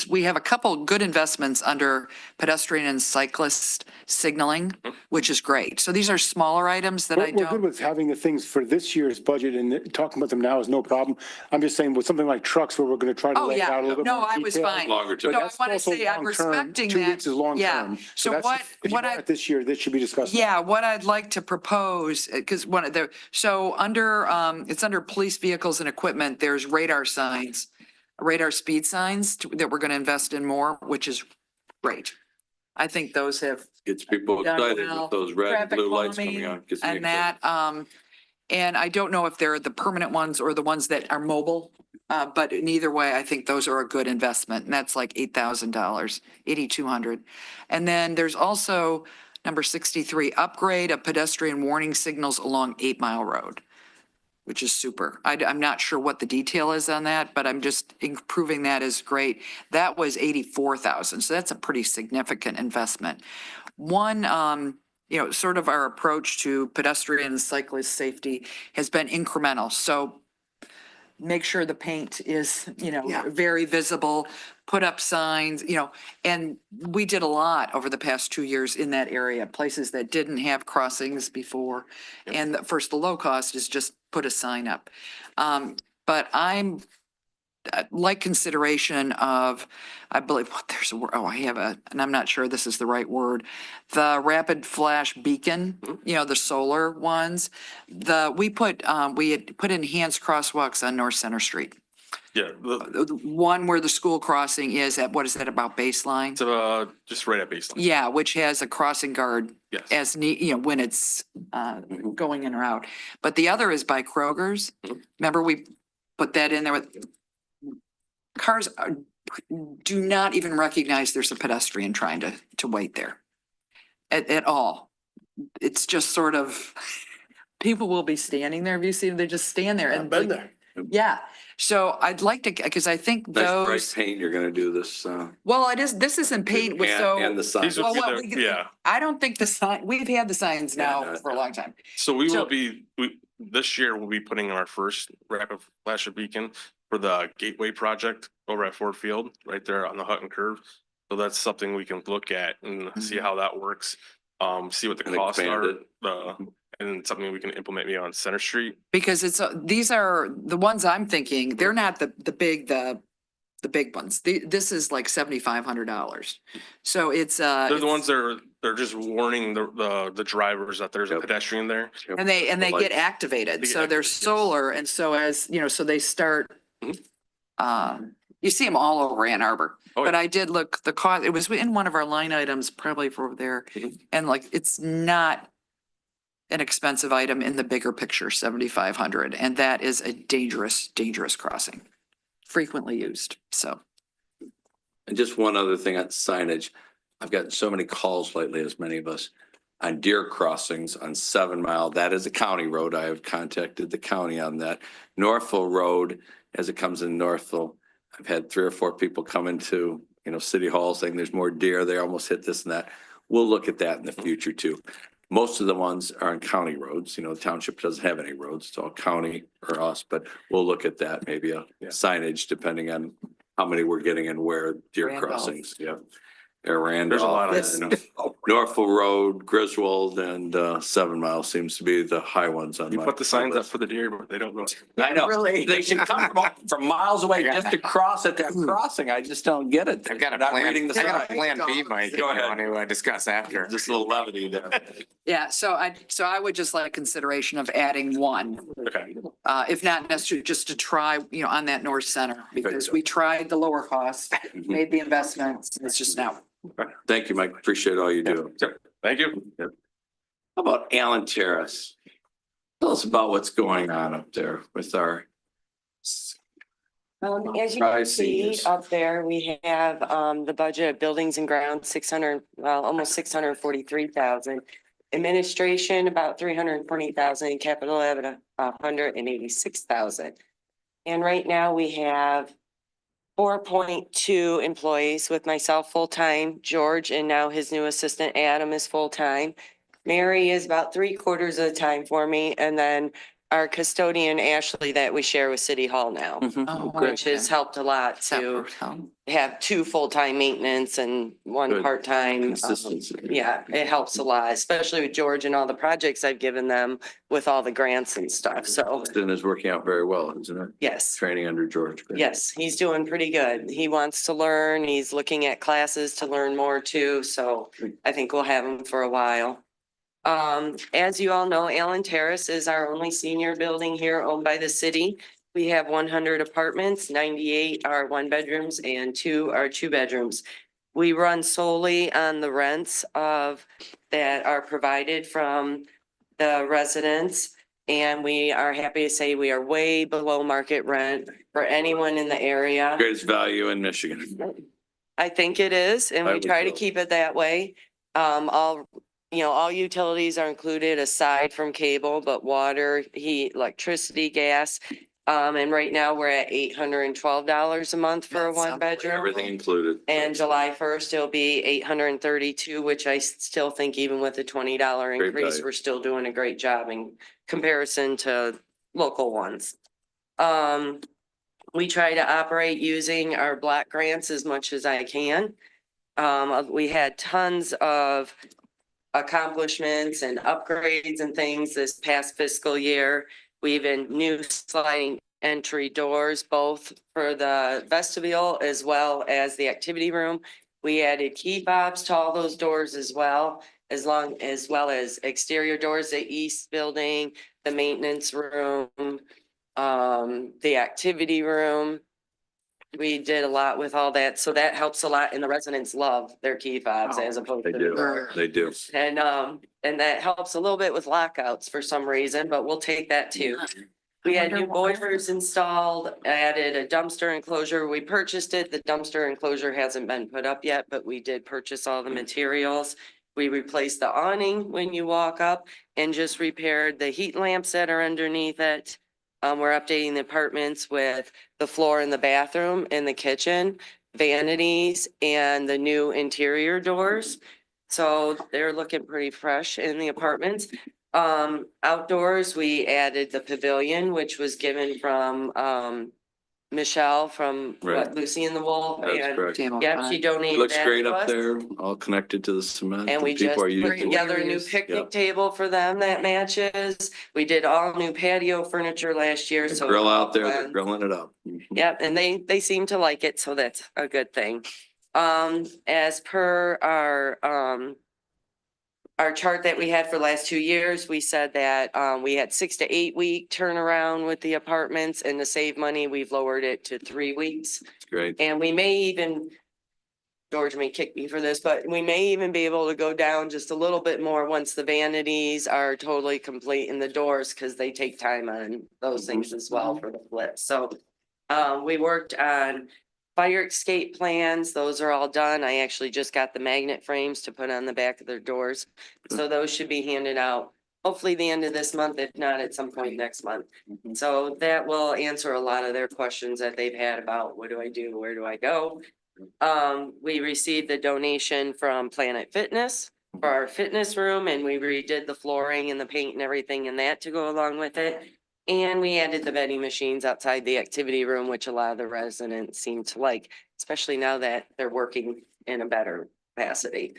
[SPEAKER 8] we have a couple good investments under pedestrian and cyclist signaling, which is great. So these are smaller items that I
[SPEAKER 5] We're good
[SPEAKER 8] don't.
[SPEAKER 5] with having the things for this year's budget and talking about them now is no problem. I'm just saying with something like trucks where we're going to try to
[SPEAKER 8] Oh,
[SPEAKER 5] lay it out a
[SPEAKER 8] yeah.
[SPEAKER 5] little bit
[SPEAKER 8] No,
[SPEAKER 5] more
[SPEAKER 8] I was
[SPEAKER 5] detail.
[SPEAKER 8] fine.
[SPEAKER 13] Longer term.
[SPEAKER 5] But
[SPEAKER 8] No, I
[SPEAKER 5] that's
[SPEAKER 8] want to
[SPEAKER 5] also
[SPEAKER 8] say I'm
[SPEAKER 5] long-term.
[SPEAKER 8] respecting
[SPEAKER 5] 2
[SPEAKER 8] that.
[SPEAKER 5] weeks is long
[SPEAKER 8] Yeah.
[SPEAKER 5] term.
[SPEAKER 8] So
[SPEAKER 5] that's-
[SPEAKER 8] what
[SPEAKER 5] if you
[SPEAKER 8] I.
[SPEAKER 5] want it this year, this should be discussed.
[SPEAKER 8] Yeah, what I'd like to propose, because it's under police vehicles and equipment, there's radar speed signs that we're going to invest in more, which is great. I think those have.
[SPEAKER 13] Gets people
[SPEAKER 8] done
[SPEAKER 13] excited
[SPEAKER 8] well.
[SPEAKER 13] with those red and
[SPEAKER 8] Traffic
[SPEAKER 13] blue lights
[SPEAKER 8] calming
[SPEAKER 13] coming on. Gets me
[SPEAKER 8] And
[SPEAKER 13] excited.
[SPEAKER 8] that, and I don't know if they're the permanent ones or the ones that are mobile. But in either way, I think those are a good investment, and that's like $8,000, 8,200. And then there's also number 63, upgrade of pedestrian warning signals along 8 Mile Road, which is super. I'm not sure what the detail is on that, but I'm just improving that is great. That was 84,000, so that's a pretty significant investment. One, sort of our approach to pedestrian and cyclist safety has been incremental. So make sure the paint is,
[SPEAKER 9] Yeah.
[SPEAKER 8] very visible, put up signs, and we did a lot over the past 2 years in that area, places that didn't have crossings before. And the low cost is just put a sign up. But I'm like consideration of, I believe, there's a word, and I'm not sure this is the right word, the rapid flash beacon, the solar ones. We had put enhanced crosswalks on North Center Street.
[SPEAKER 14] Yeah,
[SPEAKER 8] The one where the school crossing is at, what is that, about baseline?
[SPEAKER 14] it's just right at baseline.
[SPEAKER 8] Yeah, which has a crossing guard
[SPEAKER 14] Yes.
[SPEAKER 8] as when it's going in or out. But the other is by Kroger's. Remember, we put that in there with cars do not even recognize there's a pedestrian trying to wait there at all. It's just sort of, people will be standing there. Have you seen them? They just stand there
[SPEAKER 7] I've
[SPEAKER 8] and
[SPEAKER 7] been there.
[SPEAKER 8] yeah. So I'd like to, because I think
[SPEAKER 13] Nice bright
[SPEAKER 8] those,
[SPEAKER 13] paint, you're gonna do this,
[SPEAKER 8] well, this isn't paint with
[SPEAKER 13] and the sign.
[SPEAKER 14] These would
[SPEAKER 8] Well,
[SPEAKER 14] be
[SPEAKER 8] what
[SPEAKER 14] the-
[SPEAKER 8] we could-
[SPEAKER 14] yeah.
[SPEAKER 8] I don't think the sign, we've had the signs now
[SPEAKER 13] Yeah,
[SPEAKER 8] for a long time.
[SPEAKER 14] So we
[SPEAKER 8] So-
[SPEAKER 14] will be, this year we'll be putting in our first rapid flash beacon for the Gateway project over at Ford Field, right there on the Hutton curve. So that's something we can look at and see how that works. See what the
[SPEAKER 13] And
[SPEAKER 14] costs
[SPEAKER 13] expand
[SPEAKER 14] are, and something we can implement maybe on Center Street.
[SPEAKER 8] Because these are, the ones I'm thinking, they're not the big ones. This is like $7,500. So it's,
[SPEAKER 14] They're the ones that they're just warning the drivers that there's a
[SPEAKER 13] Yep.
[SPEAKER 14] pedestrian there.
[SPEAKER 8] and they get
[SPEAKER 13] Lights.
[SPEAKER 8] activated.
[SPEAKER 14] They get
[SPEAKER 8] So they're
[SPEAKER 14] activated, yes.
[SPEAKER 8] solar. And so so they start, you see them all over Ann Arbor.
[SPEAKER 14] Oh,
[SPEAKER 8] But
[SPEAKER 14] yeah.
[SPEAKER 8] I did look, the cost, it was in one of our line items, probably for over there. And like, it's not an expensive item in the bigger picture, 7,500. And that is a dangerous crossing, frequently used. So,
[SPEAKER 13] And just one other thing on signage. I've gotten so many calls lately, as many of us. on deer crossings on 7 Mile. That is a county road. I have contacted the county on that. Northville Road, as it comes in Northville, I've had 3 or 4 people come into, City Hall saying there's more deer. They almost hit this and that. We'll look at that in the future too. Most of the ones are on county roads. The township doesn't have any roads. It's all county or us, but we'll look at that, maybe a signage depending on how many we're getting and where deer
[SPEAKER 8] Randolph.
[SPEAKER 13] crossings. Yeah.
[SPEAKER 14] There's a lot
[SPEAKER 13] Randolph,
[SPEAKER 14] of.
[SPEAKER 13] Norfolk Road, Griswold, and 7 Mile seems to be the high ones on
[SPEAKER 14] You
[SPEAKER 13] my.
[SPEAKER 14] put the signs up for the deer, but they don't go.
[SPEAKER 13] I know.
[SPEAKER 8] Really?
[SPEAKER 13] They should come from miles away just to cross at that crossing. I just don't get it.
[SPEAKER 1] I've got a
[SPEAKER 13] Not
[SPEAKER 1] plan,
[SPEAKER 13] reading the
[SPEAKER 1] I got a
[SPEAKER 13] sign.
[SPEAKER 1] plan B, Mike, if you
[SPEAKER 13] Go ahead.
[SPEAKER 1] want to discuss after.
[SPEAKER 13] Just a little levity there.
[SPEAKER 8] Yeah, so I would just like consideration of adding one,
[SPEAKER 14] Okay.
[SPEAKER 8] if not necessarily just to try, on that north center, because we tried the lower cost, made the investments, it's just now.
[SPEAKER 13] Thank you, Mike. Appreciate all you do.
[SPEAKER 14] Thank you.
[SPEAKER 13] How about Allen Terrace? Tell us about what's going on up there with our.
[SPEAKER 15] As you
[SPEAKER 13] Right,
[SPEAKER 15] can see
[SPEAKER 13] seniors.
[SPEAKER 15] up there, we have the budget of buildings and grounds, 600, well, almost 643,000. Administration, about 320,000, capital at 186,000. And right now we have 4.2 employees with myself full-time, George, and now his new assistant Adam is full-time. Mary is about 3/4 of the time for me, and then our custodian Ashley that we share with City Hall now,
[SPEAKER 8] Oh,
[SPEAKER 15] which has helped a lot to
[SPEAKER 8] Separate, huh?
[SPEAKER 15] have 2 full-time maintenance and 1
[SPEAKER 13] Good.
[SPEAKER 15] part-time.
[SPEAKER 13] Consistency.
[SPEAKER 15] Yeah, it helps a lot, especially with George and all the projects I've given them with all the grants and stuff. So,
[SPEAKER 13] Austin is working out very well, isn't it?
[SPEAKER 15] yes.
[SPEAKER 13] Training under George.
[SPEAKER 15] Yes, he's doing pretty good. He wants to learn. He's looking at classes to learn more too. So I think we'll have him for a while. As you all know, Allen Terrace is our only senior building here owned by the city. We have 100 apartments, 98 are 1 bedrooms and 2 are 2 bedrooms. We run solely on the rents that are provided from the residents. And we are happy to say we are way below market rent for anyone in the area.
[SPEAKER 13] Greatest value in Michigan.
[SPEAKER 15] I think it is, and
[SPEAKER 13] I
[SPEAKER 15] we
[SPEAKER 13] would
[SPEAKER 15] try to
[SPEAKER 13] go.
[SPEAKER 15] keep it that way. All utilities are included aside from cable, but water, heat, electricity, gas. And right now we're at $812 a month for a
[SPEAKER 8] That sounds
[SPEAKER 15] 1 bedroom.
[SPEAKER 13] Everything included.
[SPEAKER 15] And July 1st, it'll be 832, which I still think even with the $20
[SPEAKER 13] Great
[SPEAKER 15] increase,
[SPEAKER 13] value.
[SPEAKER 15] we're still doing a great job in comparison to local ones. We try to operate using our block grants as much as I can. We had tons of accomplishments and upgrades and things this past fiscal year. We even new sliding entry doors, both for the vestibule as well as the activity room. We added key fobs to all those doors as well as exterior doors, the east building, the maintenance room, the activity room. We did a lot with all that, so that helps a lot, and the residents love their key fobs as opposed
[SPEAKER 13] They
[SPEAKER 15] to.
[SPEAKER 13] do.
[SPEAKER 15] the door.
[SPEAKER 13] They do.
[SPEAKER 15] And that helps a little bit with lockouts for some reason, but we'll take that too. We had new boilers installed, added a dumpster enclosure. We purchased it. The dumpster enclosure hasn't been put up yet, but we did purchase all the materials. We replaced the awning when you walk up and just repaired the heat lamps that are underneath it. We're updating the apartments with the floor in the bathroom and the kitchen, vanities, and the new interior doors. So they're looking pretty fresh in the apartments. Outdoors, we added the pavilion, which was given from Michelle from
[SPEAKER 13] Right.
[SPEAKER 15] Lucy and the Wolf.
[SPEAKER 13] That's
[SPEAKER 15] And
[SPEAKER 13] correct.
[SPEAKER 15] yeah, she donated
[SPEAKER 13] Looks
[SPEAKER 15] that
[SPEAKER 13] great
[SPEAKER 15] to
[SPEAKER 13] up
[SPEAKER 15] us.
[SPEAKER 13] there, all connected to the cement.
[SPEAKER 15] And we just
[SPEAKER 13] people are
[SPEAKER 15] put
[SPEAKER 13] using it.
[SPEAKER 15] together a new picnic table for them that matches. We did all new patio furniture last year,
[SPEAKER 13] The
[SPEAKER 15] so.
[SPEAKER 13] grill out there, they're
[SPEAKER 15] um,
[SPEAKER 13] grilling it up.
[SPEAKER 15] Yep, and they seem to like it, so that's a good thing. As per our chart that we had for the last 2 years, we said that we had 6 to 8 week turnaround with the apartments, and to save money, we've lowered it to 3 weeks.
[SPEAKER 13] Great.
[SPEAKER 15] And we may even, George may kick me for this, but we may even be able to go down just a little bit more once the vanities are totally complete in the doors, because they take time on those things as well for the flips. So we worked on Fire escape plans, those are all done. I actually just got the magnet frames to put on the back of their doors. So those should be handed out hopefully the end of this month, if not at some point next month. So that will answer a lot of their questions that they've had about what do I do, where do I go? We received the donation from Planet Fitness for our fitness room, and we redid the flooring and the paint and everything in that to go along with it. And we added the vending machines outside the activity room, which a lot of the residents seem to like, especially now that they're working in a better capacity.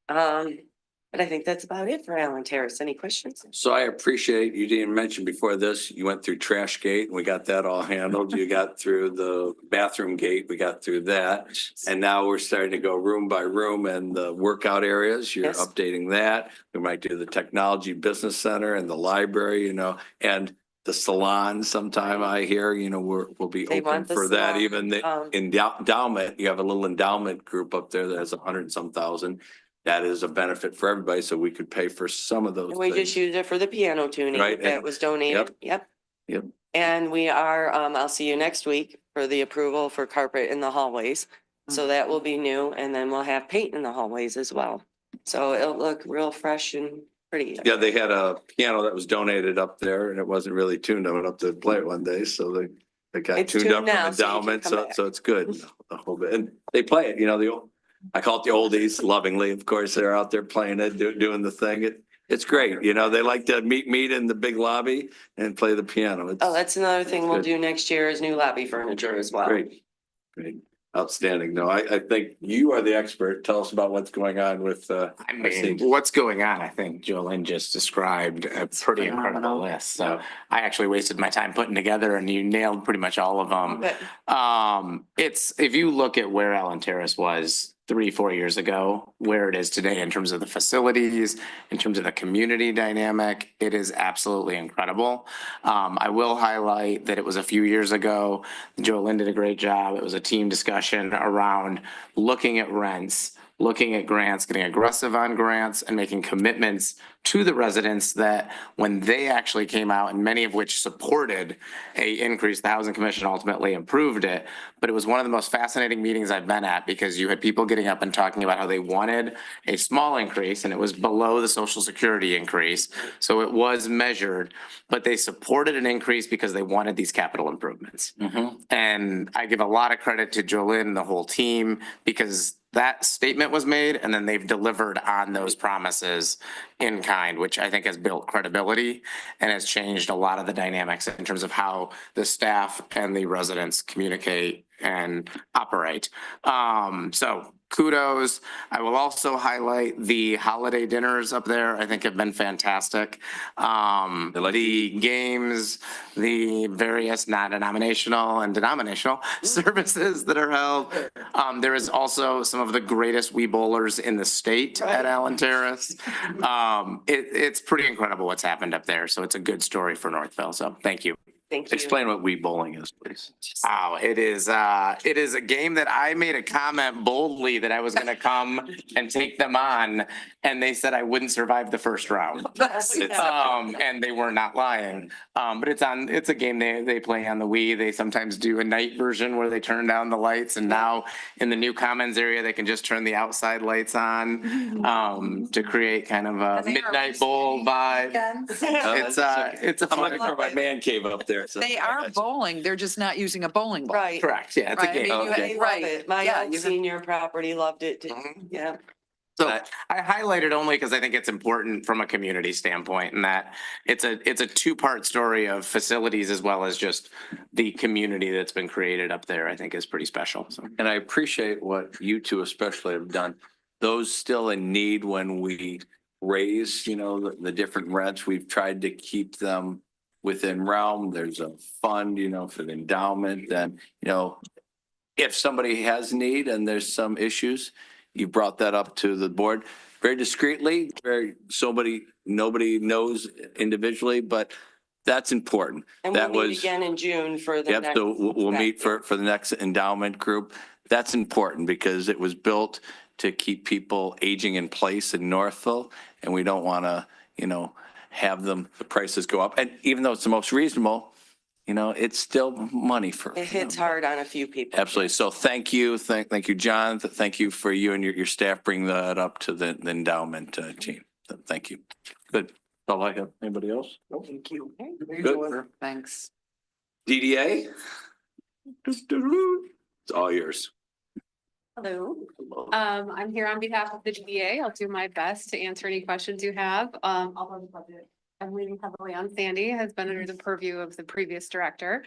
[SPEAKER 15] But I think that's about it for Allen Terrace. Any questions?
[SPEAKER 13] So I appreciate, you didn't mention before this, you went through trash gate and we got that all handled. You got through the bathroom gate, we got through that. And now we're starting to go room by room and the workout areas, you're
[SPEAKER 15] Yes.
[SPEAKER 13] updating that. We might do the technology business center and the library, and the salon sometime I hear, we'll be
[SPEAKER 15] They
[SPEAKER 13] open
[SPEAKER 15] want the
[SPEAKER 13] for that.
[SPEAKER 15] salon,
[SPEAKER 13] Even the endowment, you have a little endowment group up there that has 100 and some thousand. That is a benefit for everybody, so we could pay for some of those
[SPEAKER 15] And we
[SPEAKER 13] things.
[SPEAKER 15] just used it for the piano tuning
[SPEAKER 13] Right,
[SPEAKER 15] that
[SPEAKER 13] and-
[SPEAKER 15] was donated. Yep.
[SPEAKER 13] Yep.
[SPEAKER 15] And we are, I'll see you next week for the approval for carpet in the hallways. So that will be new, and then we'll have paint in the hallways as well. So it'll look real fresh and pretty.
[SPEAKER 13] Yeah, they had a piano that was donated up there and it wasn't really tuned. I went up to play it one day, so they got
[SPEAKER 15] It's
[SPEAKER 13] tuned up
[SPEAKER 15] tuned now,
[SPEAKER 13] from
[SPEAKER 15] so you can
[SPEAKER 13] endowment,
[SPEAKER 15] come
[SPEAKER 13] so
[SPEAKER 15] back.
[SPEAKER 13] it's good a whole bit. And they play it, I call it the oldies lovingly. Of course, they're out there playing it, doing the thing. It's great, they like to meet in the big lobby and play the piano. It's
[SPEAKER 15] Oh, that's another thing we'll
[SPEAKER 13] good.
[SPEAKER 15] do next year is new lobby furniture as well.
[SPEAKER 13] Great, great, outstanding. No, I think you are the expert. Tell us about what's going on with,
[SPEAKER 1] I mean, what's going on? I think Jolene just described a pretty incredible list. So I actually wasted my time putting together and you nailed pretty much all of them. If you look at where Allen Terrace was 3-4 years ago, where it is today in terms of the facilities, in terms of the community dynamic, it is absolutely incredible. I will highlight that it was a few years ago. Jolene did a great job. It was a team discussion around looking at rents, looking at grants, getting aggressive on grants and making commitments to the residents that when they actually came out, and many of which supported a increase, the Housing Commission ultimately approved it. But it was one of the most fascinating meetings I've been at because you had people getting up and talking about how they wanted a small increase and it was below the Social Security increase. So it was measured, but they supported an increase because they wanted these capital improvements. And I give a lot of credit to Jolene and the whole team because that statement was made and then they've delivered on those promises in kind, which I think has built credibility and has changed a lot of the dynamics in terms of how the staff and the residents communicate and operate. So kudos. I will also highlight the holiday dinners up there. I think have been fantastic. The games, the various non-denominational and denominational services that are held. There is also some of the greatest Wii bowlers in the state at Allen Terrace. It's pretty incredible what's happened up there. So it's a good story for Northville. So thank you.
[SPEAKER 15] Thank you.
[SPEAKER 13] explain what Wii bowling is, please.
[SPEAKER 1] Oh, it is a game that I made a comment boldly that I was gonna come and take them on, and they said I wouldn't survive the first round. And they were not lying. But it's a game they play on the Wii. They sometimes do a night version where they turn down the lights, and now in the new commons area, they can just turn the outside lights on to create kind of a midnight bowl vibe. It's a
[SPEAKER 13] I'm
[SPEAKER 1] fun.
[SPEAKER 13] looking for my man cave up there. So.
[SPEAKER 8] They are bowling, they're just not using a bowling ball.
[SPEAKER 15] Right.
[SPEAKER 1] Correct, yeah, it's a
[SPEAKER 8] Right, I
[SPEAKER 1] game.
[SPEAKER 8] mean, you-
[SPEAKER 15] They love
[SPEAKER 8] right.
[SPEAKER 15] it. My
[SPEAKER 8] Yeah,
[SPEAKER 15] old
[SPEAKER 8] you-
[SPEAKER 15] senior property loved it too. Yeah.
[SPEAKER 1] So I highlight it only because I think it's important from a community standpoint, and that it's a two-part story of facilities as well as just the community that's been created up there, I think is pretty special. So.
[SPEAKER 13] And I appreciate what you two especially have done. Those still in need when we raise, the different rents, we've tried to keep them within realm. There's a fund, for the endowment, and, if somebody has need and there's some issues, you brought that up to the board very discreetly, nobody knows individually, but that's important.
[SPEAKER 15] And
[SPEAKER 13] That
[SPEAKER 15] we'll meet
[SPEAKER 13] was,
[SPEAKER 15] again in June for the
[SPEAKER 13] yep,
[SPEAKER 15] next.
[SPEAKER 13] so we'll meet for the next endowment group. That's important because it was built to keep people aging in place in Northville, and we don't want to, have the prices go up. And even though it's the most reasonable,
[SPEAKER 2] you know, it's still money for.
[SPEAKER 15] It hits hard on a few people.
[SPEAKER 2] Absolutely. So thank you. Thank you, John. Thank you for you and your staff bringing that up to the endowment team. Thank you. Good. That's all I have. Anybody else?
[SPEAKER 9] Thank you.
[SPEAKER 2] Good.
[SPEAKER 8] Thanks.
[SPEAKER 2] DDA? It's all yours.
[SPEAKER 16] Hello, I'm here on behalf of the DDA. I'll do my best to answer any questions you have. Although the budget, I'm leaning heavily on Sandy, has been under the purview of the previous director.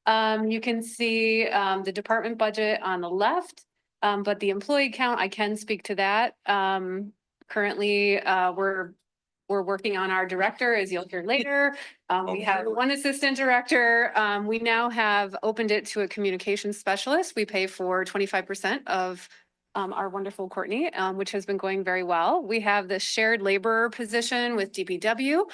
[SPEAKER 16] You can see, the department budget on the left, but the employee count, I can speak to that. Currently, we're working on our director, as you'll hear later. We have one assistant director. We now have opened it to a communications specialist. We pay for 25% of our wonderful Courtney, which has been going very well. We have the shared labor position with DPW,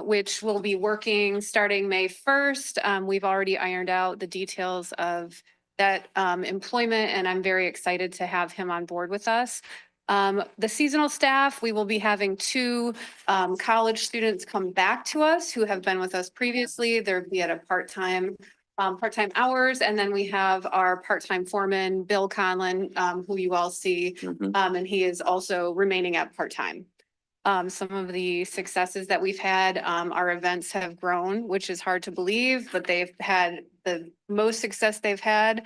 [SPEAKER 16] which will be working starting May 1st. We've already ironed out the details of that employment, and I'm very excited to have him on board with us. The seasonal staff, we will be having two college students come back to us who have been with us previously. They'll be at a part-time hours. And then we have our part-time foreman, Bill Conlon, who you all see. And he is also remaining at part-time. Some of the successes that we've had, our events have grown, which is hard to believe, but they've had the most success they've had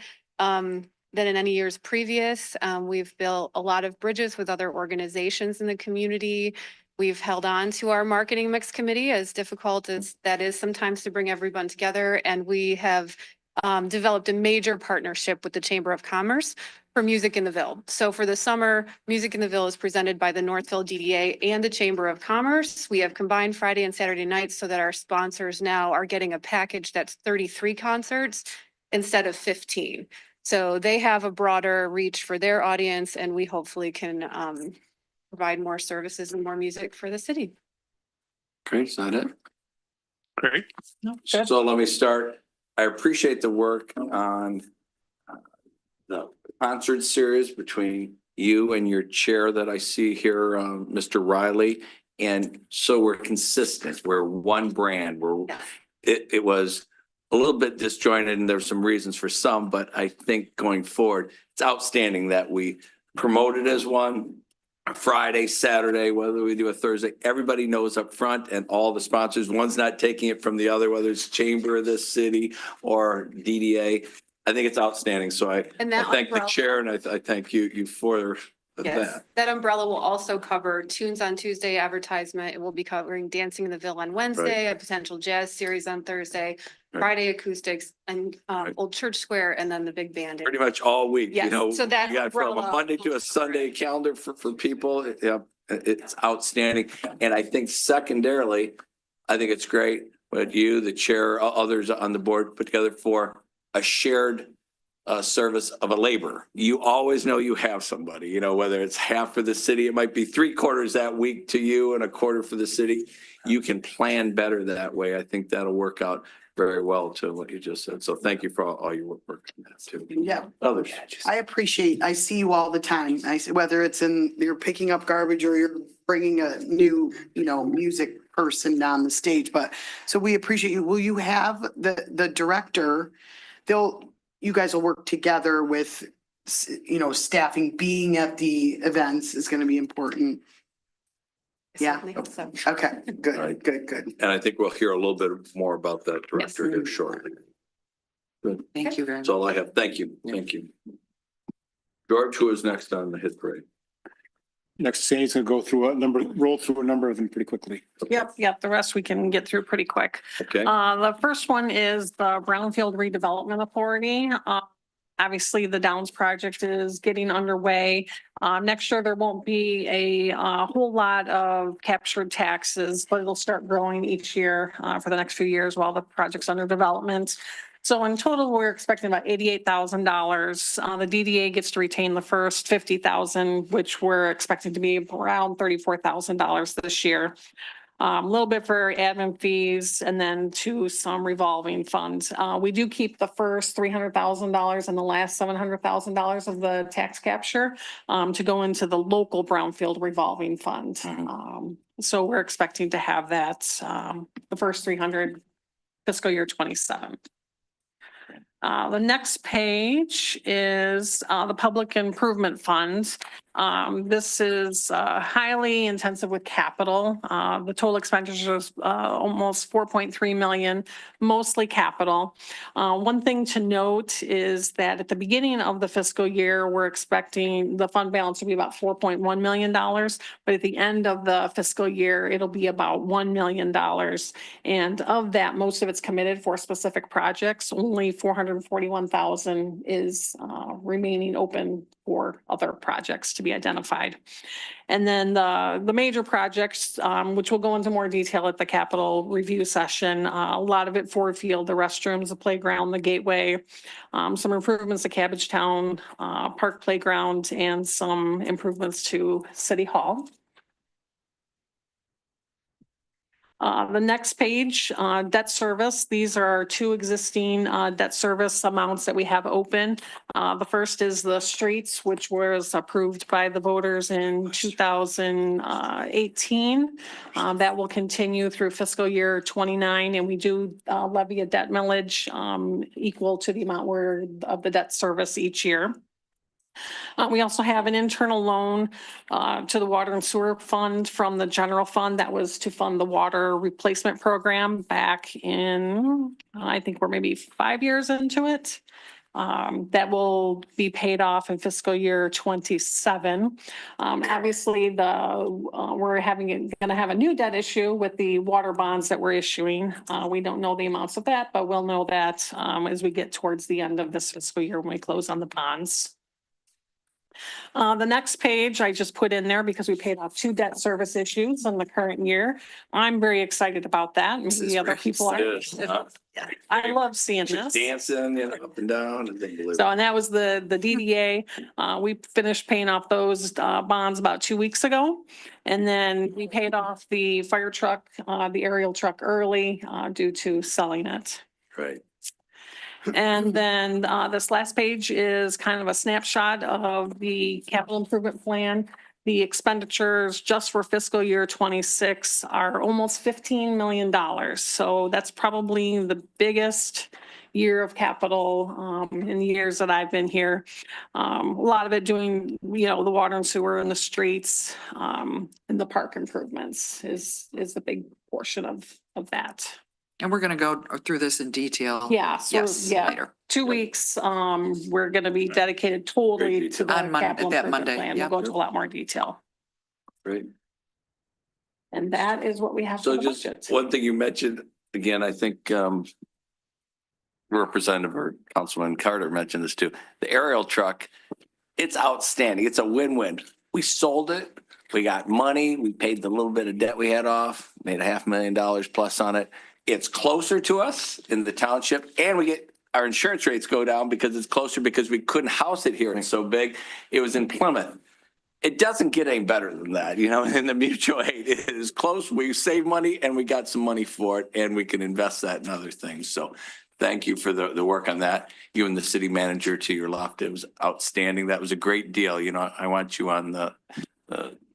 [SPEAKER 16] than in any years previous. We've built a lot of bridges with other organizations in the community. We've held on to our marketing mix committee, as difficult as that is sometimes to bring everyone together. And we have developed a major partnership with the Chamber of Commerce for Music in the Ville. So for the summer, Music in the Ville is presented by the Northville DDA and the Chamber of Commerce. We have combined Friday and Saturday nights so that our sponsors now are getting a package that's 33 concerts instead of 15. So they have a broader reach for their audience, and we hopefully can provide more services and more music for the city.
[SPEAKER 2] Great. Is that it?
[SPEAKER 14] Great.
[SPEAKER 2] So let me start. I appreciate the work on the concert series between you and your chair that I see here, Mr. Riley. And so we're consistent. We're one brand. It was a little bit disjointed and there's some reasons for some, but I think going forward, it's outstanding that we promote it as one. Friday, Saturday, whether we do a Thursday, everybody knows up front and all the sponsors, one's not taking it from the other, whether it's Chamber of the City or DDA. I think it's outstanding. So I thank the chair and I thank you for that.
[SPEAKER 16] That umbrella will also cover Tunes on Tuesday advertisement. It will be covering Dancing in the Ville on Wednesday, a potential jazz series on Thursday, Friday acoustics and Old Church Square, and then the big band.
[SPEAKER 2] Pretty much all week, you
[SPEAKER 16] Yes,
[SPEAKER 2] know,
[SPEAKER 16] so that
[SPEAKER 2] you got from a
[SPEAKER 16] umbrella
[SPEAKER 2] Monday to a Sunday calendar for people. Yeah, it's outstanding. And I think secondarily, I think it's great what you, the chair, others on the board put together for a shared service of a labor. You always know you have somebody, you know, whether it's half for the city, it might be 3/4 that week to you and 1/4 for the city. You can plan better that way. I think that'll work out very well to what you just said. So thank you for all your work on that too.
[SPEAKER 9] Yeah.
[SPEAKER 2] Others.
[SPEAKER 9] I see you all the time. I see whether it's you're picking up garbage or you're bringing a new, music person down the stage. But so we appreciate you. Will you have the director? You guys will work together with, staffing being at the events is going to be important. Yeah.
[SPEAKER 16] So.
[SPEAKER 9] Okay, good.
[SPEAKER 2] And I think we'll hear a little bit more about that director here shortly. Good.
[SPEAKER 8] Thank you very much.
[SPEAKER 2] That's all I have. Thank you. Thank you. George, who is next on the hit parade?
[SPEAKER 5] Next, Sandy's gonna roll through a number of them pretty quickly.
[SPEAKER 6] Yep. The rest we can get through pretty quick.
[SPEAKER 2] Okay.
[SPEAKER 6] The first one is the Brownfield Redevelopment Authority. Obviously, the Downs project is getting underway. Next year, there won't be a whole lot of captured taxes, but it'll start growing each year for the next few years while the project's under development. So in total, we're expecting about $88,000. The DDA gets to retain the first $50,000, which we're expecting to be around $34,000 this year. A little bit for admin fees and then to some revolving funds. We do keep the first $300,000 and the last $700,000 of the tax capture to go into the local brownfield revolving fund. So we're expecting to have that, the first 300 fiscal year 27. The next page is the Public Improvement Fund. This is highly intensive with capital. The total expenditures is almost 4.3 million, mostly capital. One thing to note is that at the beginning of the fiscal year, we're expecting the fund balance to be about $4.1 million, but at the end of the fiscal year, it'll be about $1 million. And of that, most of it's committed for specific projects. Only 441,000 is remaining open for other projects to be identified. And then the major projects, which we'll go into more detail at the capital review session, a lot of it Ford Field, the restrooms, the playground, the gateway, some improvements to Cabbagetown Park Playground, and some improvements to City Hall. The next page, debt service. These are our two existing debt service amounts that we have open. The first is the streets, which was approved by the voters in 2018. That will continue through fiscal year 29, and we do levy a debt millage equal to the amount of the debt service each year. We also have an internal loan to the water and sewer fund from the general fund that was to fund the water replacement program back in, I think we're maybe 5 years into it. That will be paid off in fiscal year 27. Obviously, we're gonna have a new debt issue with the water bonds that we're issuing. We don't know the amounts of that, but we'll know that as we get towards the end of this fiscal year when we close on the bonds. The next page I just put in there because we paid off 2 debt service issues in the current year. I'm very excited about that. Maybe the other people are. I love seeing this.
[SPEAKER 13] Dancing, up and down.
[SPEAKER 6] So, and that was the DDA. We finished paying off those bonds about 2 weeks ago. And then we paid off the fire truck, the aerial truck early due to selling it.
[SPEAKER 13] Right.
[SPEAKER 6] And then this last page is kind of a snapshot of the capital improvement plan. The expenditures just for fiscal year 26 are almost $15 million. So that's probably the biggest year of capital in the years that I've been here. A lot of it doing, the water and sewer and the streets and the park improvements is the big portion of that.
[SPEAKER 8] And we're going to go through this in detail.
[SPEAKER 6] Yeah, so
[SPEAKER 8] Yes,
[SPEAKER 6] yeah,
[SPEAKER 8] later.
[SPEAKER 6] 2 weeks, we're gonna be dedicated totally to the
[SPEAKER 8] On Monday,
[SPEAKER 6] capital
[SPEAKER 8] that
[SPEAKER 6] improvement
[SPEAKER 8] Monday,
[SPEAKER 6] plan.
[SPEAKER 8] yeah.
[SPEAKER 6] We'll go into a lot more detail.
[SPEAKER 13] Great.
[SPEAKER 6] And that is what we have for
[SPEAKER 13] So
[SPEAKER 6] the
[SPEAKER 13] just
[SPEAKER 6] budget.
[SPEAKER 13] one thing you mentioned, again, I think Representative or Councilman Carter mentioned this too. The aerial truck, it's outstanding. It's a win-win. We sold it. We got money. We paid the little bit of debt we had off, made $500,000 plus on it. It's closer to us in the township, and we get our insurance rates go down because it's closer because we couldn't house it here. It's so big. It was in Plymouth. It doesn't get any better than that, in the mutual aid. It is close. We save money and we got some money for it, and we can invest that in other things. So thank you for the work on that. You and the city manager to your left, it was outstanding. That was a great deal. I want you on the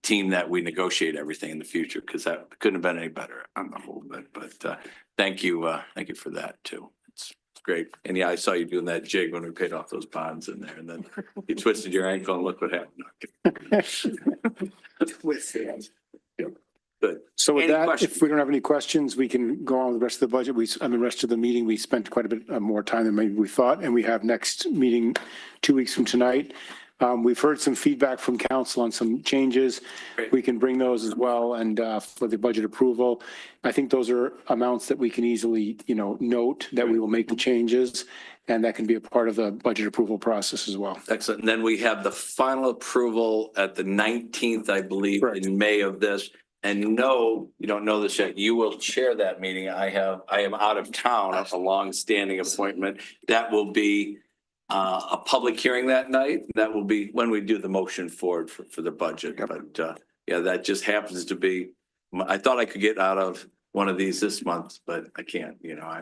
[SPEAKER 13] team that we negotiate everything in the future, because that couldn't have been any better on the whole bit. But thank you for that too. It's great. And yeah, I saw you doing that jig when we paid off those bonds in there, and then you twisted your ankle and look what happened. Good.
[SPEAKER 5] So with
[SPEAKER 13] Any
[SPEAKER 5] that,
[SPEAKER 13] questions?
[SPEAKER 5] if we don't have any questions, we can go on with the rest of the budget. The rest of the meeting, we spent quite a bit more time than maybe we thought, and we have next meeting 2 weeks from tonight. We've heard some feedback from council on some changes.
[SPEAKER 13] Great.
[SPEAKER 5] We can bring those as well, and for the budget approval. I think those are amounts that we can easily, note that we will make the changes, and that can be a part of the budget approval process as well.
[SPEAKER 13] Excellent. And then we have the final approval at the 19th, I believe,
[SPEAKER 5] Correct.
[SPEAKER 13] in May of this. And no, you don't know this yet. You will chair that meeting. I am out of town. That's a long-standing appointment. That will be a public hearing that night. That will be when we do the motion forward for the budget. But yeah, that just happens to be, I thought I could get out of one of these this month, but I can't.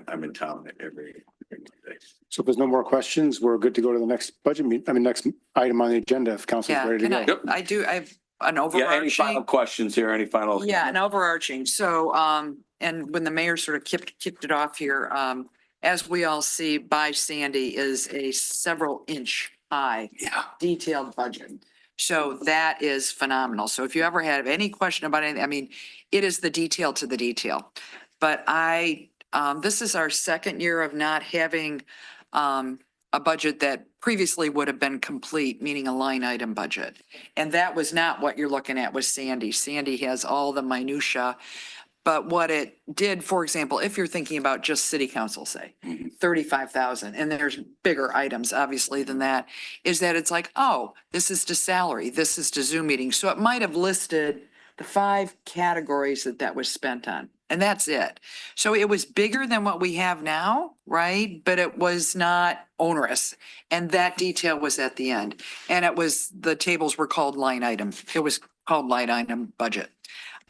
[SPEAKER 13] I'm in town every Monday.
[SPEAKER 5] So if there's no more questions, we're good to go to the next budget next item on the agenda if council's
[SPEAKER 8] Yeah,
[SPEAKER 5] ready to
[SPEAKER 8] can
[SPEAKER 5] go.
[SPEAKER 8] I have an
[SPEAKER 13] Yeah, any final
[SPEAKER 8] overarching.
[SPEAKER 13] questions here? Any final?
[SPEAKER 8] Yeah, an overarching. So, and when the mayor sort of kicked it off here, as we all see by Sandy is a several inch high detailed budget. So that is phenomenal. So if you ever have any question about anything, I mean, it is the detail to the detail. But this is our second year of not having a budget that previously would have been complete, meaning a line item budget. And that was not what you're looking at with Sandy. Sandy has all the minutia. But what it did, for example, if you're thinking about just city council, say, 35,000, and there's bigger items obviously than that, is that it's like, oh, this is to salary, this is to Zoom meetings. So it might have listed the 5 categories that was spent on, and that's it. So it was bigger than what we have now, right? But it was not onerous. And that detail was at the end. And the tables were called line item. It was called line item budget.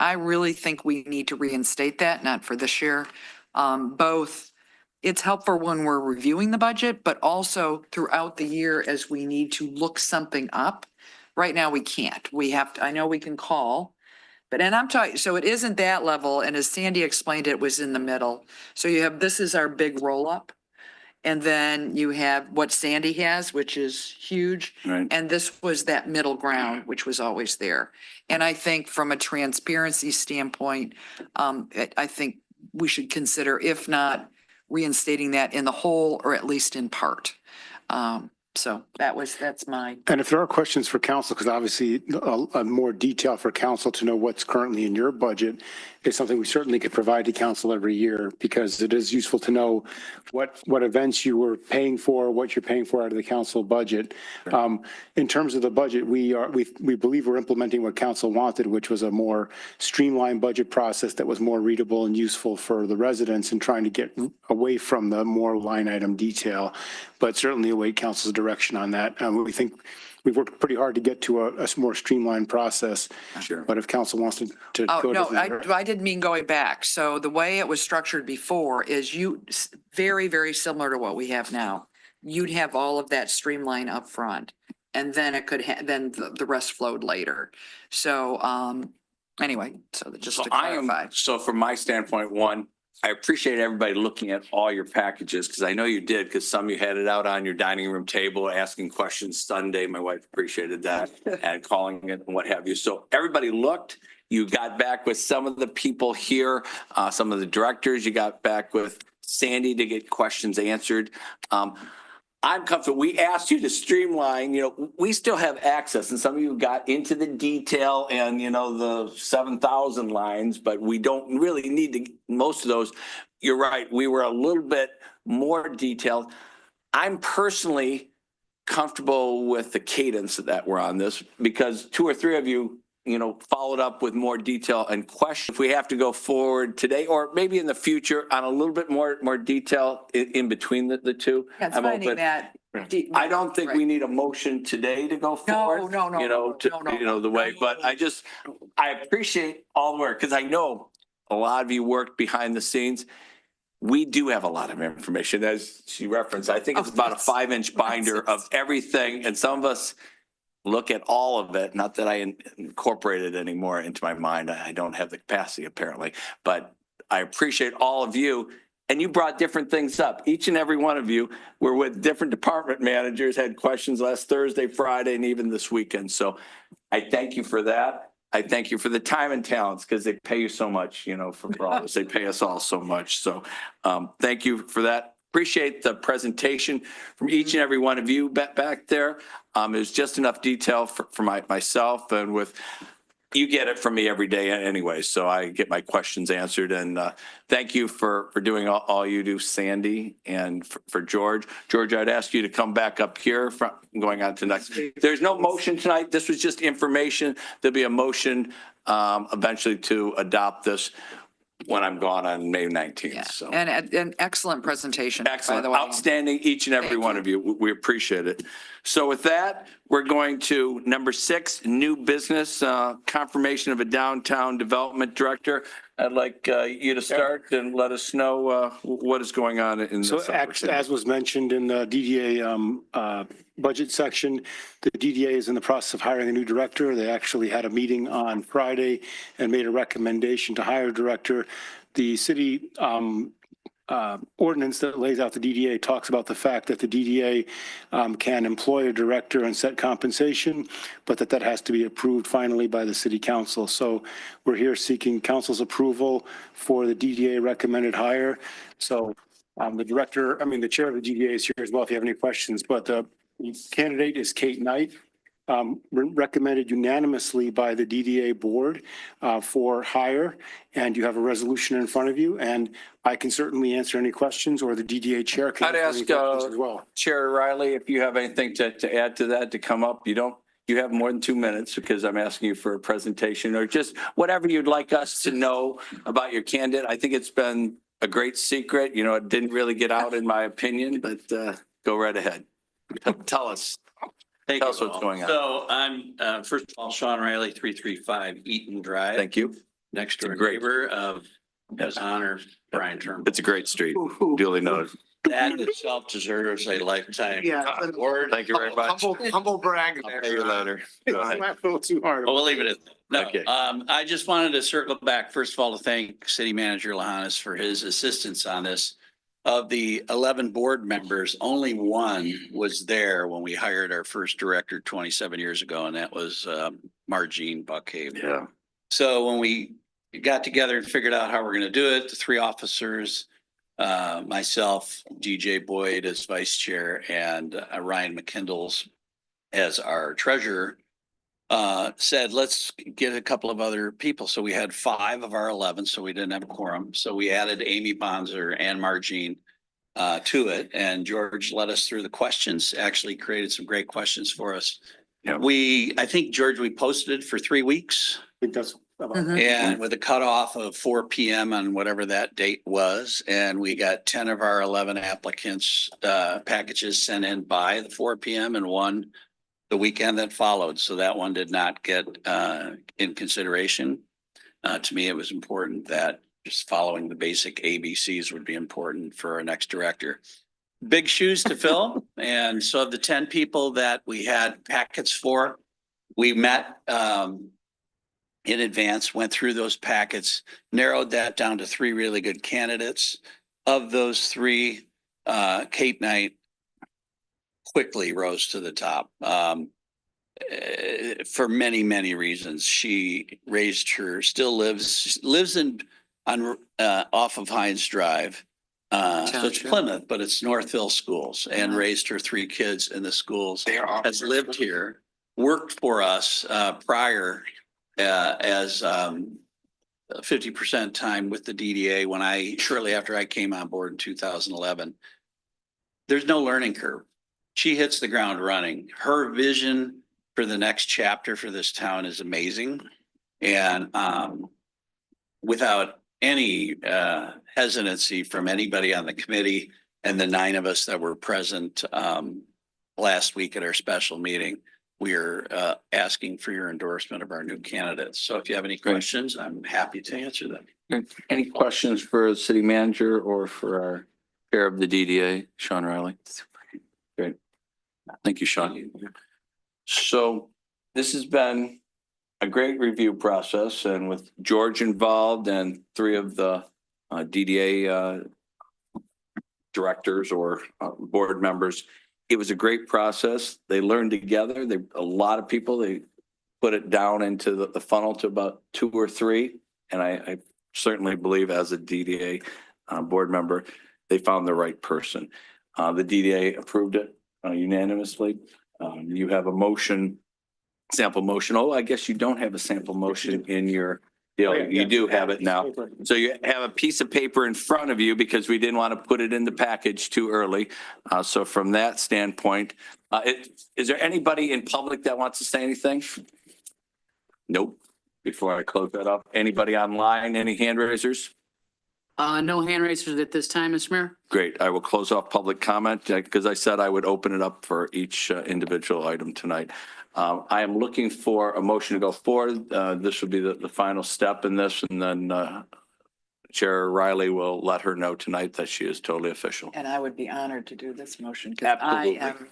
[SPEAKER 8] I really think we need to reinstate that, not for this year. Both, it's helpful when we're reviewing the budget, but also throughout the year as we need to look something up. Right now, we can't. We have to, I know we can call, and I'm talking, so it isn't that level. And as Sandy explained, it was in the middle. So this is our big roll up. And then you have what Sandy has, which is huge.
[SPEAKER 13] Right.
[SPEAKER 8] And this was that middle ground, which was always there. And I think from a transparency standpoint, I think we should consider, if not reinstating that in the whole, or at least in part. So that's my.
[SPEAKER 5] And if there are questions for council, because obviously a more detail for council to know what's currently in your budget is something we certainly could provide to council every year, because it is useful to know what events you were paying for, what you're paying for out of the council budget. In terms of the budget, we believe we're implementing what council wanted, which was a more streamlined budget process that was more readable and useful for the residents, and trying to get away from the more line item detail, but certainly await council's direction on that. We think we've worked pretty hard to get to a more streamlined process.
[SPEAKER 13] Sure.
[SPEAKER 5] But if council wants to
[SPEAKER 8] Oh,
[SPEAKER 5] go
[SPEAKER 8] no,
[SPEAKER 5] to.
[SPEAKER 8] I didn't mean going back. So the way it was structured before is very, very similar to what we have now. You'd have all of that streamline up front, and then it could, then the rest flowed later. So, anyway, so just to clarify.
[SPEAKER 13] So from my standpoint, one, I appreciate everybody looking at all your packages, because I know you did, because some of you had it out on your dining room table, asking questions Sunday. My wife appreciated that, and calling it and what have you. So everybody looked. You got back with some of the people here, some of the directors. You got back with Sandy to get questions answered. I'm comfortable. We asked you to streamline, we still have access, and some of you got into the detail and, the 7,000 lines, but we don't really need to, most of those. You're right. We were a little bit more detailed. I'm personally comfortable with the cadence that we're on this, because 2 or 3 of you, followed up with more detail and questions. If we have to go forward today, or maybe in the future, on a little bit more detail in between the two.
[SPEAKER 8] That's
[SPEAKER 13] I'm
[SPEAKER 8] finding
[SPEAKER 13] open.
[SPEAKER 8] that.
[SPEAKER 13] I don't think we need a motion today to go forward.
[SPEAKER 8] No.
[SPEAKER 13] The way, but I appreciate all the work, because I know a lot of you worked behind the scenes. We do have a lot of information, as she referenced. I think it's about a 5-inch binder of everything, and some of us look at all of it. Not that I incorporate it anymore into my mind. I don't have the capacity apparently, but I appreciate all of you. And you brought different things up. Each and every one of you were with different department managers, had questions last Thursday, Friday, and even this weekend. So I thank you for that. I thank you for the time and talents, because they pay you so much, for all this. They pay us all so much. So thank you for that. Appreciate the presentation from each and every one of you back there. It was just enough detail for myself, and with you get it from me every day anyway, so I get my questions answered. And thank you for doing all you do, Sandy, and for George. George, I'd ask you to come back up here going on to next. There's no motion tonight. This was just information. There'll be a motion eventually to adopt this when I'm gone on May 19th.
[SPEAKER 8] Yeah.
[SPEAKER 13] So.
[SPEAKER 8] And an excellent presentation.
[SPEAKER 13] Excellent.
[SPEAKER 8] By the way.
[SPEAKER 13] Outstanding, each and every one of you. We appreciate it. So with that,
[SPEAKER 2] we're going to number 6, new business, confirmation of a downtown development director. I'd like you to start and let us know what is going on in this.
[SPEAKER 5] So
[SPEAKER 2] opportunity.
[SPEAKER 5] as was mentioned in the DDA budget section, the DDA is in the process of hiring a new director. They actually had a meeting on Friday and made a recommendation to hire a director. The city ordinance that lays out the DDA talks about the fact that the DDA can employ a director and set compensation, but that has to be approved finally by the city council. So we're here seeking council's approval for the DDA recommended hire. So the chair of the DDA is here as well if you have any questions, but the candidate is Kate Knight. Recommended unanimously by the DDA board for hire, and you have a resolution in front of you, and I can certainly answer any questions, or the DDA chair can.
[SPEAKER 2] I'd ask
[SPEAKER 5] as well.
[SPEAKER 2] Chair Riley if you have anything to add to that, to come up. You have more than 2 minutes because I'm asking you for a presentation or just whatever you'd like us to know about your candidate. I think it's been a great secret. It didn't really get out in my opinion, but go right ahead. Tell us. Tell us what's going on.
[SPEAKER 17] So I'm, first of all, Sean Riley, 335 Eaton Drive.
[SPEAKER 2] Thank you.
[SPEAKER 17] Next door
[SPEAKER 2] Great.
[SPEAKER 17] neighbor of his honor, Brian Turnbull.
[SPEAKER 2] It's a great street. Duly noted.
[SPEAKER 17] That itself deserves a lifetime award.
[SPEAKER 2] Thank you very much.
[SPEAKER 7] Humble brag.
[SPEAKER 2] I'll pay you later. Go ahead.
[SPEAKER 5] Not a little too hard.
[SPEAKER 17] Well, we'll leave it at that. No,
[SPEAKER 2] Okay.
[SPEAKER 17] I just wanted to circle back, first of all, to thank City Manager Lahanas for his assistance on this. Of the 11 board members, only one was there when we hired our first director 27 years ago, and that was Margene Buckhaven.
[SPEAKER 2] Yeah.
[SPEAKER 17] So when we got together and figured out how we're going to do it, the 3 officers, myself, DJ Boyd as vice chair, and Ryan McKindles as our treasurer, said, let's get a couple of other people. So we had 5 of our 11, so we didn't have a quorum. So we added Amy Bonzer and Margene to it. And George led us through the questions, actually created some great questions for us.
[SPEAKER 2] Yeah.
[SPEAKER 17] I think, George, we posted it for 3 weeks.
[SPEAKER 5] I think that's about
[SPEAKER 17] And with a cutoff of 4 PM on whatever that date was, and we got 10 of our 11 applicants, packages sent in by the 4 PM and 1 the weekend that followed. So that one did not get in consideration. To me, it was important that just following the basic ABCs would be important for our next director. Big shoes to fill. And so of the 10 people that we had packets for, we met in advance, went through those packets, narrowed that down to 3 really good candidates. Of those 3, Kate Knight quickly rose to the top for many, many reasons. She still lives off of Hines Drive. So it's Plymouth, but it's North Hill Schools, and raised her 3 kids in the schools. Has lived here, worked for us prior as 50% time with the DDA shortly after I came on board in 2011. There's no learning curve. She hits the ground running. Her vision for the next chapter for this town is amazing. And without any hesitancy from anybody on the committee and the 9 of us that were present last week at our special meeting, we are asking for your endorsement of our new candidates. So if you have any questions, I'm happy to answer them.
[SPEAKER 2] Any questions for the city manager or for our chair of the DDA, Sean Riley? Great. Thank you, Sean. So this has been a great review process, and with George involved and 3 of the DDA directors or board members, it was a great process. They learned together. A lot of people, they put it down into the funnel to about 2 or 3. And I certainly believe as a DDA board member, they found the right person. The DDA approved it unanimously. You have a motion, sample motion. Oh, I guess you don't have a sample motion in your deal. You do have it now. So you have a piece of paper in front of you because we didn't want to put it in the package too early. So from that standpoint, is there anybody in public that wants to say anything? Nope. Before I close that up, anybody online, any hand raisers?
[SPEAKER 4] No hand raisers at this time, Mr. Mayor.
[SPEAKER 2] Great. I will close off public comment because I said I would open it up for each individual item tonight. I am looking for a motion to go forward. This will be the final step in this, and then Chair Riley will let her know tonight that she is totally official.
[SPEAKER 8] And I would be honored to do this motion because I
[SPEAKER 2] Absolutely.
[SPEAKER 8] am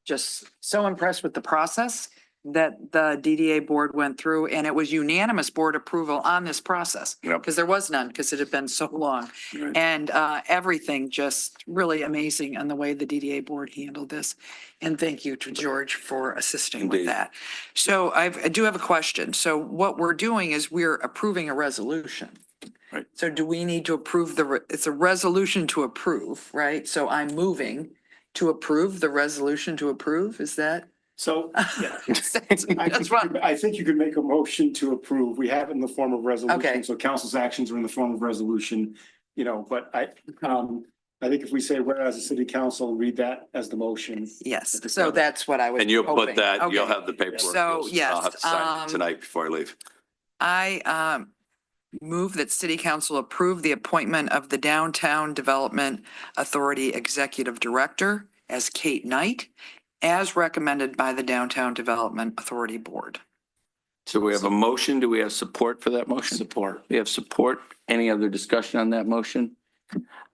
[SPEAKER 8] just so impressed with the process that the DDA board went through, and it was unanimous board approval on this process.
[SPEAKER 2] Yep.
[SPEAKER 8] Because there was none, because it had been so long.
[SPEAKER 2] Right.
[SPEAKER 8] And everything just really amazing on the way the DDA board handled this. And thank you to George for assisting with
[SPEAKER 2] Indeed.
[SPEAKER 8] that. So I do have a question. So what we're doing is we're approving a resolution.
[SPEAKER 2] Right.
[SPEAKER 8] So do we need to approve it's a resolution to approve, right? So I'm moving to approve the resolution to approve, is that?
[SPEAKER 5] So, yeah.
[SPEAKER 8] That's right.
[SPEAKER 5] I think you could make a motion to approve. We have it in the form of resolution.
[SPEAKER 8] Okay.
[SPEAKER 5] So council's actions are in the form of resolution, but I think if we say whereas the city council, read that as the motion.
[SPEAKER 8] Yes, so that's what I was
[SPEAKER 2] And you'll put
[SPEAKER 8] hoping.
[SPEAKER 2] that, you'll
[SPEAKER 8] Okay.
[SPEAKER 2] have the paperwork.
[SPEAKER 8] So,
[SPEAKER 2] I'll have to sign
[SPEAKER 8] yes,
[SPEAKER 2] it tonight before I leave.
[SPEAKER 8] I move that city council approve the appointment of the Downtown Development Authority Executive Director as Kate Knight, as recommended by the Downtown Development Authority Board.
[SPEAKER 2] So we have a motion. Do we have support for that motion? Support. We have support. Any other discussion on that motion?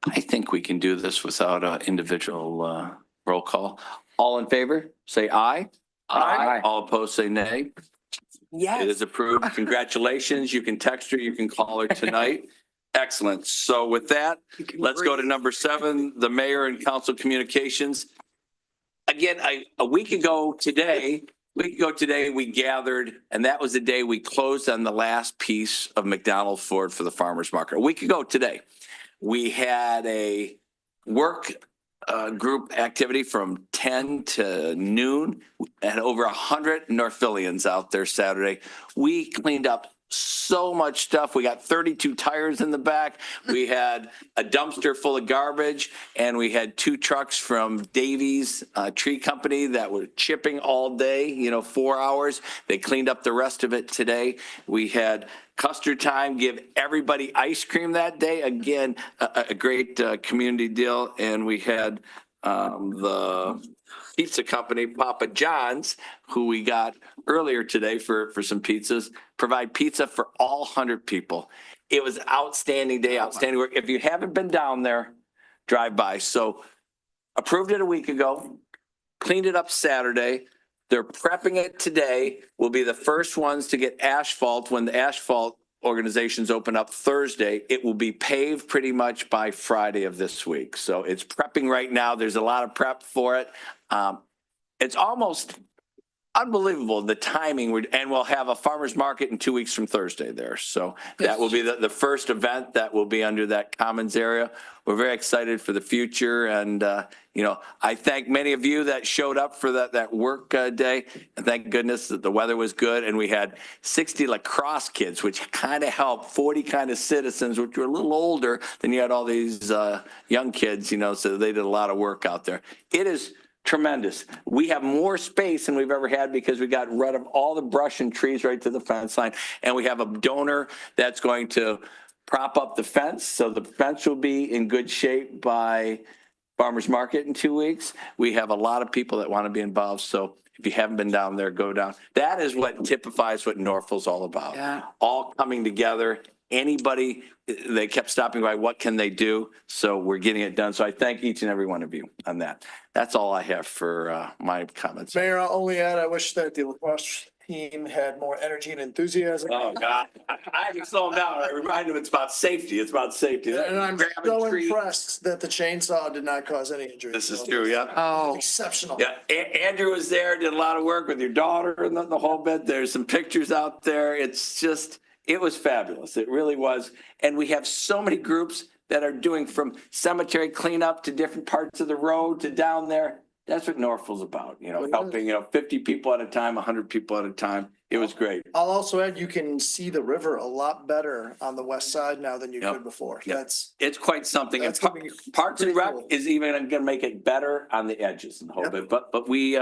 [SPEAKER 2] I think we can do this without an individual roll call. All in favor, say aye.
[SPEAKER 8] Aye.
[SPEAKER 2] All opposed, say nay. It
[SPEAKER 8] Yes.
[SPEAKER 2] is approved. Congratulations. You can text her, you can call her tonight. Excellent. So with that, let's go to number 7, the mayor and council communications. Again, a week ago today, we gathered, and that was the day we closed on the last piece of McDonald Ford for the farmer's market. A week ago today, we had a work group activity from 10 to noon, and over 100 Northvillians out there Saturday. We cleaned up so much stuff. We got 32 tires in the back. We had a dumpster full of garbage, and we had 2 trucks from Davies Tree Company that were chipping all day, 4 hours. They cleaned up the rest of it today. We had custard time, give everybody ice cream that day. Again, a great community deal. And we had the pizza company, Papa John's, who we got earlier today for some pizzas, provide pizza for all 100 people. It was outstanding day, outstanding work. If you haven't been down there, drive by. So approved it a week ago, cleaned it up Saturday. They're prepping it today. We'll be the first ones to get asphalt when the asphalt organizations open up Thursday. It will be paved pretty much by Friday of this week. So it's prepping right now. There's a lot of prep for it. It's almost unbelievable, the timing. And we'll have a farmer's market in 2 weeks from Thursday there. So that will be the first event that will be under that commons area. We're very excited for the future. And, I thank many of you that showed up for that work day. And thank goodness that the weather was good. And we had 60 lacrosse kids, which kind of helped, 40 kind of citizens, which were a little older than you had all these young kids, so they did a lot of work out there. It is tremendous. We have more space than we've ever had because we got rid of all the brush and trees right to the fence line. And we have a donor that's going to prop up the fence. So the fence will be in good shape by farmer's market in 2 weeks. We have a lot of people that want to be involved. So if you haven't been down there, go down. That is what typifies what Norfolk's all about.
[SPEAKER 8] Yeah.
[SPEAKER 2] All coming together. Anybody, they kept stopping by, what can they do? So we're getting it done. So I thank each and every one of you on that. That's all I have for my comments.
[SPEAKER 7] Mayor, I'll only add, I wish that the lacrosse team had more energy and enthusiasm.
[SPEAKER 2] Oh, God. I had to slow them down. I remind them it's about safety. It's about safety.
[SPEAKER 7] And I'm so impressed that the chainsaw did not cause any injury.
[SPEAKER 2] This is true, yeah.
[SPEAKER 8] Oh,
[SPEAKER 7] Exceptional.
[SPEAKER 2] Yeah, Andrew was there, did a lot of work with your daughter and the whole bit. There's some pictures out there. It's just, it was fabulous. It really was. And we have so many groups that are doing from cemetery cleanup to different parts of the road to down there. That's what Norfolk's about, helping, 50 people at a time, 100 people at a time. It was great.
[SPEAKER 7] I'll also add, you can see the river a lot better on the west side now than you could before.
[SPEAKER 2] Yep. It's quite something. And Parks and Rec is even going to make it better on the edges and the whole bit. But we,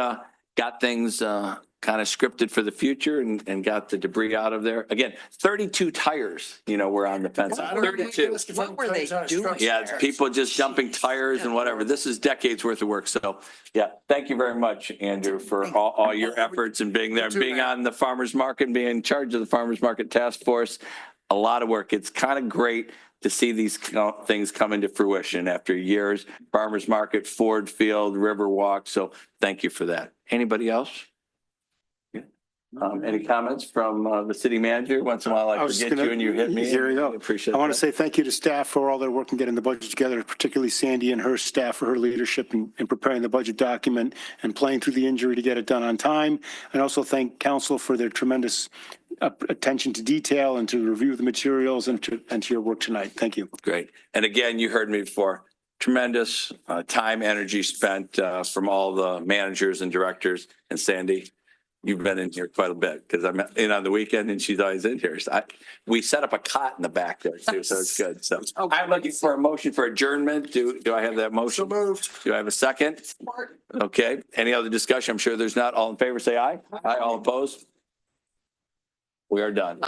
[SPEAKER 2] got things kind of scripted for the future and got the debris out of there. Again, 32 tires, were on the fence. 32.
[SPEAKER 8] What were they doing?
[SPEAKER 2] Yeah, it's people just dumping tires and whatever. This is decades worth of work. So, yeah, thank you very much, Andrew, for all your efforts and being there, being on the farmer's market, being in charge of the farmer's market task force. A lot of work. It's kind of great to see these things come into fruition after years. Farmer's market, Ford Field, Riverwalk. So thank you for that. Anybody else? Any comments from the city manager? Once in a while, I forget you and you hit me.
[SPEAKER 5] Here we go.
[SPEAKER 2] Appreciate
[SPEAKER 5] I want to
[SPEAKER 2] that.
[SPEAKER 5] say thank you to staff for all their work in getting the budget together, particularly Sandy and her staff for her leadership in preparing the budget document and playing through the injury to get it done on time. And also thank council for their tremendous attention to detail and to review the materials and to your work tonight. Thank you.
[SPEAKER 2] Great. And again, you heard me before. Tremendous time, energy spent from all the managers and directors. And Sandy, you've been in here quite a bit because I'm in on the weekend and she's always in here. So we set up a cot in the back there too, so it's good. So I'm looking for a motion for adjournment. Do I have that motion?
[SPEAKER 7] So moved.
[SPEAKER 2] Do I have a second? Okay. Any other discussion? I'm sure there's not. All in favor, say aye. Aye. All opposed? We are done.